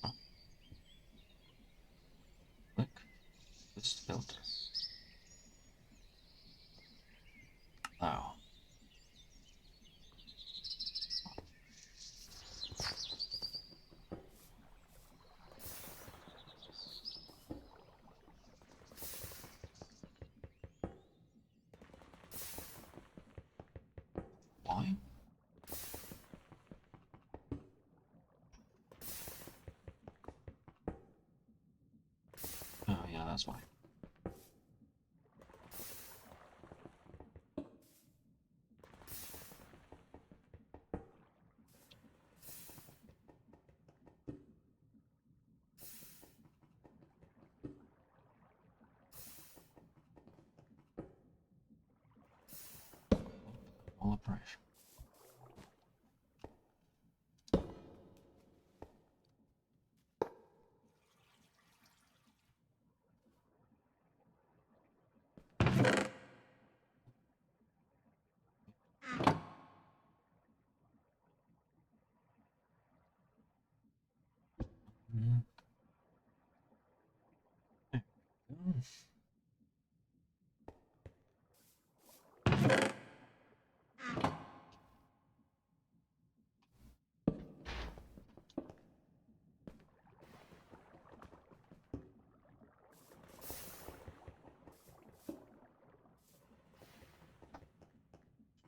oh, click list filter. Wow. Why? Oh, yeah, that's why. All operation. Mm. There we go.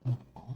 Oh.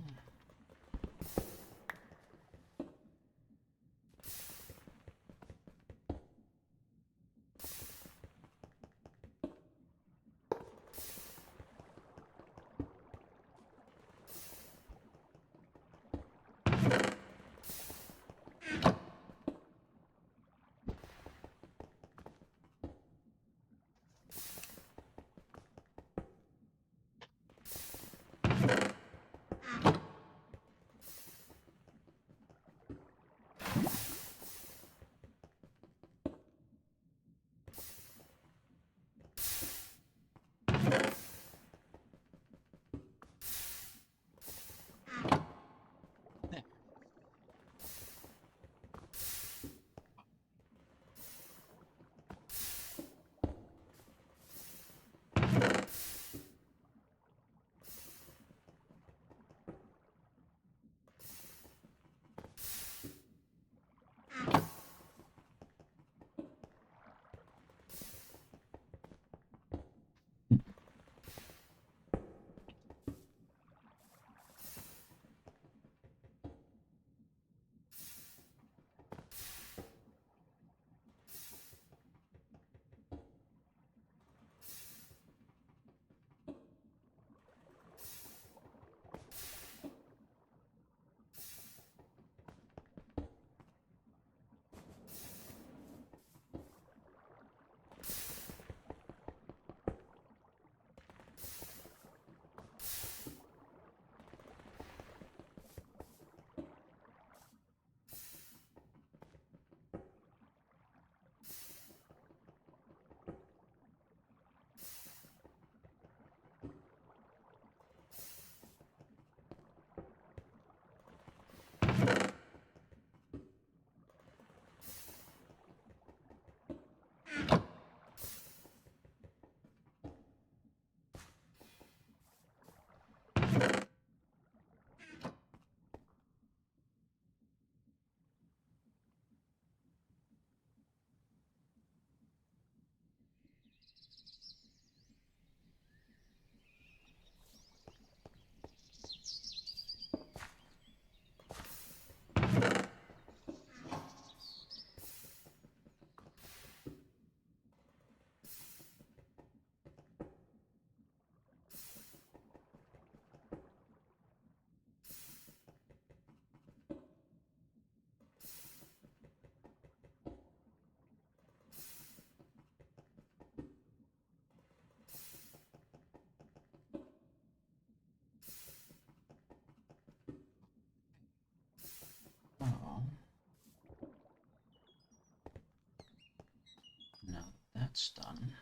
now that's done.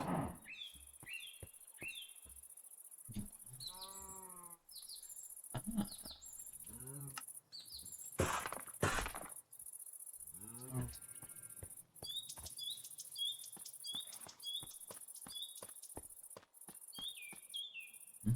Ah. Hmm.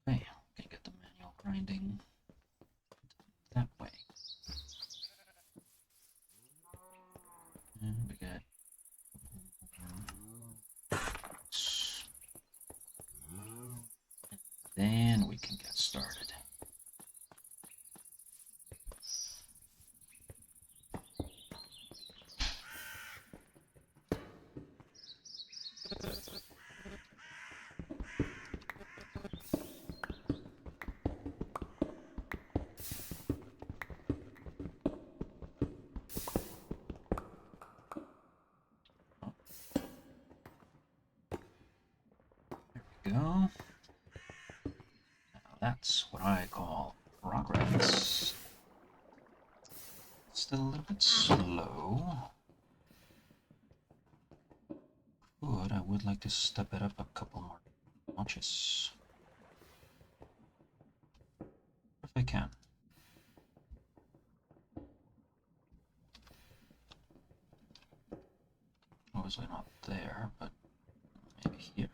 Okay, can get the manual grinding that way. And we get then we can get started. Go. Now that's what I call progress. Still a little bit slow. But I would like to step it up a couple more notches. If I can. Obviously not there, but maybe here.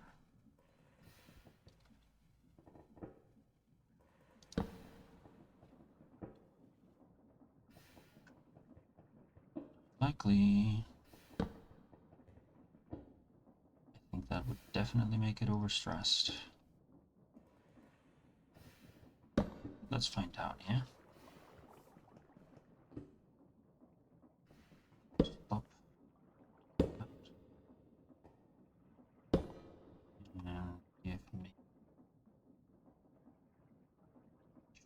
Likely. I think that would definitely make it overstressed. Let's find out, yeah? Stop. And give me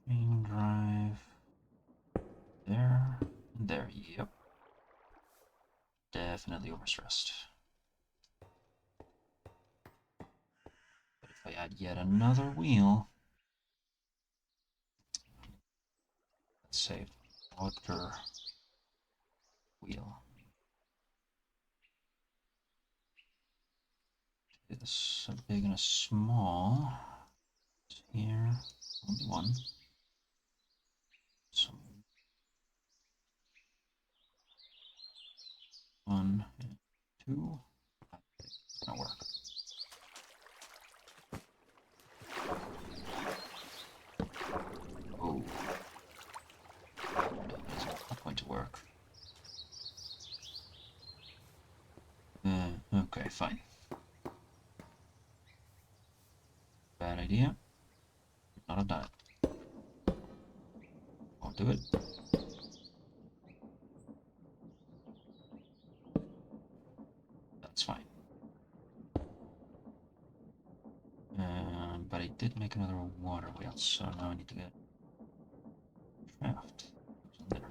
chain drive. There. And there, yep. Definitely overstressed. But if I add yet another wheel, let's say water wheel. It's a big and a small. Here, only one. So 1 and 2. It's gonna work. Oh, it's not going to work. Okay, fine. Bad idea. Not have done it. Won't do it. That's fine. But I did make another water wheel, so now I need to get shaft. There.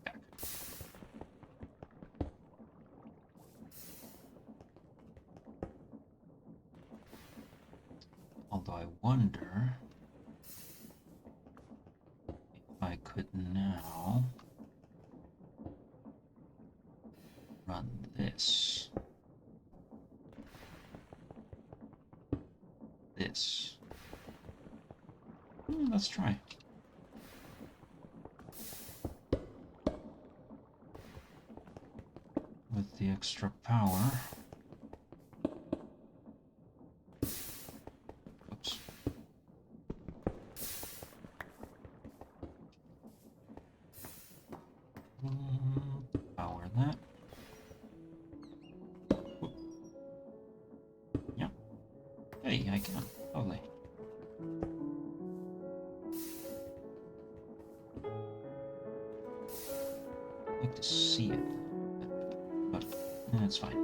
Back. Although I wonder if I could now run this. This. Let's try. With the extra power. Oops. Power that. Whoop. Yeah. Hey, I can. Lovely. I like to see it, but it's fine.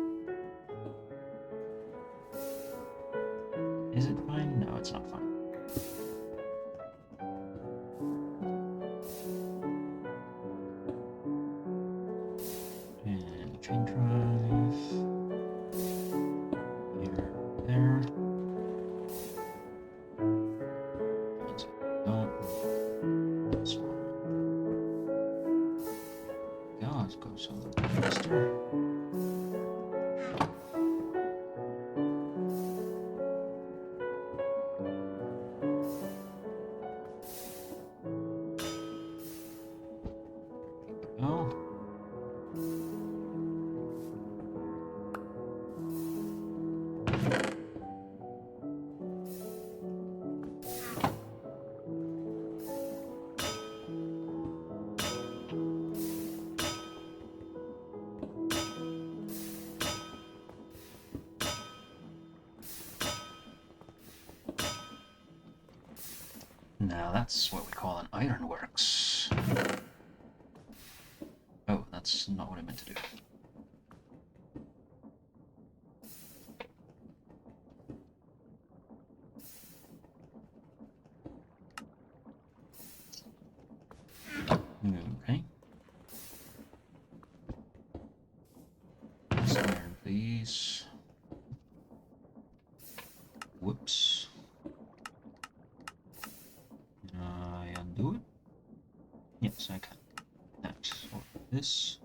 Is it fine? No, it's not fine. And chain drive. Here, there. Oh, this one. God, go so faster. Oh. Now that's what we call an ironworks. Oh, that's not what I meant to do. Okay. Let's iron these. Whoops. I undo it? Yes, I can. That. Or this.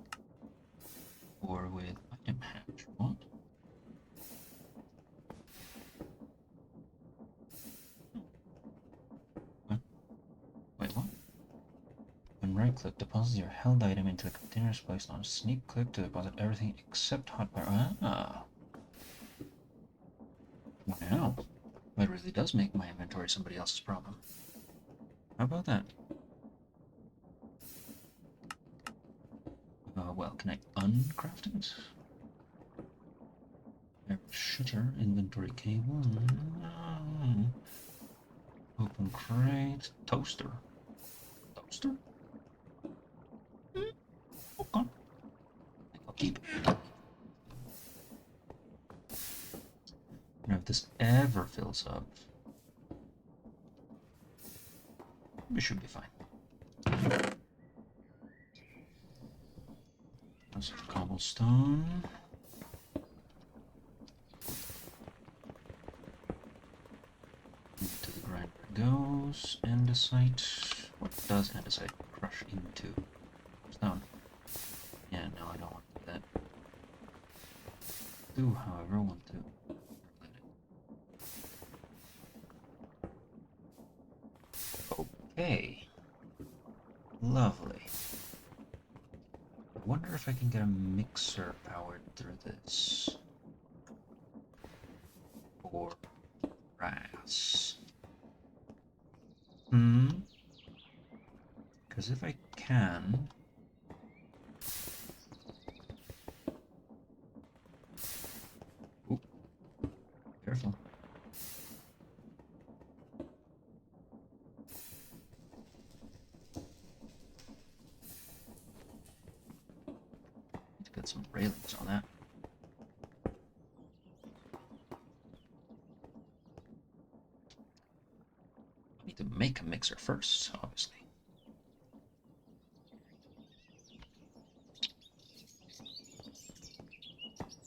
Or with item hatch. What? What? Wait, what? When right-click, deposit your held item into the containers placed on a sneak click to deposit everything except hotbar. Ah. Wow. That really does make my inventory somebody else's problem. How about that? Well, can I uncraft it? Shutter, inventory cable. Open crate. Toaster. Toaster? Okay. I'll keep it. Now, if this ever fills up, we should be fine. That's cobblestone. Into the grinder goes. Andesite. What does andesite crush into? Stone. Yeah, no, I don't want to do that. Do, however, want to. Okay. Lovely. I wonder if I can get a mixer powered through this. Or brass. Because if I can... Oop. Careful. Need to get some railings on that. I need to make a mixer first, obviously.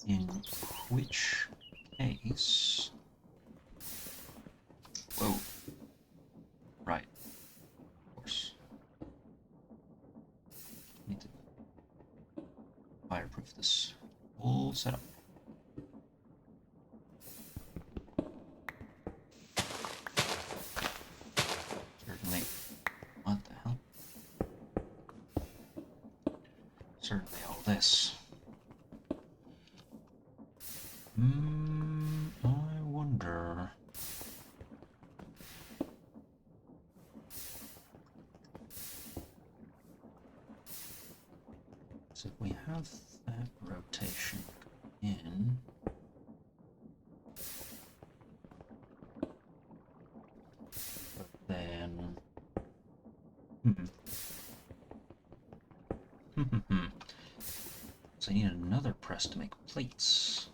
In which case... fireproof this whole setup. Certainly. What the hell? Certainly all this. I wonder. So if we have that rotation in, but then, so I need another press to make plates.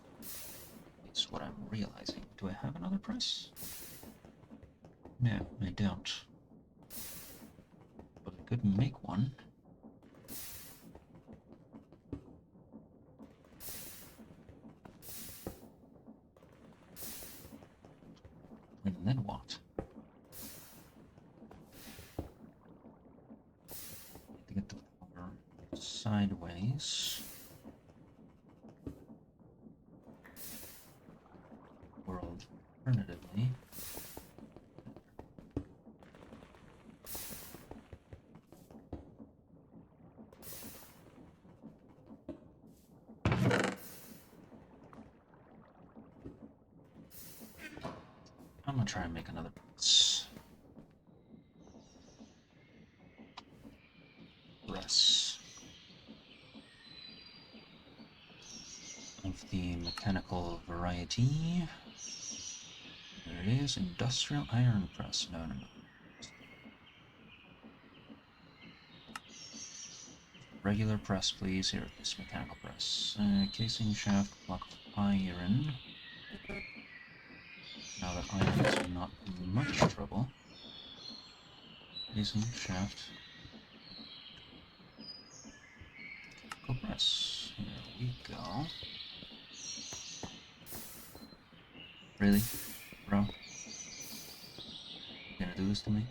It's what I'm realizing. Do I have another press? No, I don't. But I could make one. And then what? To get the power sideways. Or alternatively, I'm gonna try and make another press. Of the mechanical variety. There it is, industrial iron press. No. Regular press, please. Here it is, mechanical press. Casing shaft, block of iron. Now that iron is in not much trouble. Casing shaft. Mechanical press. Here we go. Really? Bro? You gonna do this to me?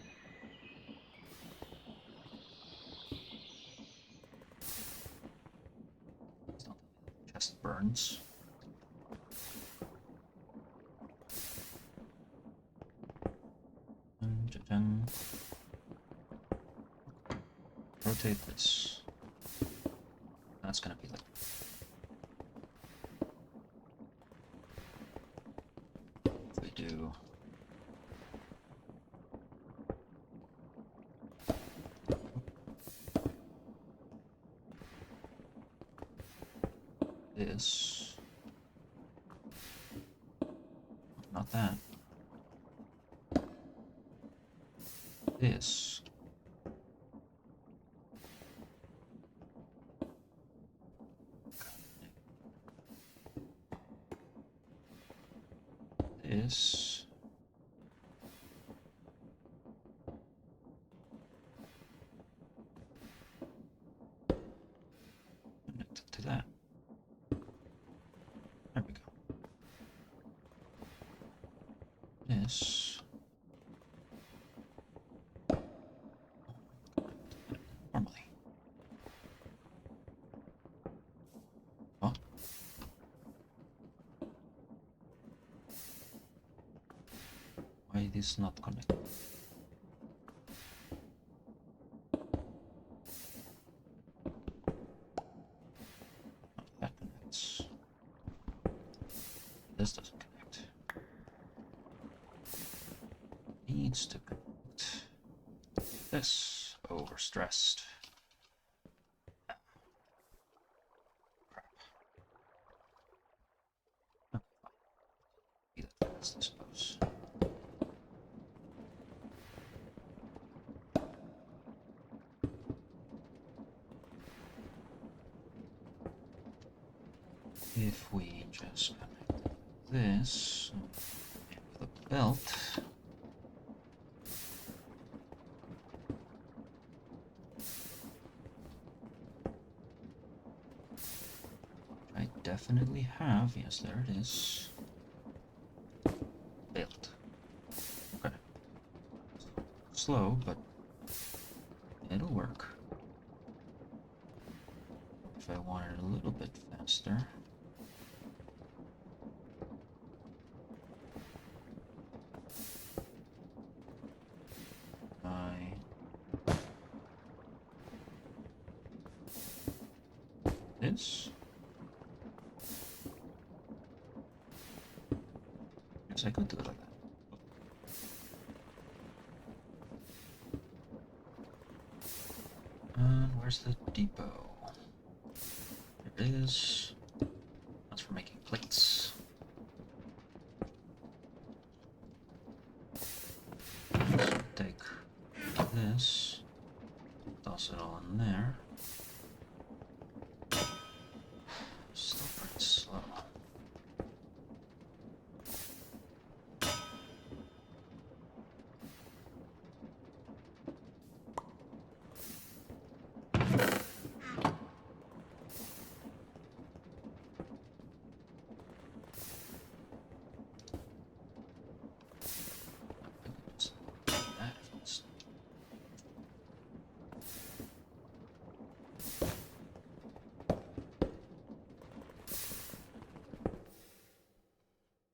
Chest burns. Rotate this. That's gonna be like. If we do. This. Not that. This. This. Connected to that. There we go. This. Normally. Oh. Why this not connected? That connects. This doesn't connect. Needs to connect. This. Overstressed. Crap. Oh, be that fast, I suppose. If we just connect this with a belt, I definitely have. Yes, there it is. Belt. Okay. Slow, but it'll work. If I wanted fired a little bit faster. This. Yes, I could do it like that. And where's the depot? There it is. That's for making plates. So take this, toss it all in there. Still pretty slow.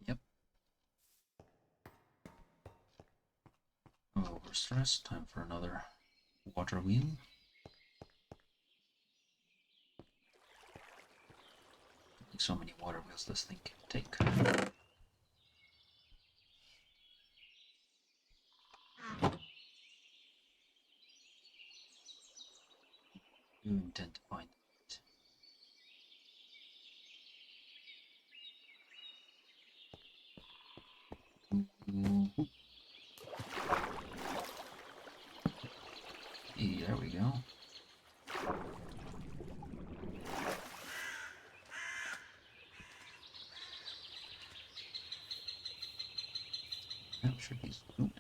Yep. Overstressed. Time for another water wheel. So many water wheels this thing can take. You intend to find it. There we go. That should be good.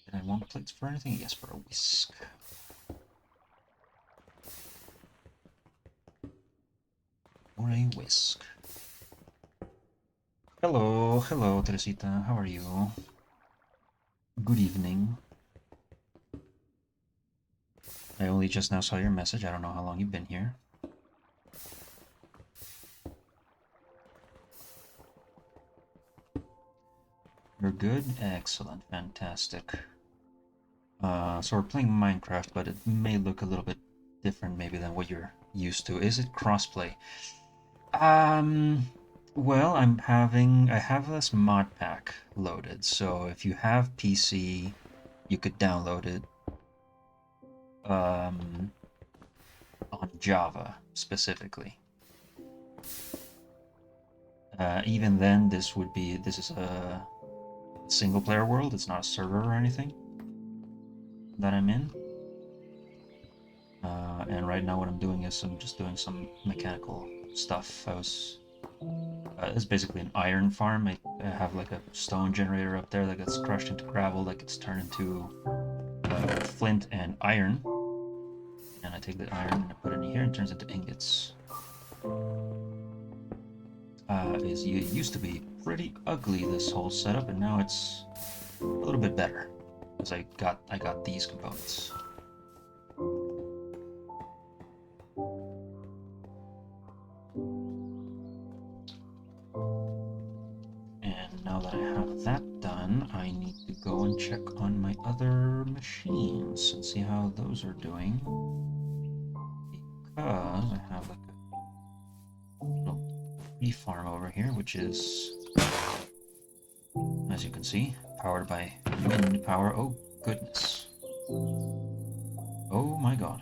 Did I want plates for anything? Yes, for a whisk. For a whisk. Hello, hello, Teresita. How are you? Good evening. I only just now saw your message. I don't know how long you've been here. You're good? Excellent. Fantastic. So we're playing Minecraft, but it may look a little bit different maybe than what you're used to. Is it crossplay? Well, I have this mod pack loaded, so if you have PC, you could download it on Java specifically. Even then, this is a single player world. It's not a server or anything that I'm in. And right now what I'm doing is I'm just doing some mechanical stuff. It's basically an iron farm. I have like a stone generator up there that gets crushed into gravel, that gets turned into flint and iron. And I take the iron and I put it in here and it turns into ingots. It used to be pretty ugly, this whole setup, and now it's a little bit better because I got these components. And now that I have that done, I need to go and check on my other machines and see how those are doing. Because I have like a little bee farm over here, which is, as you can see, powered by wind power. Oh goodness. Oh my god.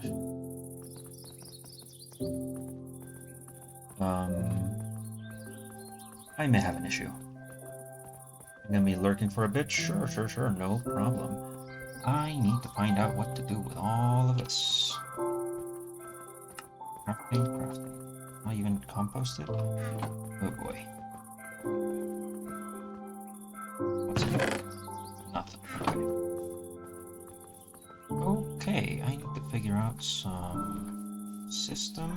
I may have an issue. I'm gonna be lurking for a bit? Sure, no problem. I need to find out what to do with all of this. Crafting. Not even compost it? Oh boy. What's in it? Nothing. Okay, I need to figure out some system.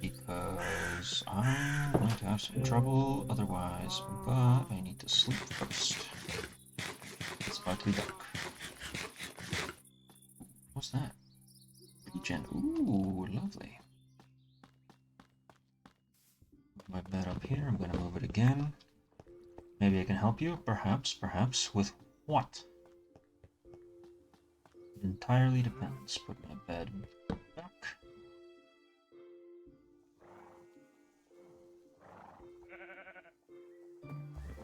Because I'm going to have some trouble otherwise, but I need to sleep first. It's about to be dark. What's that? Regen. Ooh, lovely. Put my bed up here. I'm gonna move it again. Maybe I can help you? Perhaps. With what? It entirely depends. Put my bed back.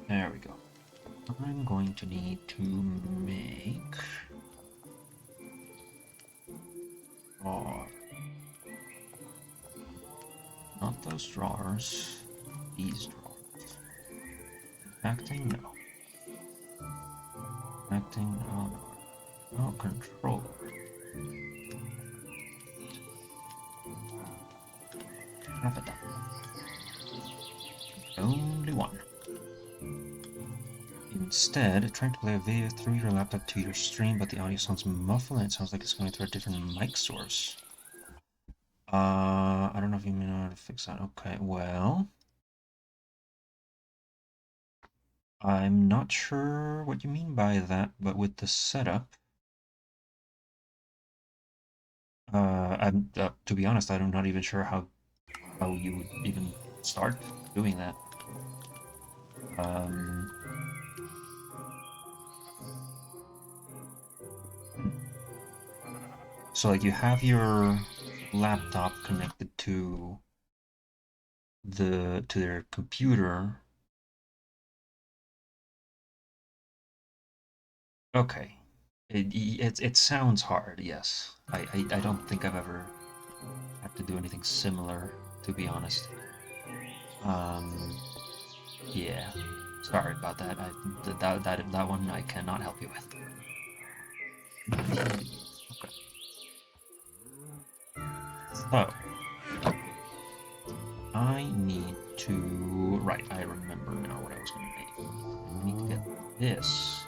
There we go. I'm going to need to make... drawer. Not those drawers. These drawers. Acting? No. Acting? No. No, control. Half a done. Only one. Instead, trying to play a video through your laptop to your stream, but the audio sounds muffled and it sounds like it's going through a different mic source. I don't know if you know how to fix that. Okay, well... I'm not sure what you mean by that, but with the setup... to be honest, I'm not even sure how you would even start doing that. So like you have your laptop connected to their computer. Okay. It sounds hard, yes. I don't think I've ever had to do anything similar, to be honest. Yeah. Sorry about that. That one I cannot help you with. Okay. So I need to... Right, I remember now what I was going to make. I need to get this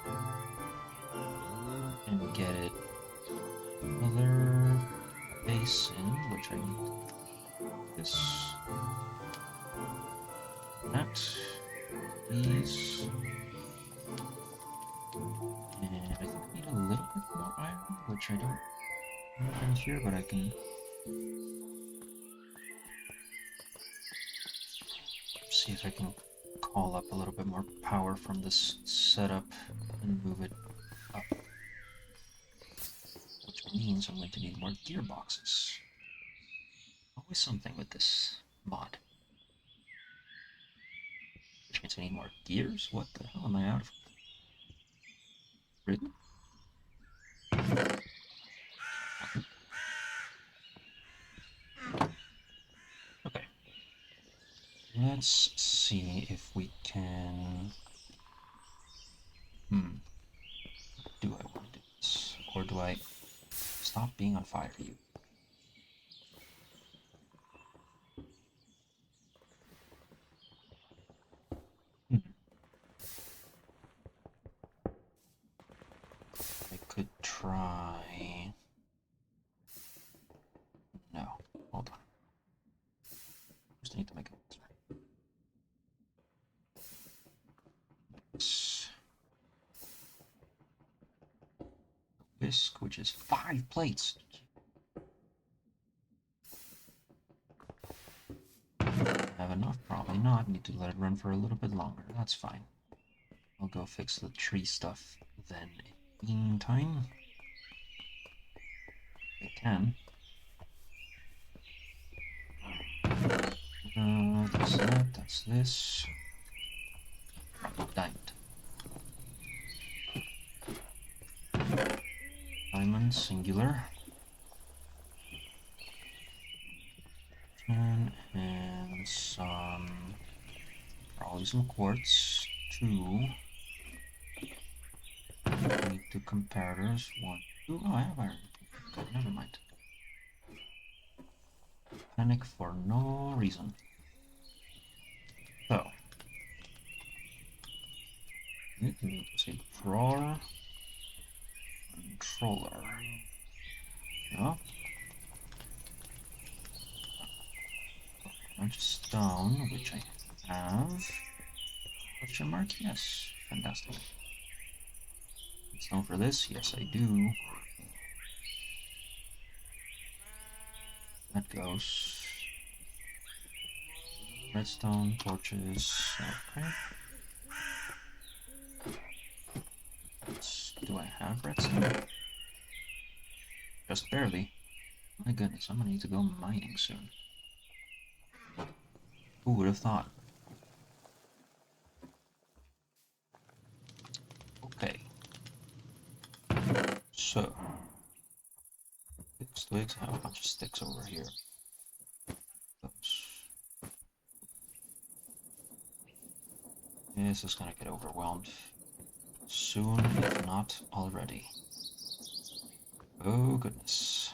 and get it other basin, which I need this, that, these, and I think I need a little bit more iron, which I don't have in here, but I can see if I can call up a little bit more power from this setup and move it up. Which means I'm going to need more gearboxes. Always something with this mod. Which means I need more gears? What the hell am I out of? Really? Okay. Let's see if we can... Do I want to do this? Or do I stop being on fire, you? I could try... No, hold on. Just need to make it. Whisk, which is 5 plates. Have enough? Probably not. Need to let it run for a little bit longer. That's fine. I'll go fix the tree stuff then. In the meantime, I can. That's that. That's this. Diamond. Diamond, singular. And some... probably some quartz. 2. I need 2 comparators. 1, 2. Oh, I have iron. Okay, never mind. Panic for no reason. So. We need to say drawer. Controller. No. Bunch of stone, which I have... Question mark? Yes. Fantastic. Stone for this? Yes, I do. That goes. Redstone, torches. Okay. Do I have redstone? Just barely. My goodness, I'm gonna need to go mining soon. Who would have thought? Okay. So. Twigs. I have a bunch of sticks over here. Oops. This is gonna get overwhelmed soon, if not already. Oh goodness.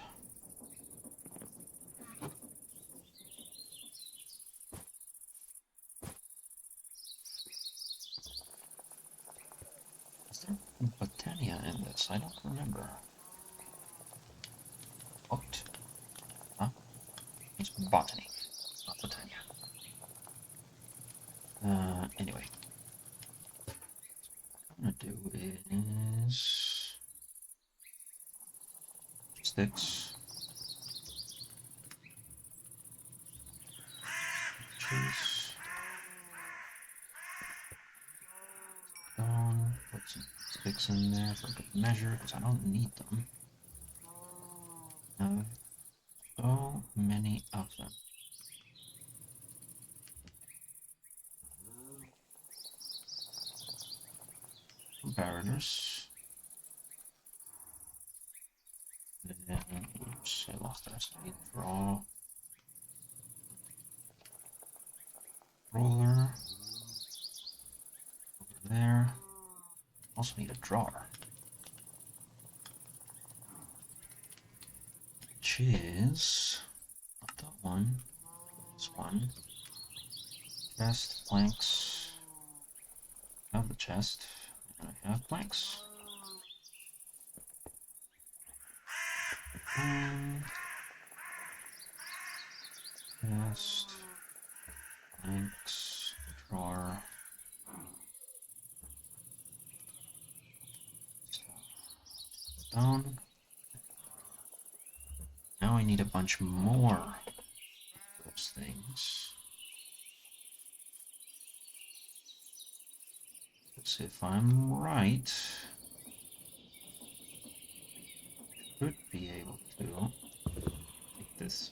Is there Botania in this? I don't remember. What? Huh? It's botany, not Botania. Anyway. What I'm gonna do is... sticks. Cheese. Stone. Put some sticks in there for good measure, because I don't need them. I have so many of them. Comparators. And, oops, I lost the recipe. Draw. Roller. Over there. Also need a drawer. Which is... not that one. This one. Chest, planks. I have the chest. And I have planks. Chest. Planks. Drawer. Down. Now I need a bunch more of those things. Let's see if I'm right. Should be able to take this.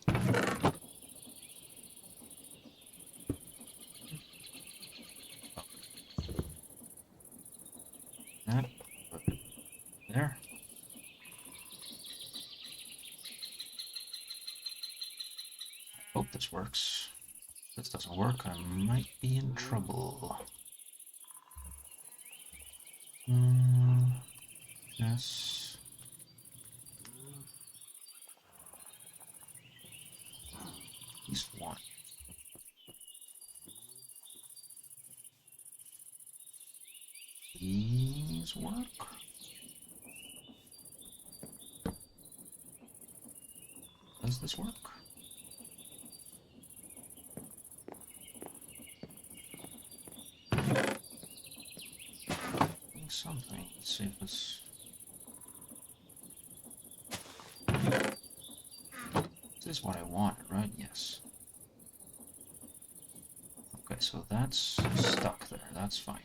That. Put it there. Hope this works. If this doesn't work, I might be in trouble. Yes. At least one. These work? Does this work? Something. Let's see if this... this is what I wanted, right? Yes. Okay, so that's stuck there. That's fine.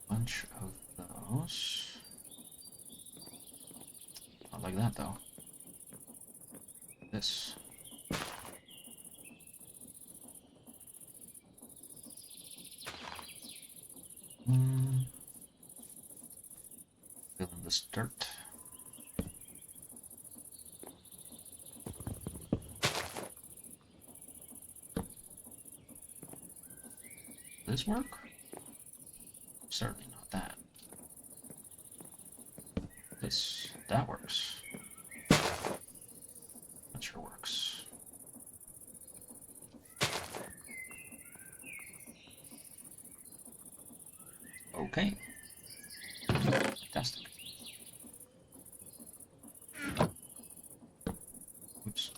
Bunch of those. Not like that, though. This. Fill in this dirt. This work? Certainly not that. This, that works. That sure works. Okay. Fantastic. Oops.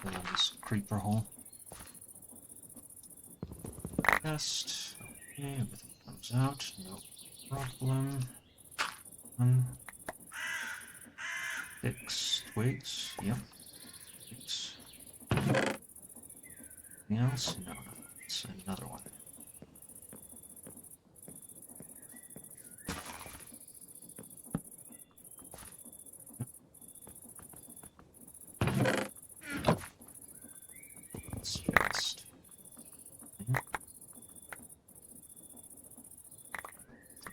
fill in this creeper hole. Test. Okay, everything comes out. No problem. Fix twigs. Yep. Fix. Anything else? No, no. It's another one. It's fixed.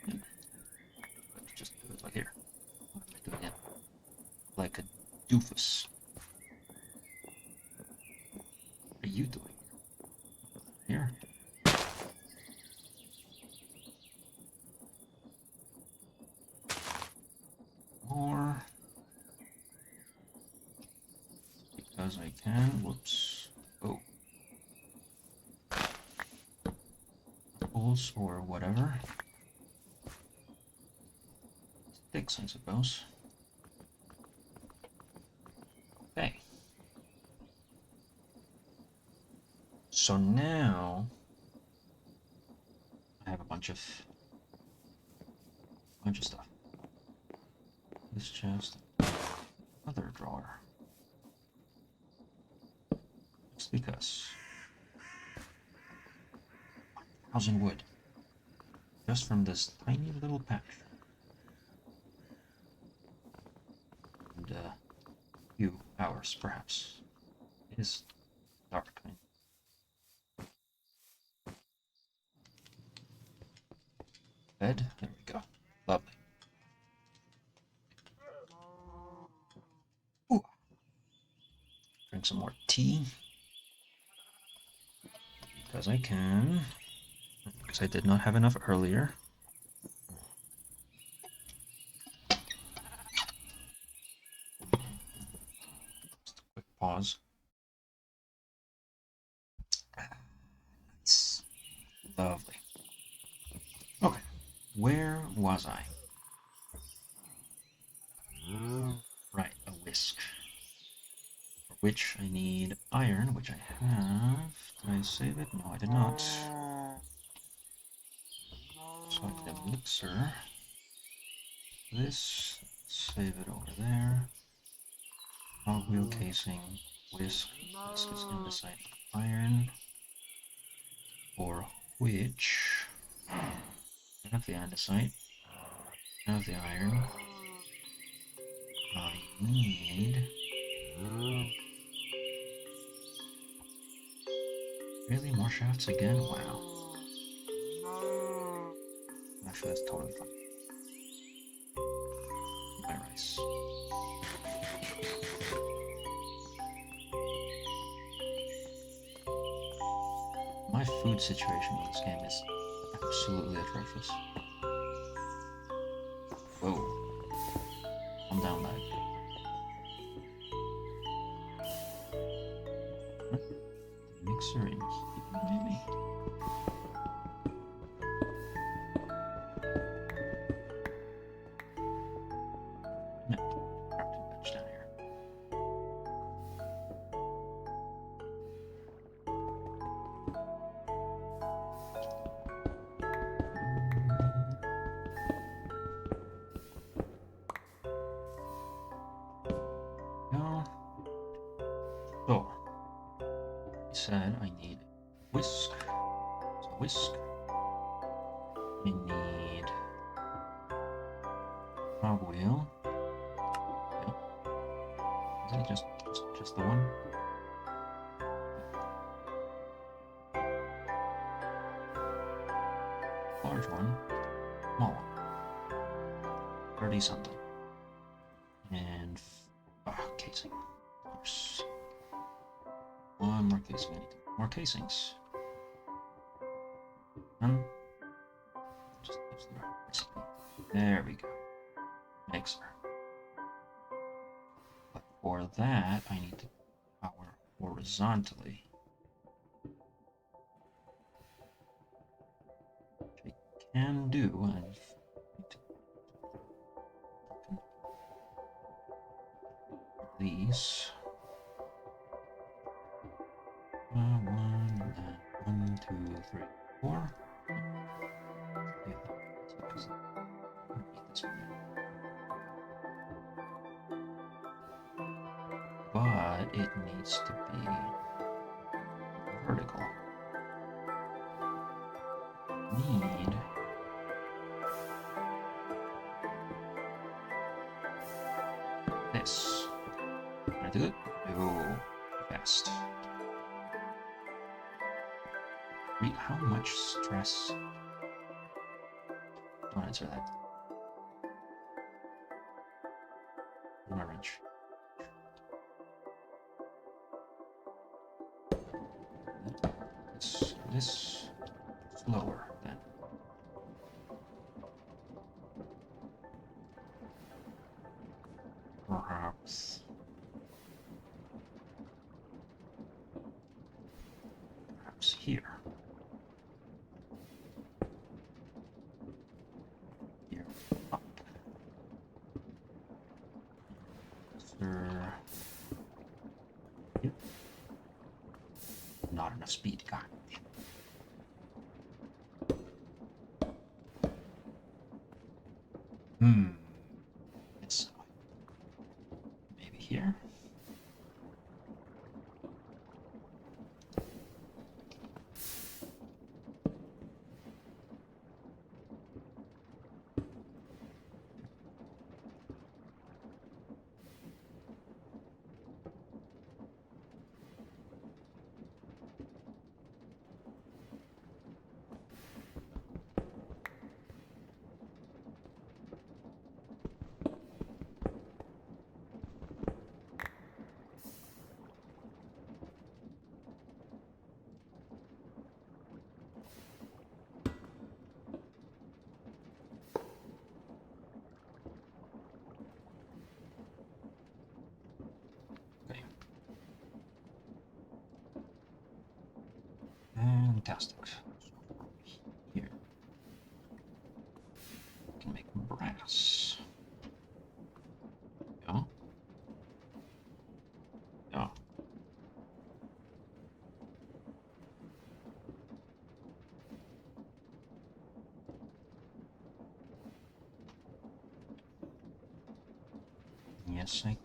Okay. Let's just do it like here. What am I doing it? Like a doofus. What are you doing here? More. Because I can. Whoops. Oh. Apples or whatever. Sticks, I suppose. Okay. So now I have a bunch of stuff. This chest, another drawer. Just because. 1,000 wood. Just from this tiny little patch. And a few hours, perhaps. It is dark. Bed. There we go. Lovely. Ooh. Drink some more tea. Because I can. Because I did not have enough earlier. Just a quick pause. Nice. Lovely. Okay. Where was I? Right, a whisk. For which I need iron, which I have. Did I save it? No, I did not. So I need a mixer. This, save it over there. Cogwheel casing, whisk. Whisk is andesite iron. For which I have the andesite. I have the iron. I need. Really? More shafts again? Wow. Actually, that's totally fine. My rice. My food situation in this game is absolutely atrocious. Whoa. Calm down, lad. The mixer in here, maybe? No. Crafting bench down here. No. So, he said I need whisk. So whisk. I need cogwheel. Yep. Is it just the one? Large one, small one. 30 something. And casing. Of course. One more casing. I need more casings. Just use the right recipe. There we go. Mixer. But for that, I need to power horizontally. Which I can do. These. One, and then 1, 2, 3, 4. Leave that because I don't need this one anymore. But it needs to be vertical. Need this. Can I do it? No. Fast. Wait, how much stress? Don't answer that. My wrench. Let's do this slower then. Perhaps here. Here up. Sir. Yep. Not enough speed. God damn. It's maybe here. Fantastic. Here. We can make brass. Yeah. Yeah. Yes, I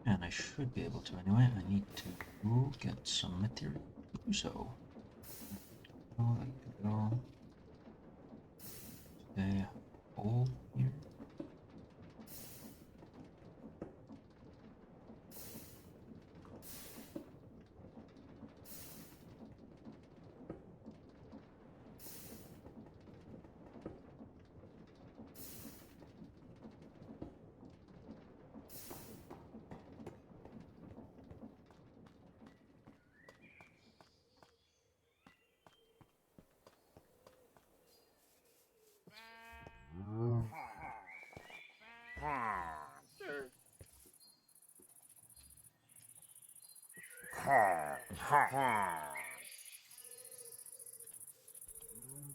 can. I should be able to anyway. I need to get some material to do so. Oh, there you go. Stay hole here.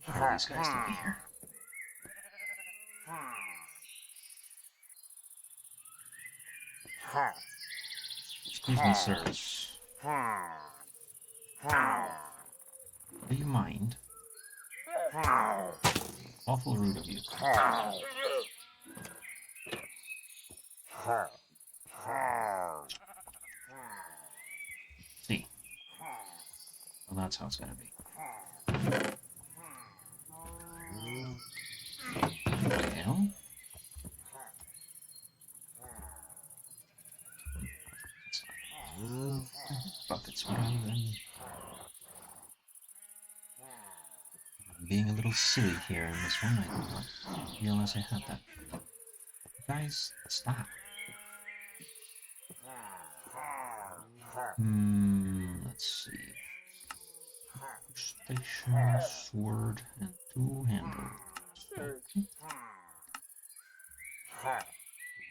What are these guys doing here? Excuse me, sirs. Do you mind? Awful rude of you. See. Well, that's how it's gonna be. Well. Buckets, what are you then? I'm being a little silly here in this one. I didn't realize I had that. Guys, stop. Let's see. Station, sword, and 2 handles. Okay.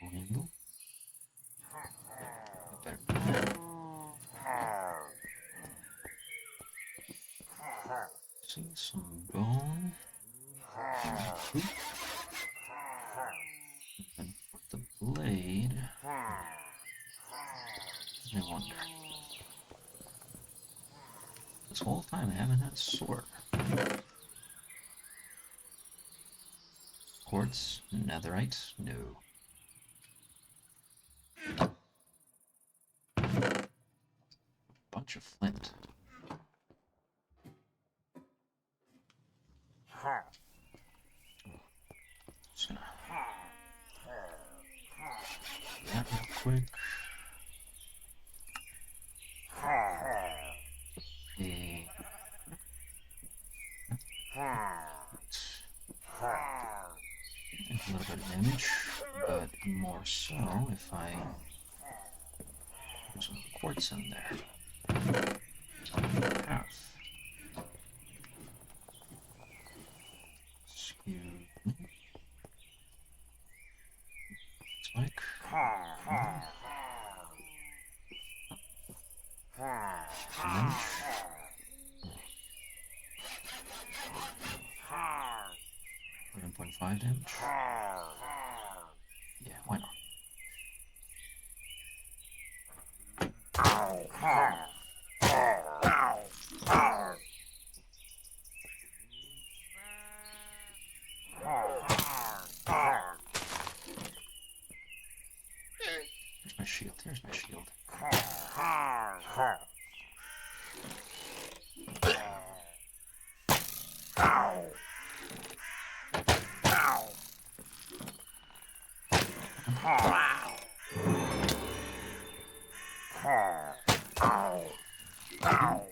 2 handle. Better than that. See, some bone. And put the blade. I wonder. This whole time I haven't had a sword. Quartz, netherite, no. Bunch of flint. Just gonna do that real quick. Okay. A little bit of damage, but more so if I put some quartz in there. Half. Excuse me. Spike. Damage. 11.5 damage. Yeah, why not? Here's my shield. Here's my shield.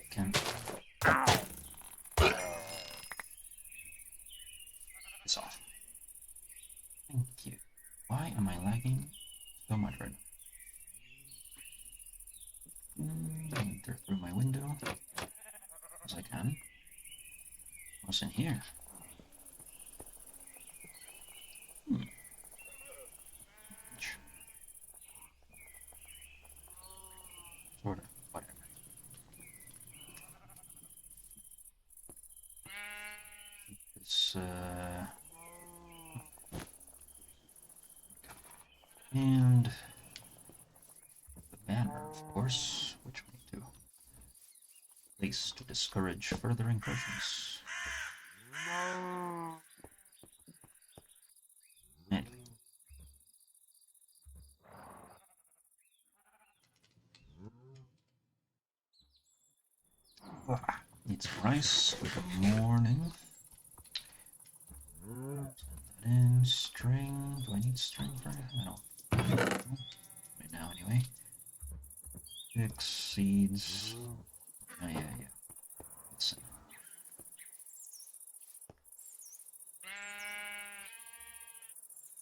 Can this off. Thank you. Why am I lagging so much right now? Enter through my window as I can. What's in here? Sort of, whatever. It's and the banner, of course, which we need to place to discourage further incursions. Anyway. Need some rice for the morning. Send that in. String. Do I need string for anything? I don't. Right now, anyway. 6 seeds. Oh, yeah. Let's see.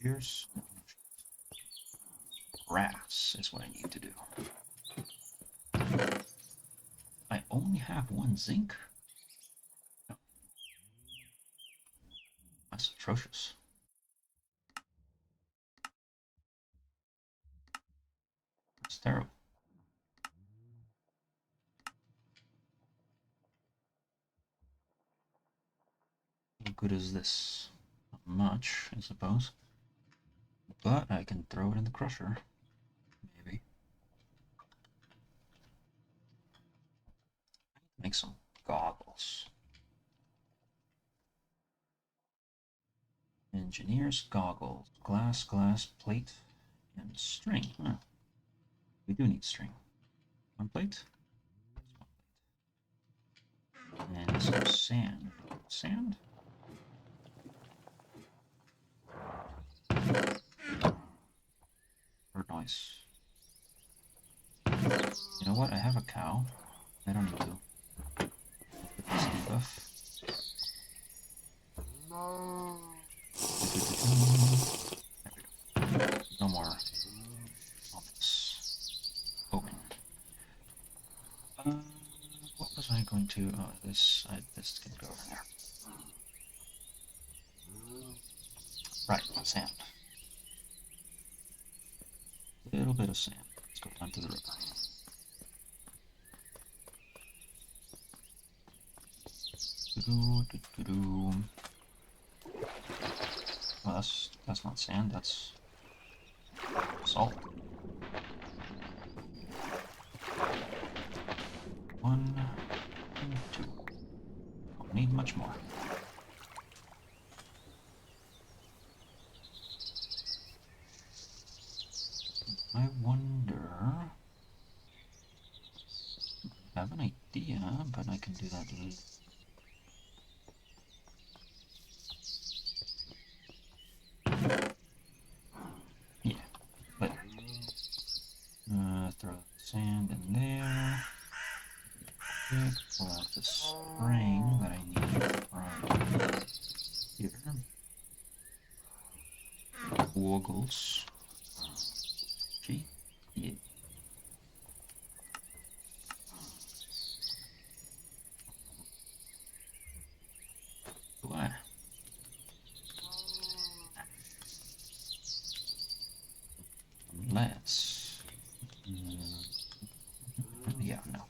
Here's grass is what I need to do. I only have 1 zinc? No. That's atrocious. That's terrible. How good is this? Not much, I suppose. But I can throw it in the crusher. Maybe. Make some goggles. Engineer's goggles. Glass, plate, and string. Huh. We do need string. 1 plate. And some sand. Sand? Bird noise. You know what? I have a cow. I don't need to put this debuff. There we go. No more ominous. Open. What was I going to? Oh, this can go in there. Right, sand. A little bit of sand. Let's go down to the river. Well, that's not sand. That's salt. 1, 2. Need much more. I wonder... I have an idea, but I can do that later. Yeah, later. Throw sand in there. Okay, pull out the spring that I need right here. Woggles. Gee, yeah. What? Let's... yeah, no.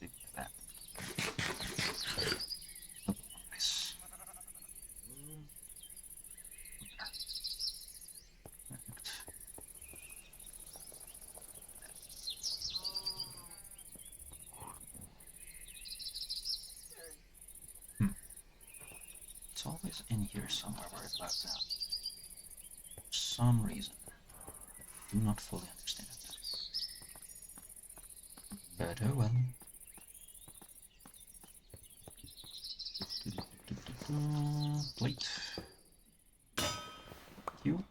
Leave that. Oh, nice. Perfect. It's always in here somewhere where it's left out. For some reason. Do not fully understand. But oh well. Plate. You.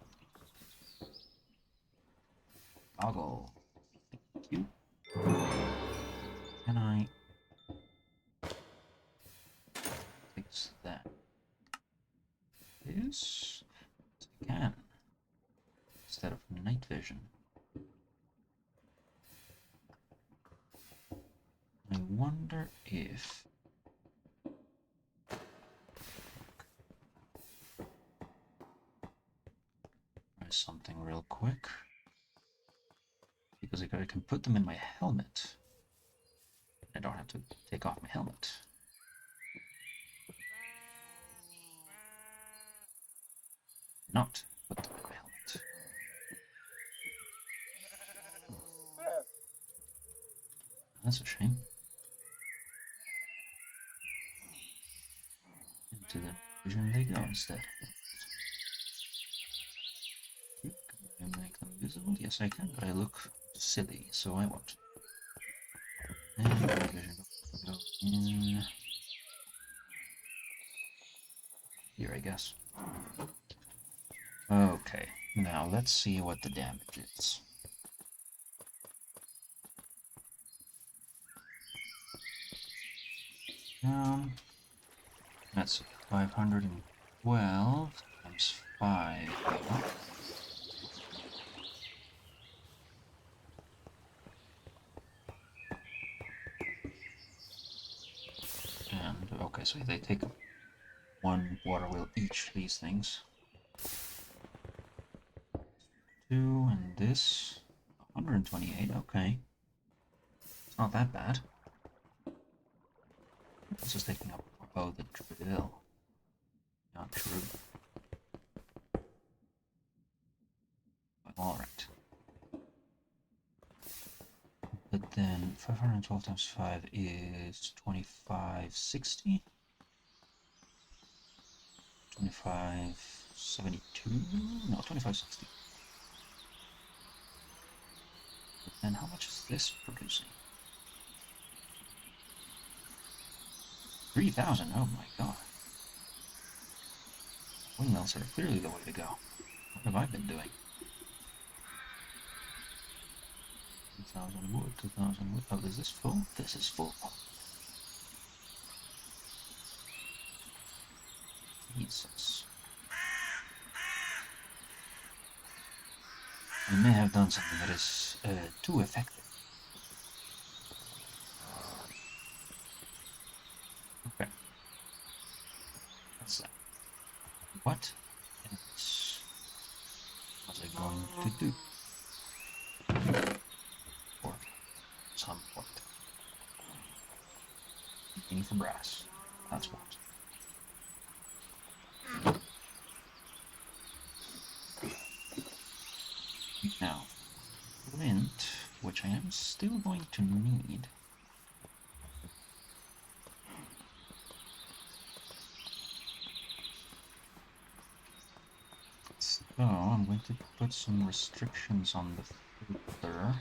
Toggle. Thank you. Can I fix that? Yes. I can. Instead of night vision. I wonder if... try something real quick. Because I can put them in my helmet. I don't have to take off my helmet. Not put them in my helmet. That's a shame. Into the vision they go instead. Can I make them visible? Yes, I can, but I look silly, so I won't. And vision go in here, I guess. Okay, now let's see what the damage is. That's 512 times 5. And, okay, so they take one water wheel each, these things. 2, and this, 128, okay. It's not that bad. This is taking up, oh, the drill. Not true. But alright. But then 512 times 5 is 2560. 2572? No, 2560. And how much is this producing? 3,000, oh my god. Windmills are clearly the way to go. What have I been doing? 2,000 wood, 2,000 wood. Oh, is this full? This is full. Jesus. I may have done something that is too effective. Okay. What's that? What else was I going to do? Or some point. Looking for brass. That's what. Now, flint, which I am still going to need. So I'm going to put some restrictions on the filter.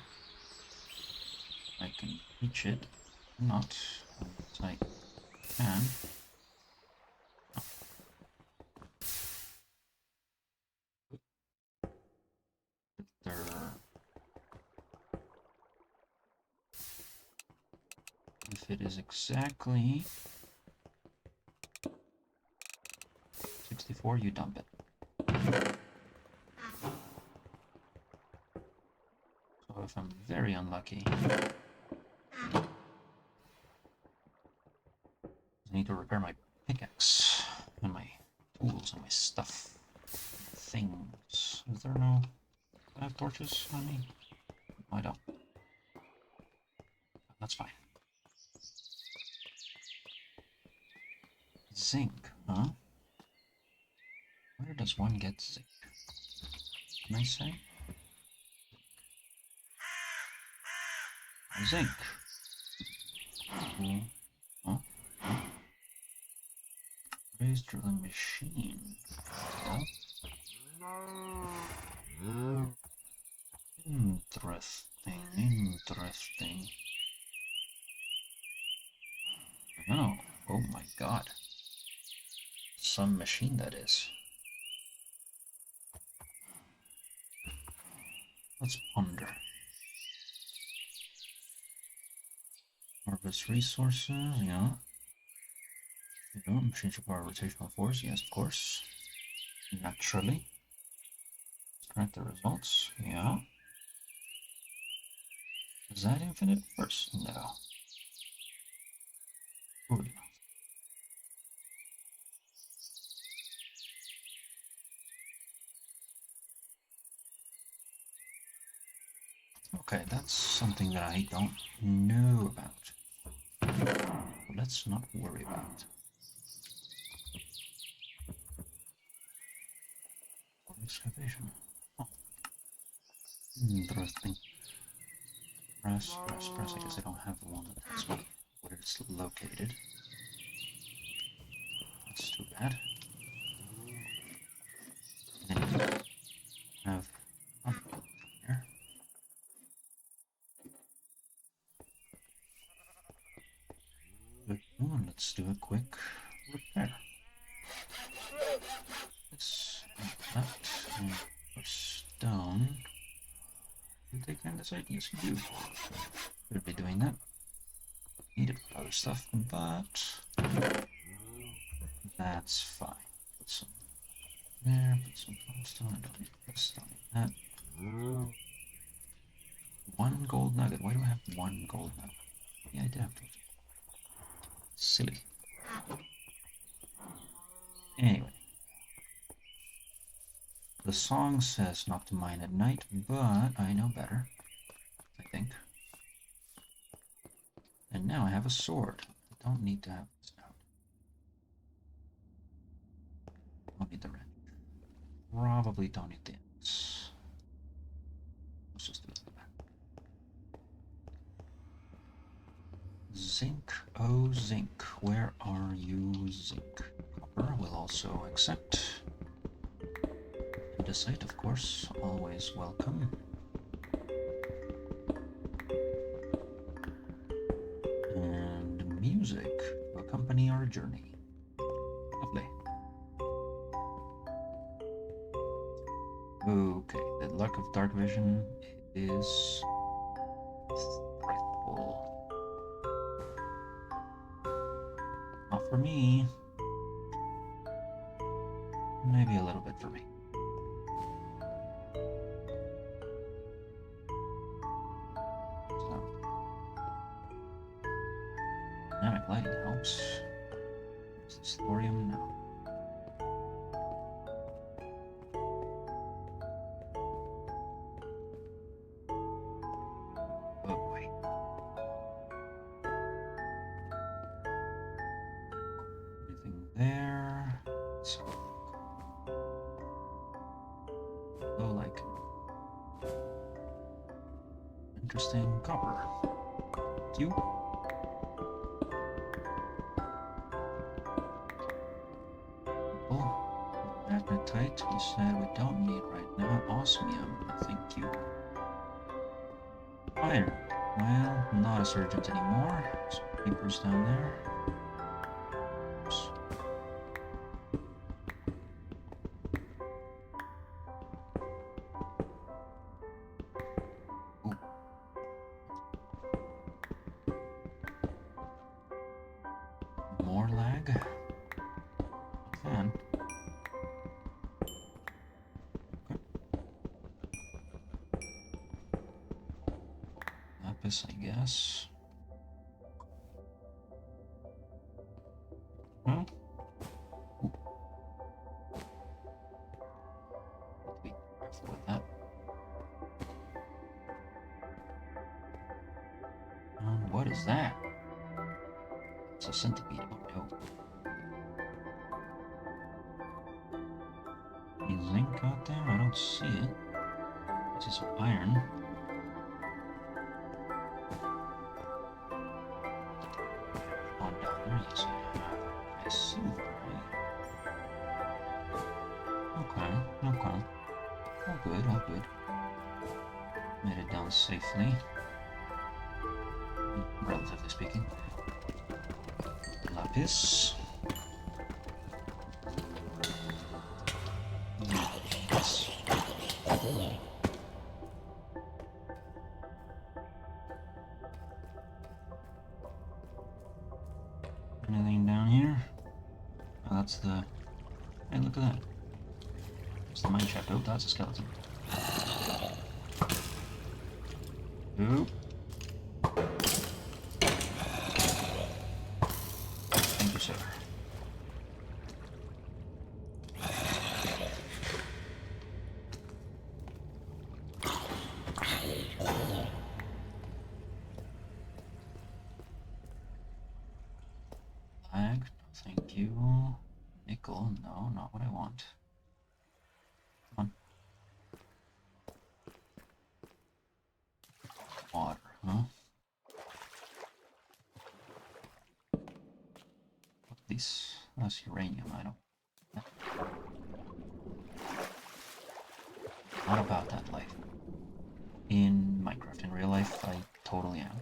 I can reach it, not unless I can. Filter. If it is exactly 64, you dump it. So if I'm very unlucky, I need to repair my pickaxe and my tools and my stuff. Things. Is there no... Do I have torches on me? No, I don't. That's fine. Zinc, huh? Where does one get zinc? Can I say? Zinc. Cool. Huh? Raised drilling machine. Oh. Interesting, interesting. Oh, oh my god. Some machine that is. Let's ponder. Harvest resources, yeah. Machines require rotational force, yes, of course. Naturally. Extract the results, yeah. Is that infinite force? No. Surely not. Okay, that's something that I don't know about. Let's not worry about it. Excavation. Oh. Interesting. Press. I guess I don't have the one that tells me where it's located. That's too bad. And then you have here. Good one. Let's do a quick repair. This and that and for stone. You take andesite? Yes, you do. Could be doing that. Need it for other stuff, but that's fine. Put some there, put some stone. I don't need this, don't need that. One gold nugget. Why do I have one gold nugget? Yeah, I did have to. Silly. Anyway. The song says not to mine at night, but I know better. I think. And now I have a sword. I don't need to have this now. Don't need the wrench. Probably don't need this. Let's just do it like that. Zinc, oh zinc, where are you, zinc? Copper will also accept. Andesite, of course, always welcome. And music to accompany our journey. Lovely. Okay, the luck of dark vision is frightful. Not for me. Maybe a little bit for me. So, dynamic lighting helps. Is this thorium? No. Oh boy. Anything there? So, low like interesting copper. It's you. Cool. That. Magnetite, we said we don't need right now. Osmium, thank you. Iron, well, not as urgent anymore. Some papers down there. Oops. Ooh. More lag? Fan. Okay. Lapis, I guess. Huh? Ooh. Be careful with that. What is that? It's a centipede. Oh no. Any zinc out there? I don't see it. I see some iron. On down there, yes, I have a silver, right? Okay, okay. All good, all good. Made it down safely. Relatively speaking. Lapis. Yes. Anything down here? Oh, that's the... Hey, look at that. It's the mine shaft. Oh, that's a skeleton. Oop. Thank you, sir. Lag, thank you. Nickel, no, not what I want. Come on. Water, huh? What's this? That's uranium, I don't... Not about that life. In Minecraft, in real life, I totally am.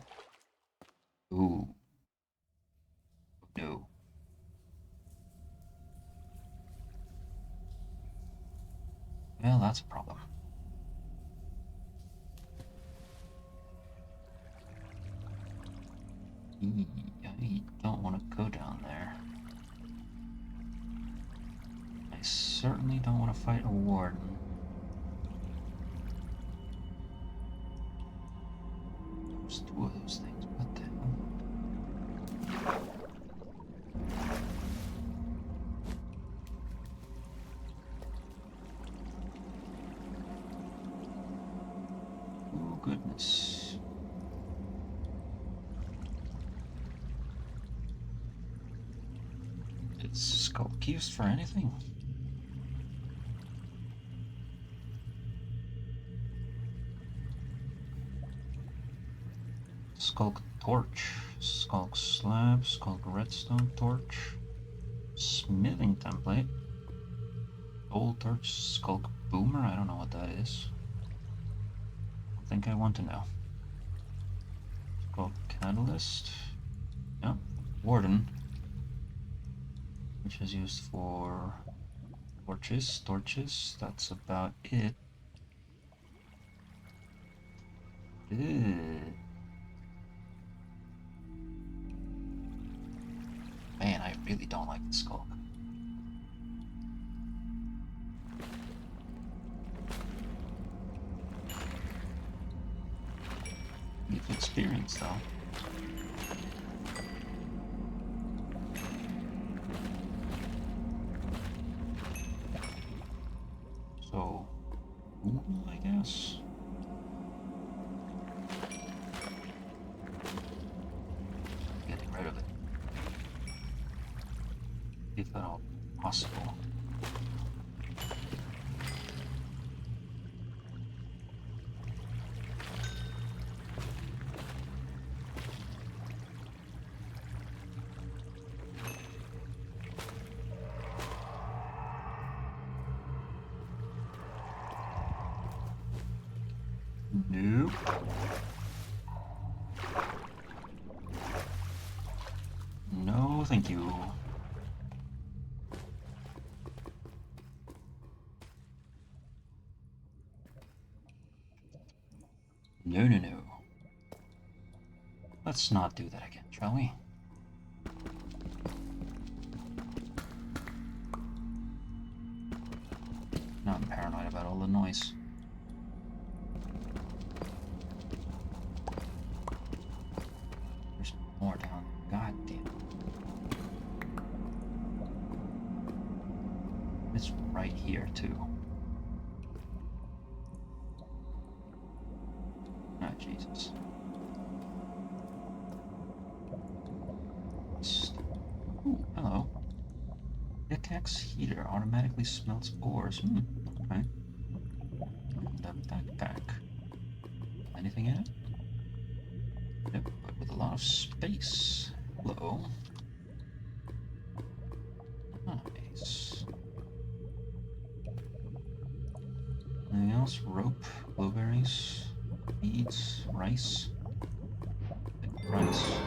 Ooh. No. Well, that's a problem. I don't want to go down there. I certainly don't want to fight a warden. There's two of those things. What the hell? Oh, goodness. Is Skulk used for anything? Skulk torch, Skulk slab, Skulk redstone torch, smithing template, gold torch, Skulk boomer, I don't know what that is. I think I want to know. Skulk catalyst, yep, warden, which is used for torches, that's about it. Ew. Man, I really don't like the Skulk. Need experience though. So, ooh, I guess. Getting rid of it. If at all possible. thank you. No, no, no. Let's not do that again, shall we? Now I'm paranoid about all the noise. There's more down there. God damn. It's right here, too. Oh, Jesus. Ooh, hello. Pickaxe heater automatically smelts ores. Okay. And a backpack. Anything in it? Nope, but with a lot of space. Hello. Nice. Anything else? Rope, blueberries, beads, rice. Rice.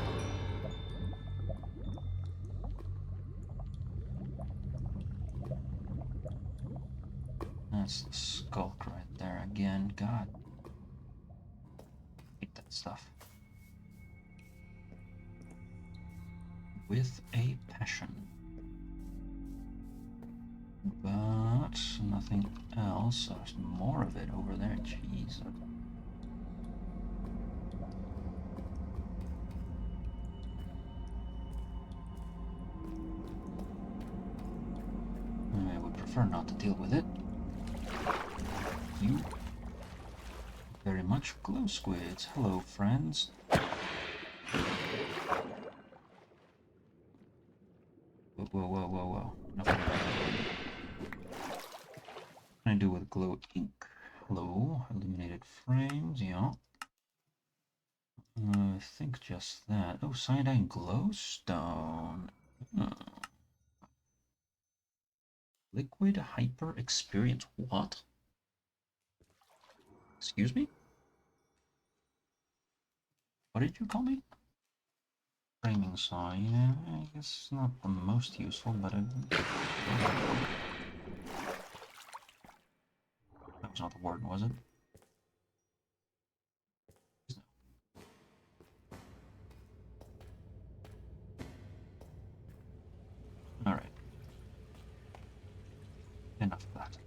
That's the skulk right there again. God. Hate that stuff. With a passion. But nothing else. There's more of it over there. Jeez. I would prefer not to deal with it. You very much. Glow squids. Hello, friends. Whoa, whoa, whoa, whoa, whoa. Nothing. What can I do with glow ink? Hello. Illuminated frames. Yeah. I think just that. Oh, cyanide glowstone. Oh. Liquid hyper experience. What? Excuse me? What did you call me? Framing saw. Yeah, I guess it's not the most useful, but it... That was not the word, was it? Alright. Enough of that.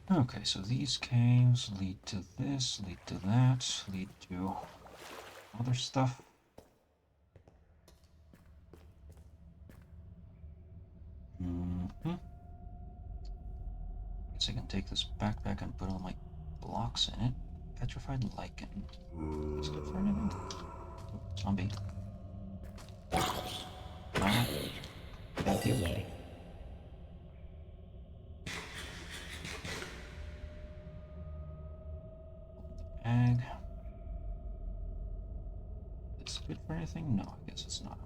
Okay, so these caves lead to this, lead to that, lead to other stuff. Guess I can take this backpack and put all my blocks in it. Petrified lichen. Is good for anything? Oh, zombie. Oh, thank you. Egg. Is this good for anything? No, I guess it's not.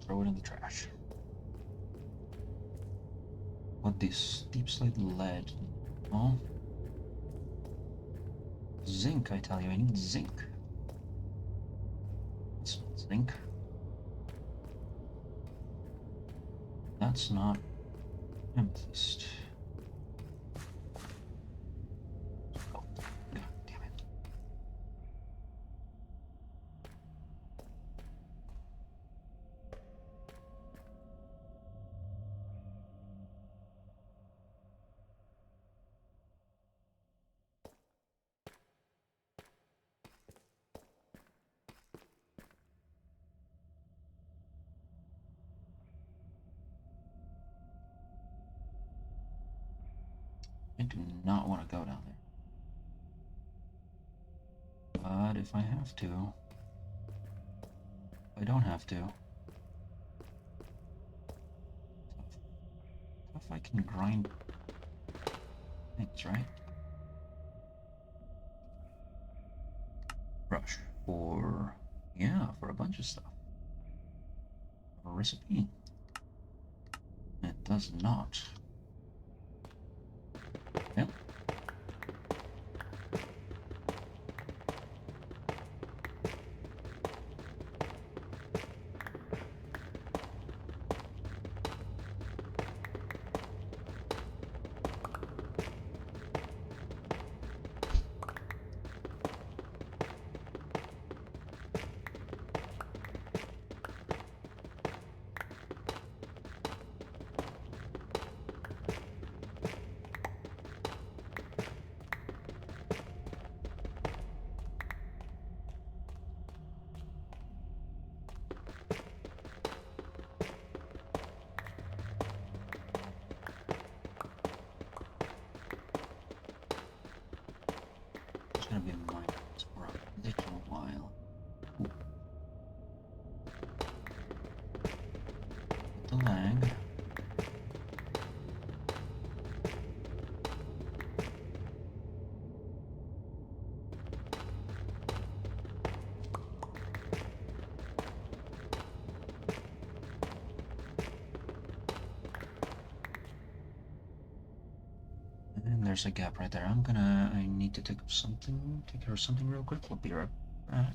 Throw it in the trash. What this? Deep slate lead. Oh. Zinc, I tell you, I need zinc. That's not zinc. That's not amethyst. Oh, God damn it. I do not want to go down there. But if I have to, I don't have to. If I can grind things, right? Brush for, yeah, for a bunch of stuff. A recipe. It does not. Yep. there's a gap right there. I need to take care of something real quick. We'll be right back.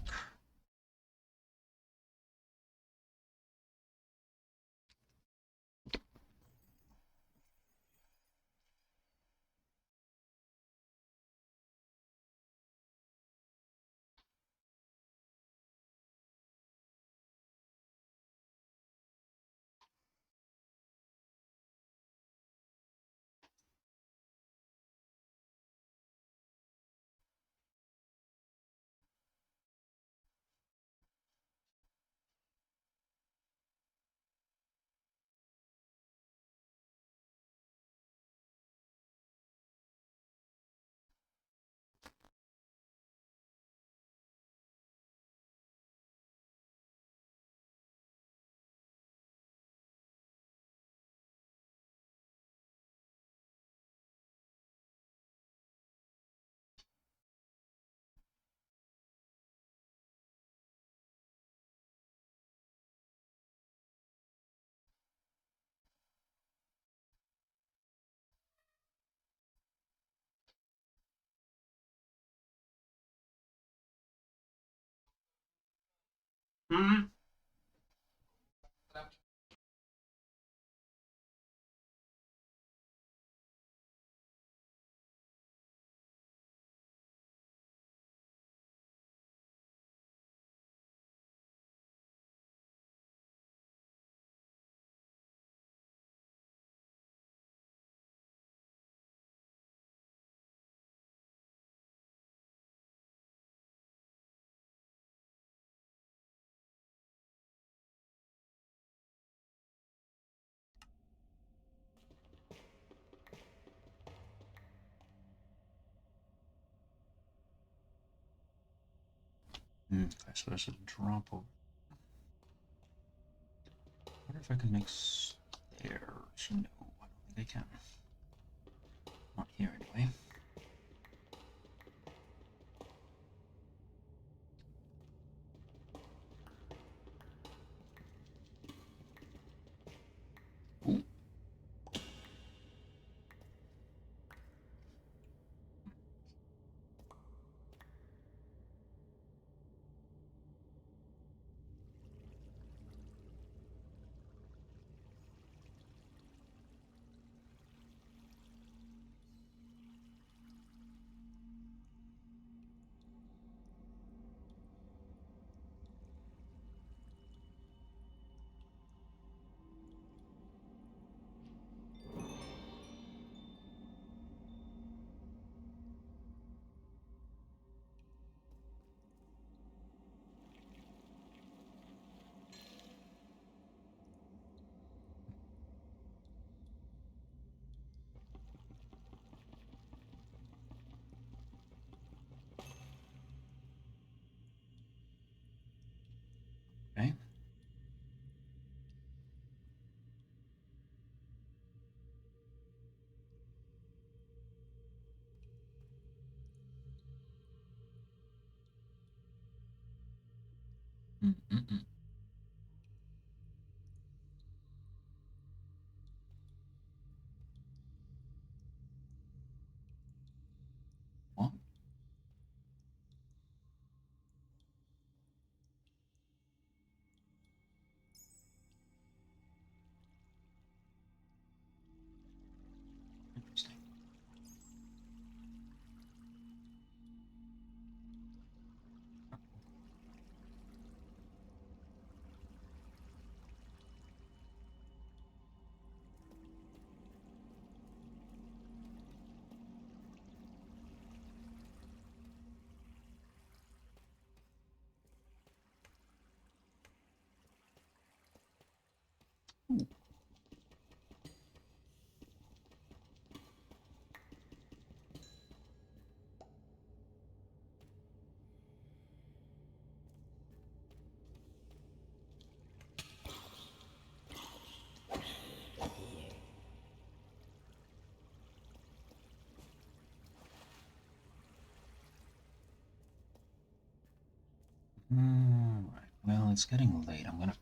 Hmm. Okay, so there's a drop over. I wonder if I can make stairs. No, I don't think I can. Not here anyway. Ooh. Okay. Mm-mm-mm. What? Interesting. Right. Well, it's getting late. I'm gonna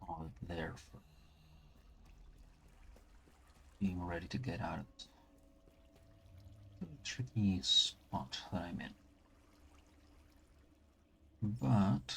call it there for being ready to get out of this. tricky spot that I'm in. But